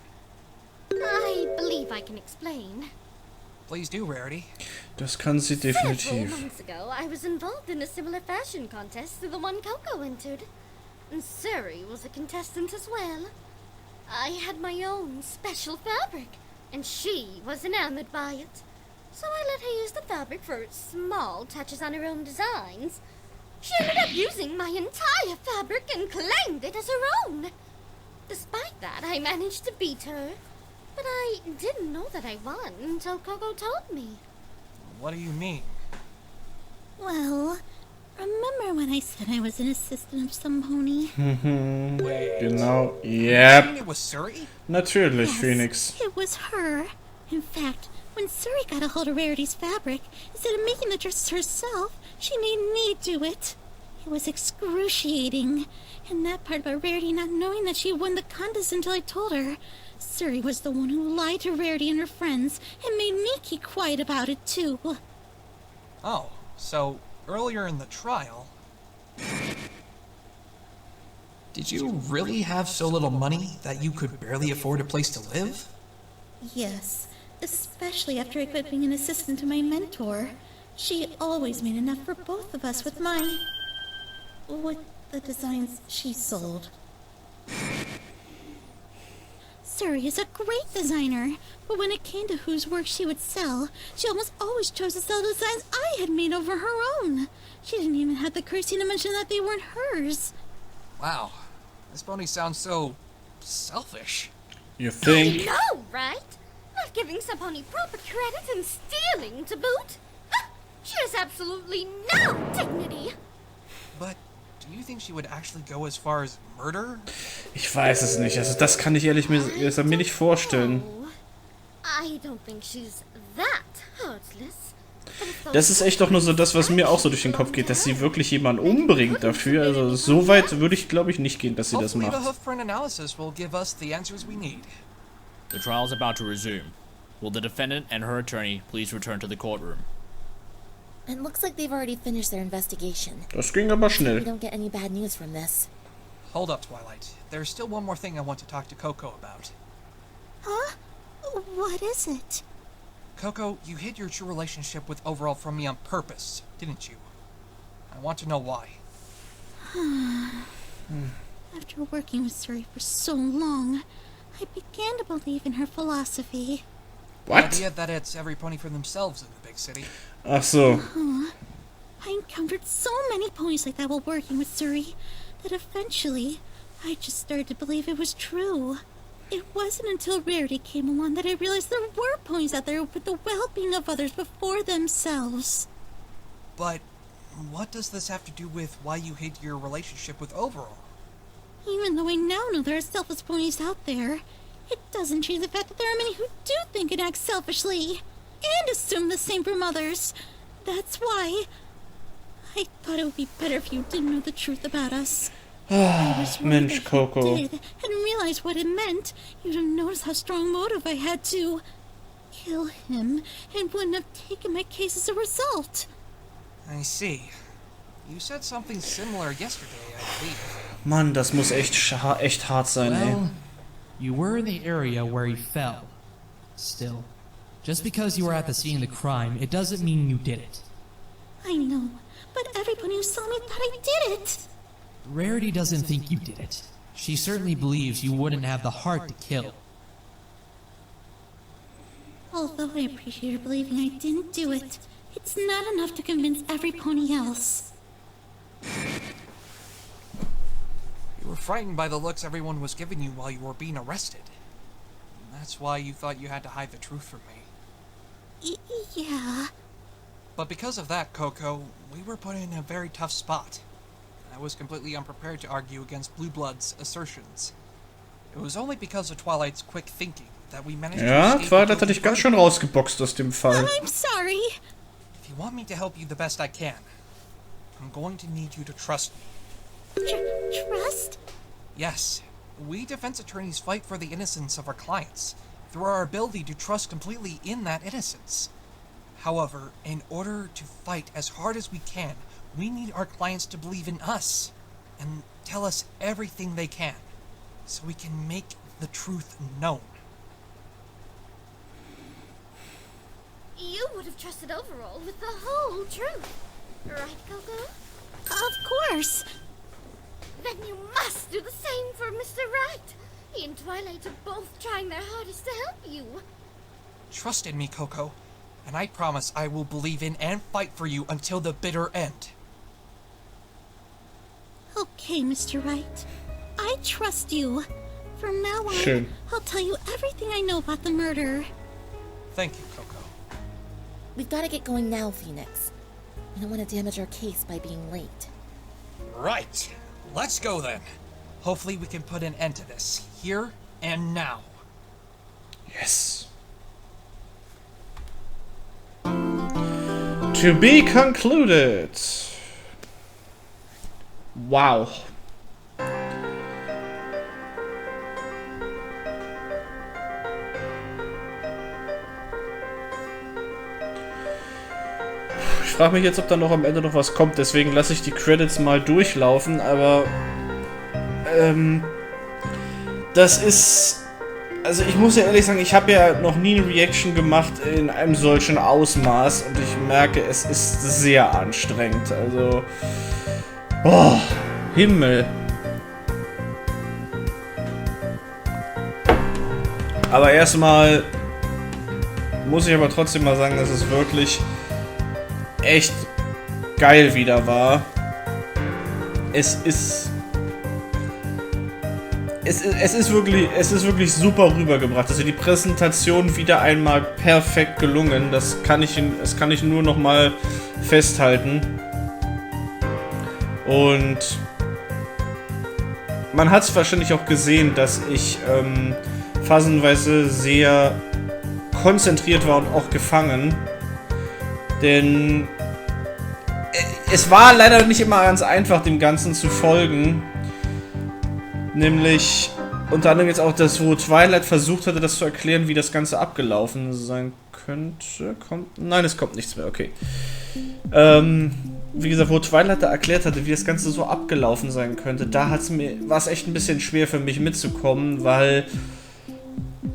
I believe I can explain. Please do, Rarity. Das kann sie Several definitiv. months ago, I was involved in a similar fashion contest to the one Coco entered. And Suri was a contestant as well. I had my own special fabric, and she was enamored by it. So I let her use the fabric for small touches on her own designs. She ended up using my entire fabric and claimed it as her own. Despite that, I managed to beat her. But I didn't know that I won until Coco told me. What do you mean? Well, remember when I said I was an assistant of some pony? Wait. Genau. You mean Yep. it was Suri? Natürlich, Yes, Phoenix. It was her. In fact, when Suri got a hold of Rarity's fabric, instead of making the dresses herself, she made me do it. It was excruciating. And that part about Rarity not knowing that she won the contest until I told her. Suri was the one who lied to Rarity and her friends and made me keep quiet about it, too. Oh, so earlier in the trial... Did you really have so little money that you could barely afford a place to live? Yes, especially after I quit being an assistant to my mentor. She always made enough for both of us with the designs she sold. Suri is a great designer, but when it came to whose work she would sell, she almost always chose to sell designs I had made over her own. She didn't even have the courtesy to mention that they weren't hers. Wow, this pony sounds so... selfish. You think? I know, right? Not giving some pony proper credit and stealing to boot. Ha! She has absolutely no dignity. But do you think she would actually go as far as murder? Ich weiß es nicht. Also das kann ich ehrlich mir nicht vorstellen. I don't think she's that heartless. Das ist echt doch nur so das, was mir auch so durch den Kopf geht, dass sie wirklich jemanden umbringt dafür. Also so weit würde ich, glaube ich, nicht gehen, dass sie das Hopefully macht. the hoofprint analysis will give us the answers we need. The trial is about to resume. Will the defendant and her attorney please return to the courtroom? It looks like they've already finished their investigation. Das ging aber We schnell. don't get any bad news from this. Hold up, Twilight. There's still one more thing I want to talk to Coco about. Huh? What is it? Coco, you hid your true relationship with Overall from me on purpose, didn't you? I want to know why. After working with Suri for so long, I began to believe in her philosophy. What? The idea that it's every pony for themselves in the big city. Ach so. I encountered so many ponies like that while working with Suri that eventually I just started to believe it was true. It wasn't until Rarity came along that I realized there were ponies out there who put the well-being of others before themselves. But what does this have to do with why you hid your relationship with Overall? Even though I now know there are selfless ponies out there, it doesn't change the fact that there are many who do think and act selfishly, and assume the same from others. That's why I thought it would be better if you didn't know the truth about us. Mensch, Coco. Did and realized what it meant, you'd have noticed how strong motive I had to kill him, and wouldn't have taken my case as a result. I see. You said something similar yesterday, I believe. Mann, das muss echt hart sein, ey. You were in the area where he fell. Still, just because you were at the scene of the crime, it doesn't mean you did it. I know, but every pony who saw me thought I did it. Rarity doesn't think you did it. She certainly believes you wouldn't have the heart to kill. Although I appreciate her believing I didn't do it, it's not enough to convince every pony else. You were frightened by the looks everyone was giving you while you were being arrested. And that's why you thought you had to hide the truth from me. Yeah. But because of that, Coco, we were put in a very tough spot. I was completely unprepared to argue against Blue Blood's assertions. It was only because of Twilight's quick thinking that we managed to escape. Twilight hat dich ganz schön rausgeboxt aus dem Fall. I'm sorry. If you want me to help you the best I can, I'm going to need you to trust me. Trust? Yes. We defense attorneys fight for the innocence of our clients, through our ability to trust completely in that innocence. However, in order to fight as hard as we can, we need our clients to believe in us, and tell us everything they can, so we can make the truth known. You would have trusted Overall with the whole truth, right, Coco? Of course. Then you must do the same for Mr. Wright. He and Twilight are both trying their hardest to help you. Trust in me, Coco, and I promise I will believe in and fight for you until the bitter end. Okay, Mr. Wright. I trust you. From now on, Schön. I'll tell you everything I know about the murder. Thank you, Coco. We've got to get going now, Phoenix. We don't want to damage our case by being late. Right. Let's go then. Hopefully we can put an end to this, here and now. Yes. To be concluded. Wow. Ich frage mich jetzt, ob da noch am Ende noch was kommt, deswegen lasse ich die Credits mal durchlaufen, aber das ist, also ich muss ja ehrlich sagen, ich habe ja noch nie eine Reaction gemacht in einem solchen Ausmaß und ich merke, es ist sehr anstrengend, also, oh, Himmel. Aber erstmal muss ich aber trotzdem mal sagen, dass es wirklich echt geil wieder war. Es ist wirklich super rübergebracht. Also die Präsentation wieder einmal perfekt gelungen. Das kann ich nur noch mal festhalten. Und man hat es wahrscheinlich auch gesehen, dass ich phasenweise sehr konzentriert war und auch gefangen. Denn es war leider nicht immer ganz einfach, dem Ganzen zu folgen. Nämlich unter anderem jetzt auch das, wo Twilight versucht hatte, das zu erklären, wie das Ganze abgelaufen sein könnte. Nein, es kommt nichts mehr, okay. Wie gesagt, wo Twilight da erklärt hatte, wie das Ganze so abgelaufen sein könnte, da war es echt ein bisschen schwer für mich mitzukommen, weil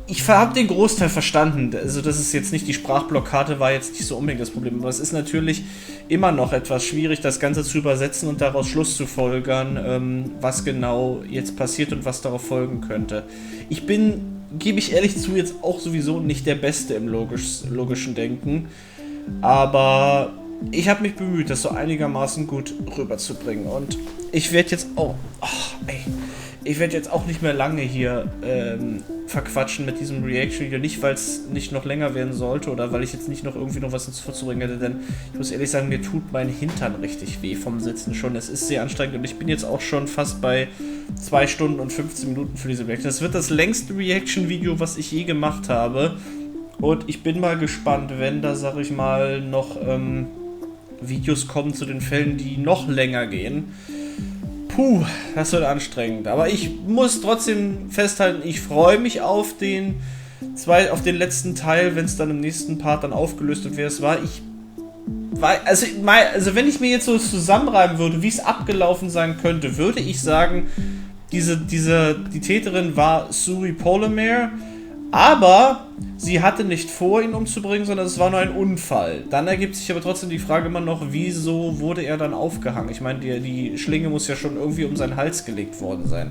ich habe den Großteil verstanden. Also das ist jetzt nicht, die Sprachblockade war jetzt nicht so unbedingt das Problem, aber es ist natürlich immer noch etwas schwierig, das Ganze zu übersetzen und daraus Schluss zu folgern, was genau jetzt passiert und was darauf folgen könnte. Ich bin, gebe ich ehrlich zu, jetzt auch sowieso nicht der Beste im logischen Denken, aber ich habe mich bemüht, das so einigermaßen gut rüberzubringen und ich werde jetzt auch, nicht mehr lange hier verquatschen mit diesem Reaction-Video. Nicht, weil es nicht noch länger werden sollte oder weil ich jetzt nicht noch irgendwie noch was vorzubringen hätte, denn ich muss ehrlich sagen, mir tut mein Hintern richtig weh vom Sitzen schon. Es ist sehr anstrengend und ich bin jetzt auch schon fast bei 2 Stunden und 15 Minuten für diese Reaction. Das wird das längste Reaction-Video, was ich je gemacht habe. Und ich bin mal gespannt, wenn da, sag ich mal, noch Videos kommen zu den Fällen, die noch länger gehen. Puh, das wird anstrengend. Aber ich muss trotzdem festhalten, ich freue mich auf den letzten Teil, wenn es dann im nächsten Part dann aufgelöst wird, wer es war. Also wenn ich mir jetzt so zusammenreiben würde, wie es abgelaufen sein könnte, würde ich sagen, die Täterin war Suri Polymer, aber sie hatte nicht vor, ihn umzubringen, sondern es war nur ein Unfall. Dann ergibt sich aber trotzdem die Frage immer noch, wieso wurde er dann aufgehangen? Ich meine, die Schlinge muss ja schon irgendwie um seinen Hals gelegt worden sein.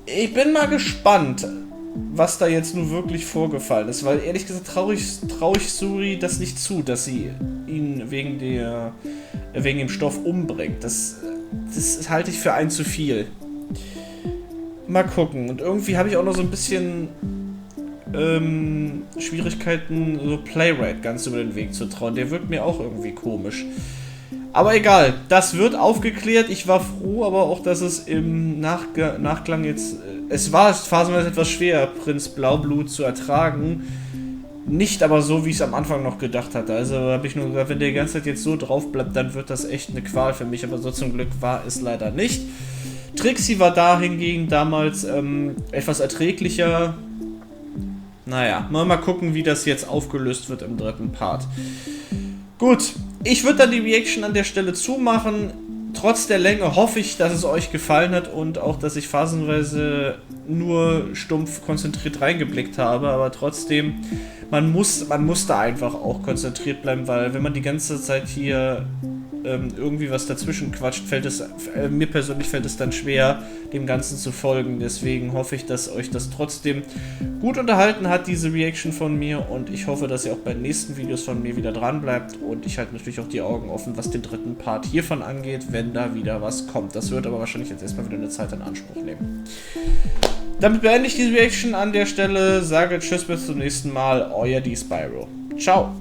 Ich bin mal gespannt, was da jetzt nun wirklich vorgefallen ist, weil ehrlich gesagt traue ich Suri das nicht zu, dass sie ihn wegen dem Stoff umbringt. Das halte ich für ein zu viel. Mal gucken. Und irgendwie habe ich auch noch so ein bisschen Schwierigkeiten, so Playwright ganz über den Weg zu trauen. Der wirkt mir auch irgendwie komisch. Aber egal, das wird aufgeklärt. Ich war froh, aber auch, dass es im Nachklang jetzt... Es war phasenweise etwas schwer, Prinz Blaublut zu ertragen. Nicht aber so, wie ich es am Anfang noch gedacht hatte. Also habe ich nur gesagt, wenn der die ganze Zeit jetzt so drauf bleibt, dann wird das echt eine Qual für mich. Aber so zum Glück war es leider nicht. Trixie war da hingegen damals etwas erträglicher. Naja, mal gucken, wie das jetzt aufgelöst wird im dritten Part. Gut, ich würde dann die Reaction an der Stelle zumachen. Trotz der Länge hoffe ich, dass es euch gefallen hat und auch, dass ich phasenweise nur stumpf konzentriert reingeblickt habe, aber trotzdem, man muss da einfach auch konzentriert bleiben, weil wenn man die ganze Zeit hier irgendwie was dazwischen quatscht, mir persönlich fällt es dann schwer, dem Ganzen zu folgen. Deswegen hoffe ich, dass euch das trotzdem gut unterhalten hat, diese Reaction von mir, und ich hoffe, dass ihr auch bei den nächsten Videos von mir wieder dran bleibt, und ich halte natürlich auch die Augen offen, was den dritten Part hiervon angeht, wenn da wieder was kommt. Das wird aber wahrscheinlich jetzt erstmal wieder eine Zeit in Anspruch nehmen. Damit beende ich die Reaction an der Stelle, sage Tschüss, bis zum nächsten Mal, euer D-Spyro. Ciao!